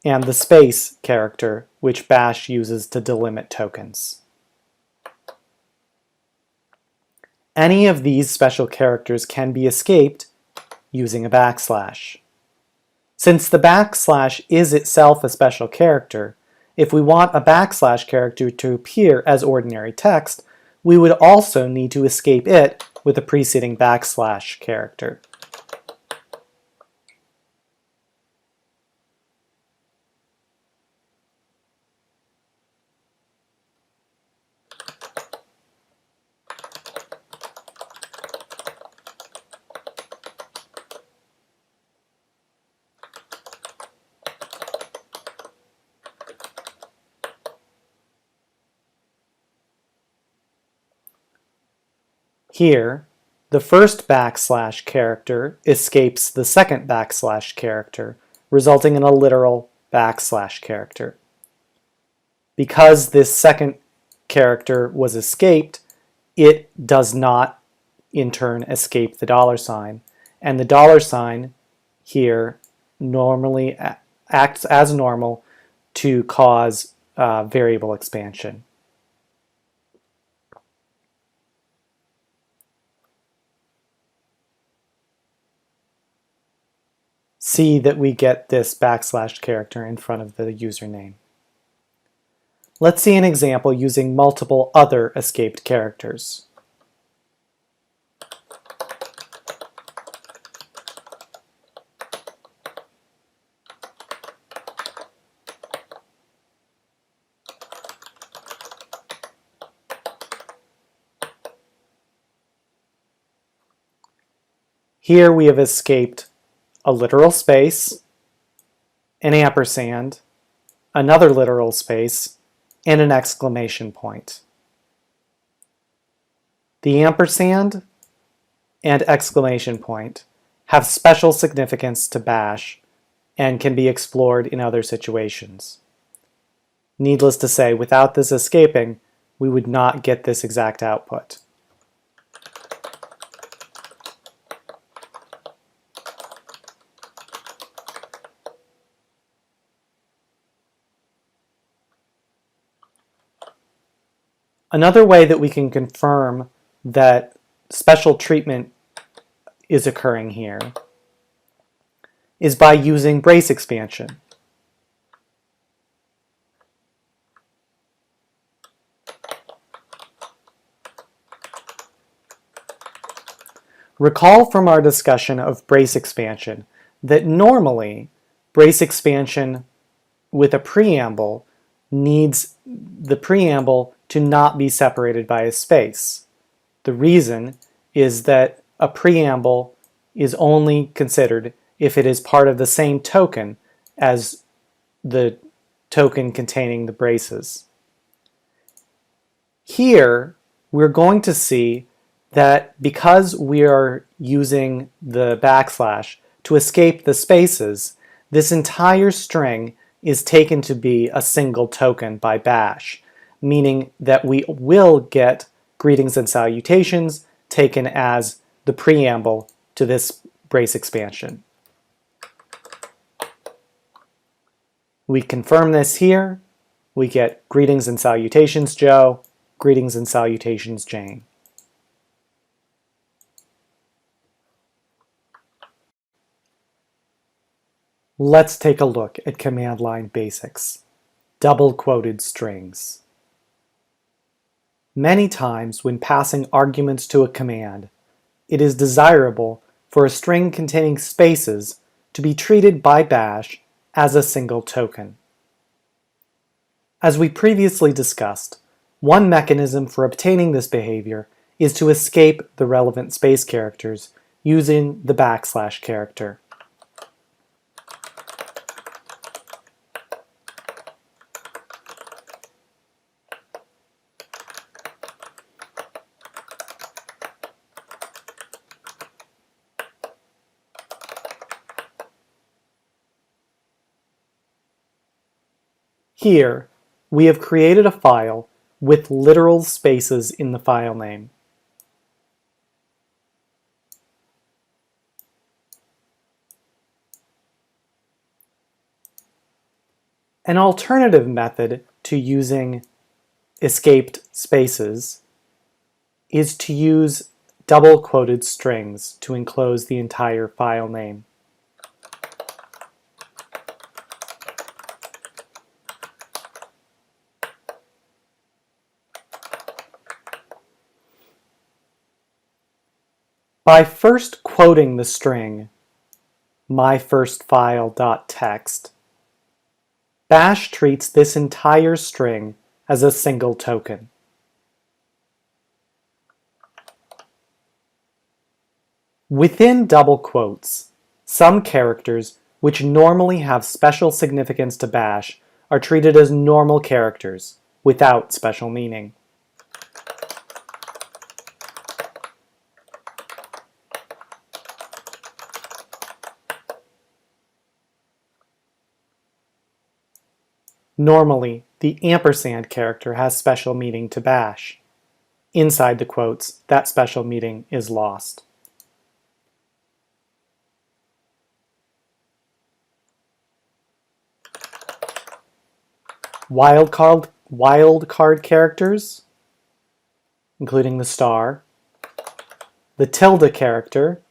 and the space character, which bash uses to delimit tokens. Any of these special characters can be escaped using a backslash. Since the backslash is itself a special character, if we want a backslash character to appear as ordinary text, we would also need to escape it with a preceding backslash character. Here, the first backslash character escapes the second backslash character, resulting in a literal backslash character. Because this second character was escaped, it does not in turn escape the $sign, and the $sign here normally acts as normal to cause variable expansion. See that we get this backslash character in front of the username. Let's see an example using multiple other escaped characters. Here we have escaped a literal space, an ampersand, another literal space, and an exclamation point. The ampersand and exclamation point have special significance to bash and can be explored in other situations. Needless to say, without this escaping, we would not get this exact output. Another way that we can confirm that special treatment is occurring here is by using brace expansion. Recall from our discussion of brace expansion that normally brace expansion with a preamble needs the preamble to not be separated by a space. The reason is that a preamble is only considered if it is part of the same token as the token containing the braces. Here, we're going to see that because we are using the backslash to escape the spaces, this entire string is taken to be a single token by bash, meaning that we will get greetings and salutations taken as the preamble to this brace expansion. We confirm this here. We get greetings and salutations Joe, greetings and salutations Jane. Let's take a look at command line basics. Double quoted strings. Many times when passing arguments to a command, it is desirable for a string containing spaces to be treated by bash as a single token. As we previously discussed, one mechanism for obtaining this behavior is to escape the relevant space characters using the backslash character. Here, we have created a file with literal spaces in the file name. An alternative method to using escaped spaces is to use double quoted strings to enclose the entire file name. By first quoting the string myfirstfile.txt, Bash treats this entire string as a single token. Within double quotes, some characters which normally have special significance to Bash are treated as normal characters without special meaning. Normally, the ampersand character has special meaning to Bash. Inside the quotes, that special meaning is lost. Wildcard characters, including the star, the tilde character,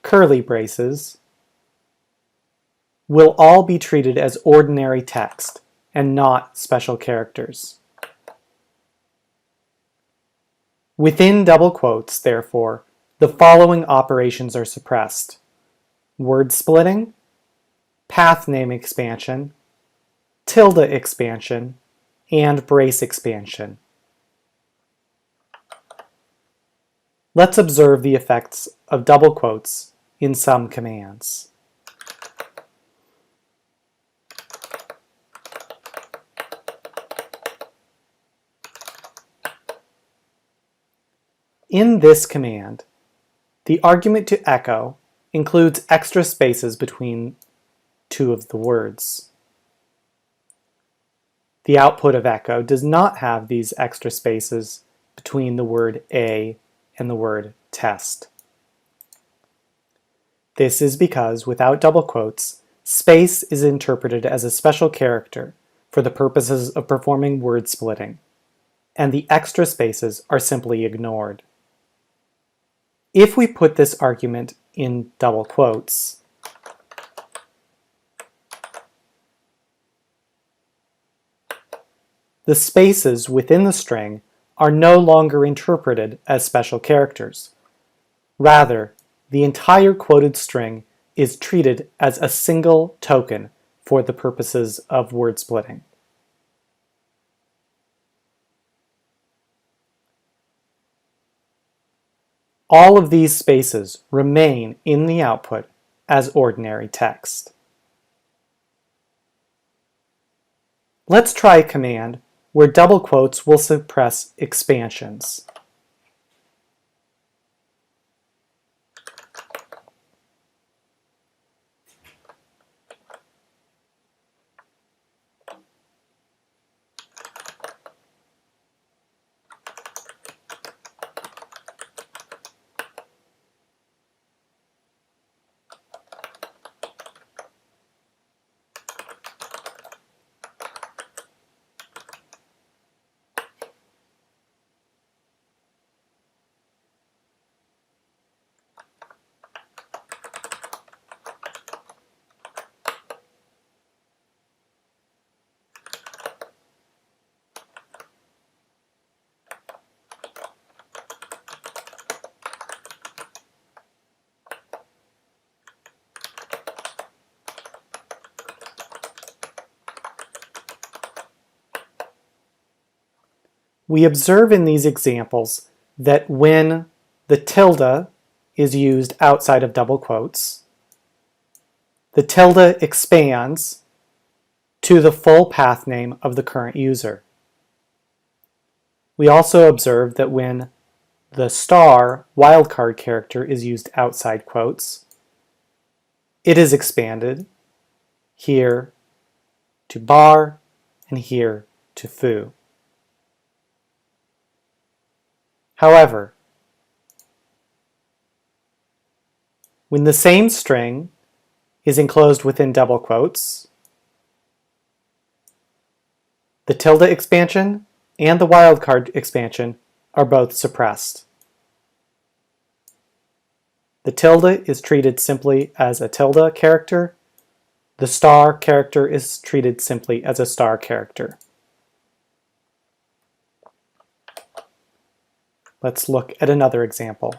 curly braces, will all be treated as ordinary text and not special characters. Within double quotes, therefore, the following operations are suppressed: word splitting, pathname expansion, tilde expansion, and brace expansion. Let's observe the effects of double quotes in some commands. In this command, the argument to echo includes extra spaces between two of the words. The output of echo does not have these extra spaces between the word A and the word test. This is because, without double quotes, space is interpreted as a special character for the purposes of performing word splitting, and the extra spaces are simply ignored. If we put this argument in double quotes, the spaces within the string are no longer interpreted as special characters. Rather, the entire quoted string is treated as a single token for the purposes of word splitting. All of these spaces remain in the output as ordinary text. Let's try a command where double quotes will suppress expansions. We observe in these examples that when the tilde is used outside of double quotes, the tilde expands to the full path name of the current user. We also observe that when the star wildcard character is used outside quotes, it is expanded here to bar, and here to foo. However, when the same string is enclosed within double quotes, the tilde expansion and the wildcard expansion are both suppressed. The tilde is treated simply as a tilde character. The star character is treated simply as a star character. Let's look at another example.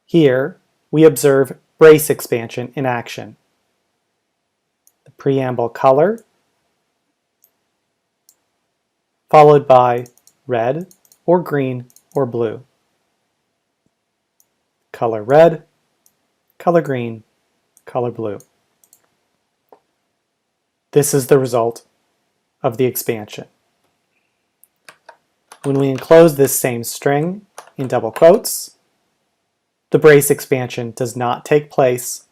Here, we observe brace expansion in action. The preamble color, followed by red or green or blue. Color red, color green, color blue. This is the result of the expansion. When we enclose this same string in double quotes, the brace expansion does not take place,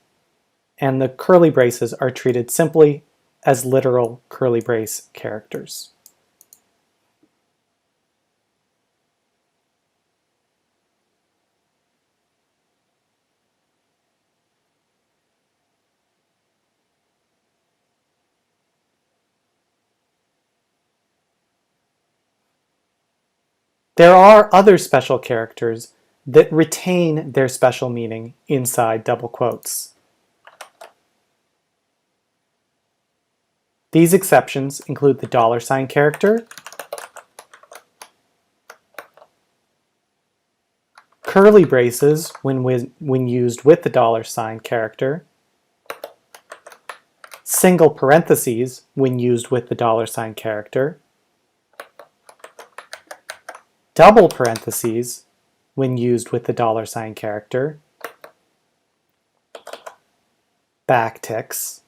and the curly braces are treated simply as literal curly brace characters. There are other special characters that retain their special meaning inside double quotes. These exceptions include the $sign character, curly braces when used with the $sign character, single parentheses when used with the $sign character, double parentheses when used with the $sign character, backticks,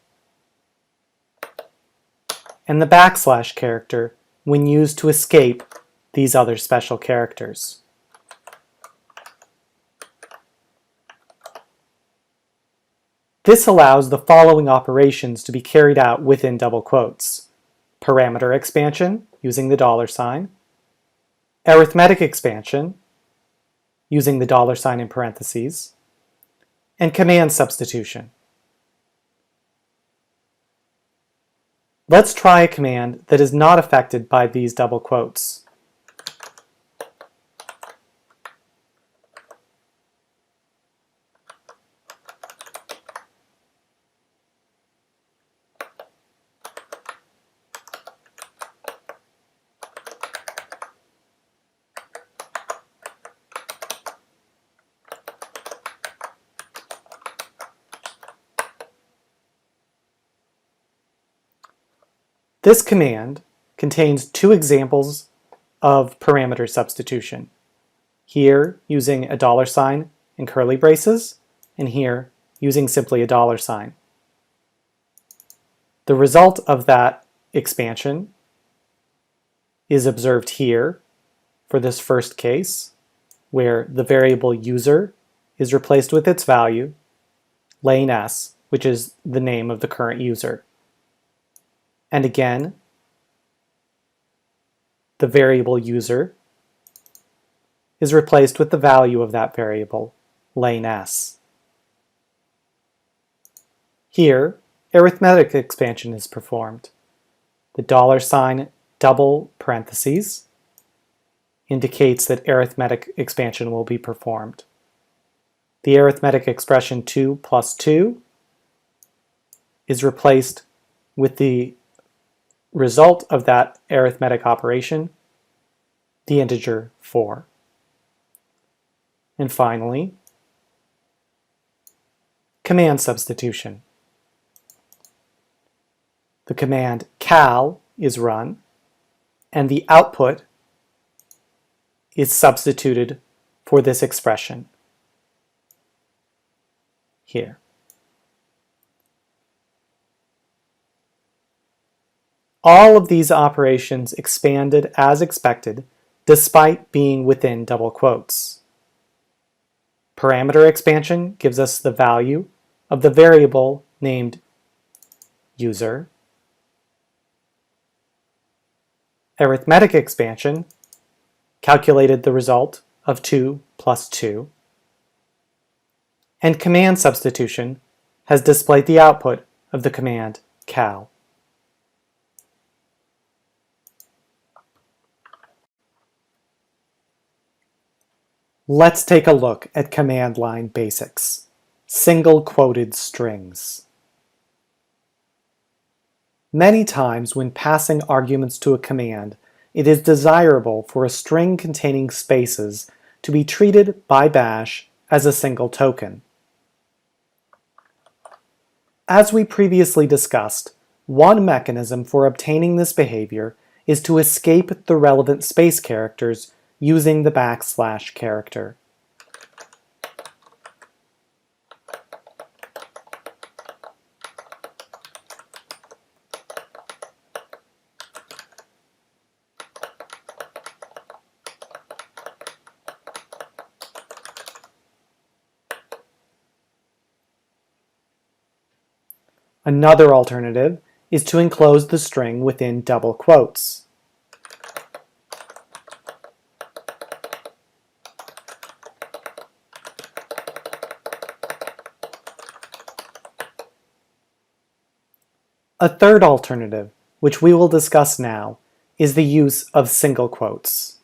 and the backslash character when used to escape these other special characters. This allows the following operations to be carried out within double quotes: parameter expansion using the $sign, arithmetic expansion using the $sign in parentheses, and command substitution. Let's try a command that is not affected by these double quotes. This command contains two examples of parameter substitution. Here, using a $sign and curly braces, and here, using simply a $sign. The result of that expansion is observed here for this first case, where the variable user is replaced with its value, lane s, which is the name of the current user. And again, the variable user is replaced with the value of that variable, lane s. Here, arithmetic expansion is performed. The $sign double parentheses indicates that arithmetic expansion will be performed. The arithmetic expression 2 plus 2 is replaced with the result of that arithmetic operation, the integer 4. And finally, command substitution. The command cal is run, and the output is substituted for this expression here. All of these operations expanded as expected, despite being within double quotes. Parameter expansion gives us the value of the variable named user. Arithmetic expansion calculated the result of 2 plus 2. And command substitution has displayed the output of the command cal. Let's take a look at command line basics. Single quoted strings. Many times when passing arguments to a command, it is desirable for a string containing spaces to be treated by bash as a single token. As we previously discussed, one mechanism for obtaining this behavior is to escape the relevant space characters using the \/ character. Another alternative is to enclose the string within double quotes. A third alternative, which we will discuss now, is the use of single quotes.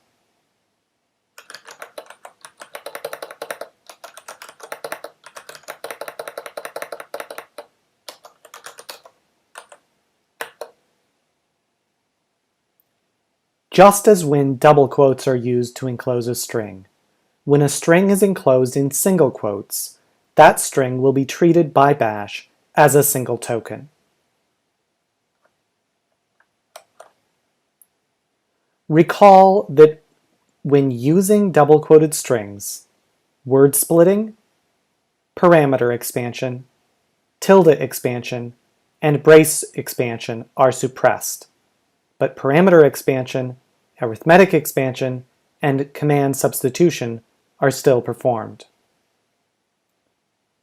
Just as when double quotes are used to enclose a string, when a string is enclosed in single quotes, that string will be treated by bash as a single token. Recall that when using double quoted strings, word splitting, parameter expansion, tilde expansion, and brace expansion are suppressed, but parameter expansion, arithmetic expansion, and command substitution are still performed.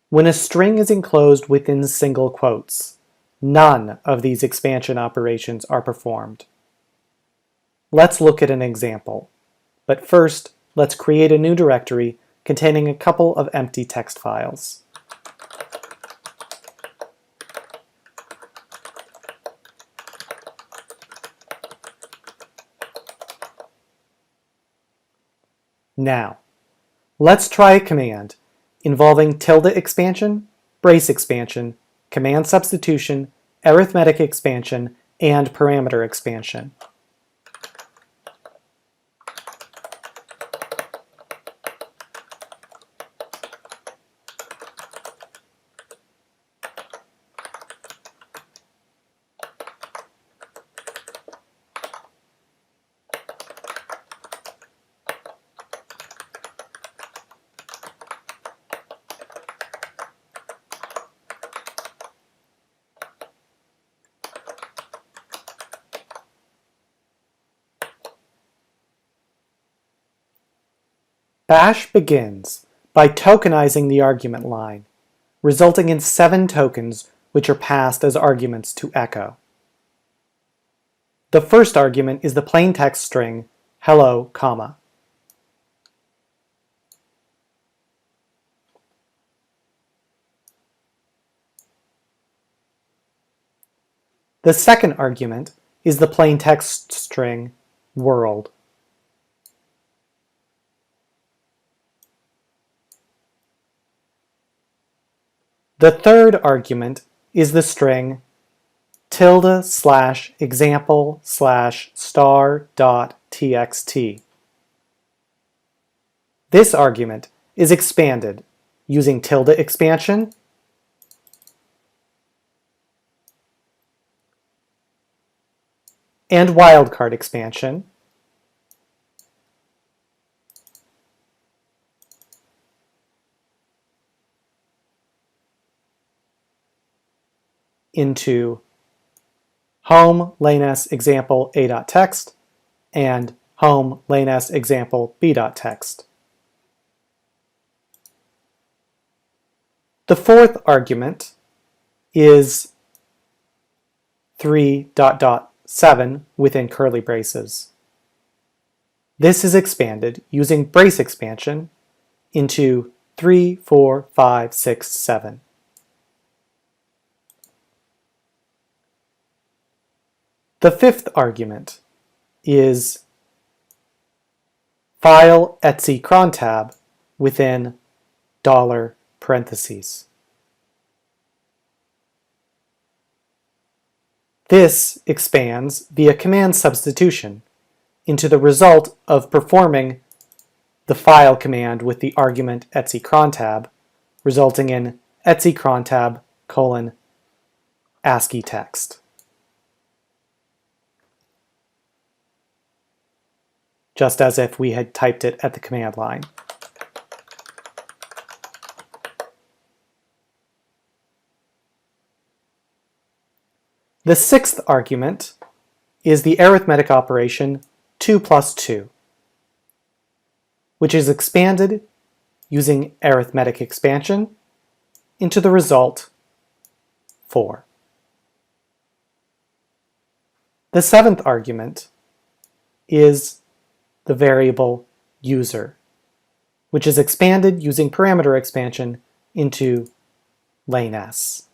When a string is enclosed within single quotes, none of these expansion operations are performed. Let's look at an example, but first let's create a new directory containing a couple of empty text files. Now, let's try a command involving tilde expansion, brace expansion, command substitution, arithmetic expansion, and parameter expansion. Bash begins by tokenizing the argument line, resulting in 7 tokens which are passed as arguments to echo. The first argument is the plain text string hello, comma. The second argument is the plain text string world. The third argument is the string tilde/example/star.txt. This argument is expanded using tilde expansion and wildcard expansion into home lanes example a.text and home lanes example b.text. The fourth argument is 3.7 within curly braces. This is expanded using brace expansion into 3, 4, 5, 6, 7. The fifth argument is file etc cron tab within $parentheses. This expands via command substitution into the result of performing the file command with the argument etc cron tab, resulting in etc cron tab : ASCII text. Just as if we had typed it at the command line. The sixth argument is the arithmetic operation 2 plus 2, which is expanded using arithmetic expansion into the result 4. The seventh argument is the variable user, which is expanded using parameter expansion into lanes.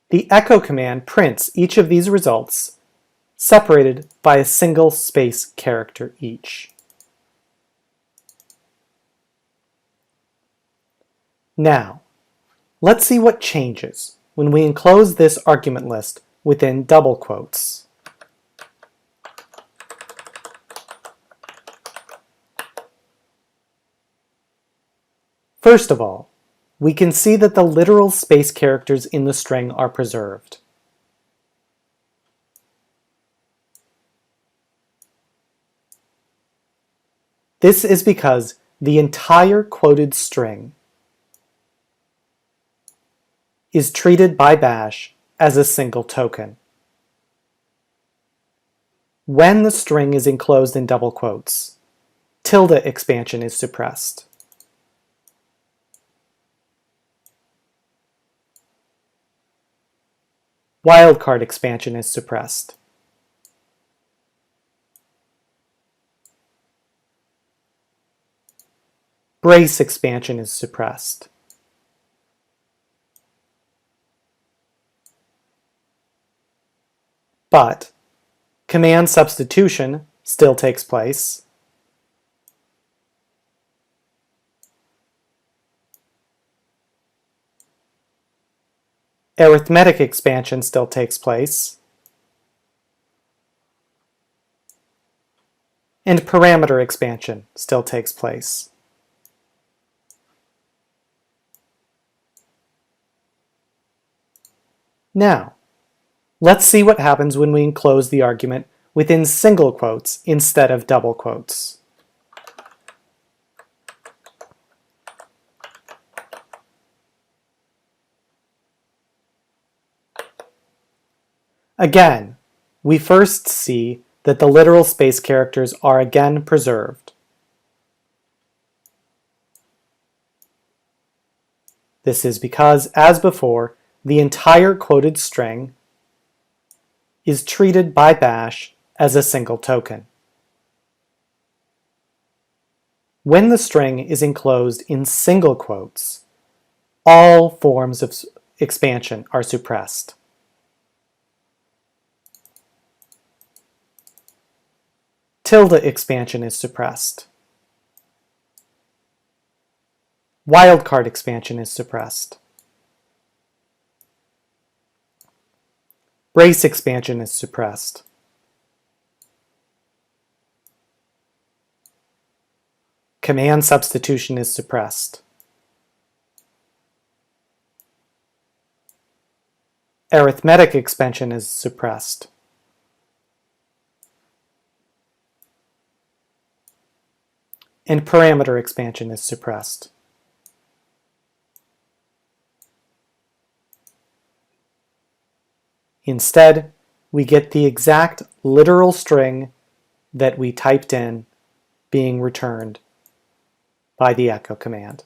The echo command prints each of these results separated by a single space character each. Now, let's see what changes when we enclose this argument list within double quotes. First of all, we can see that the literal space characters in the string are preserved. This is because the entire quoted string is treated by bash as a single token. When the string is enclosed in double quotes, tilde expansion is suppressed. Wildcard expansion is suppressed. Brace expansion is suppressed. But command substitution still takes place. Arithmetic expansion still takes place. And parameter expansion still takes place. Now, let's see what happens when we enclose the argument within single quotes instead of double quotes. Again, we first see that the literal space characters are again preserved. This is because, as before, the entire quoted string is treated by bash as a single token. When the string is enclosed in single quotes, all forms of expansion are suppressed. Tilde expansion is suppressed. Wildcard expansion is suppressed. Brace expansion is suppressed. Command substitution is suppressed. Arithmetic expansion is suppressed. And parameter expansion is suppressed. Instead, we get the exact literal string that we typed in being returned by the echo command.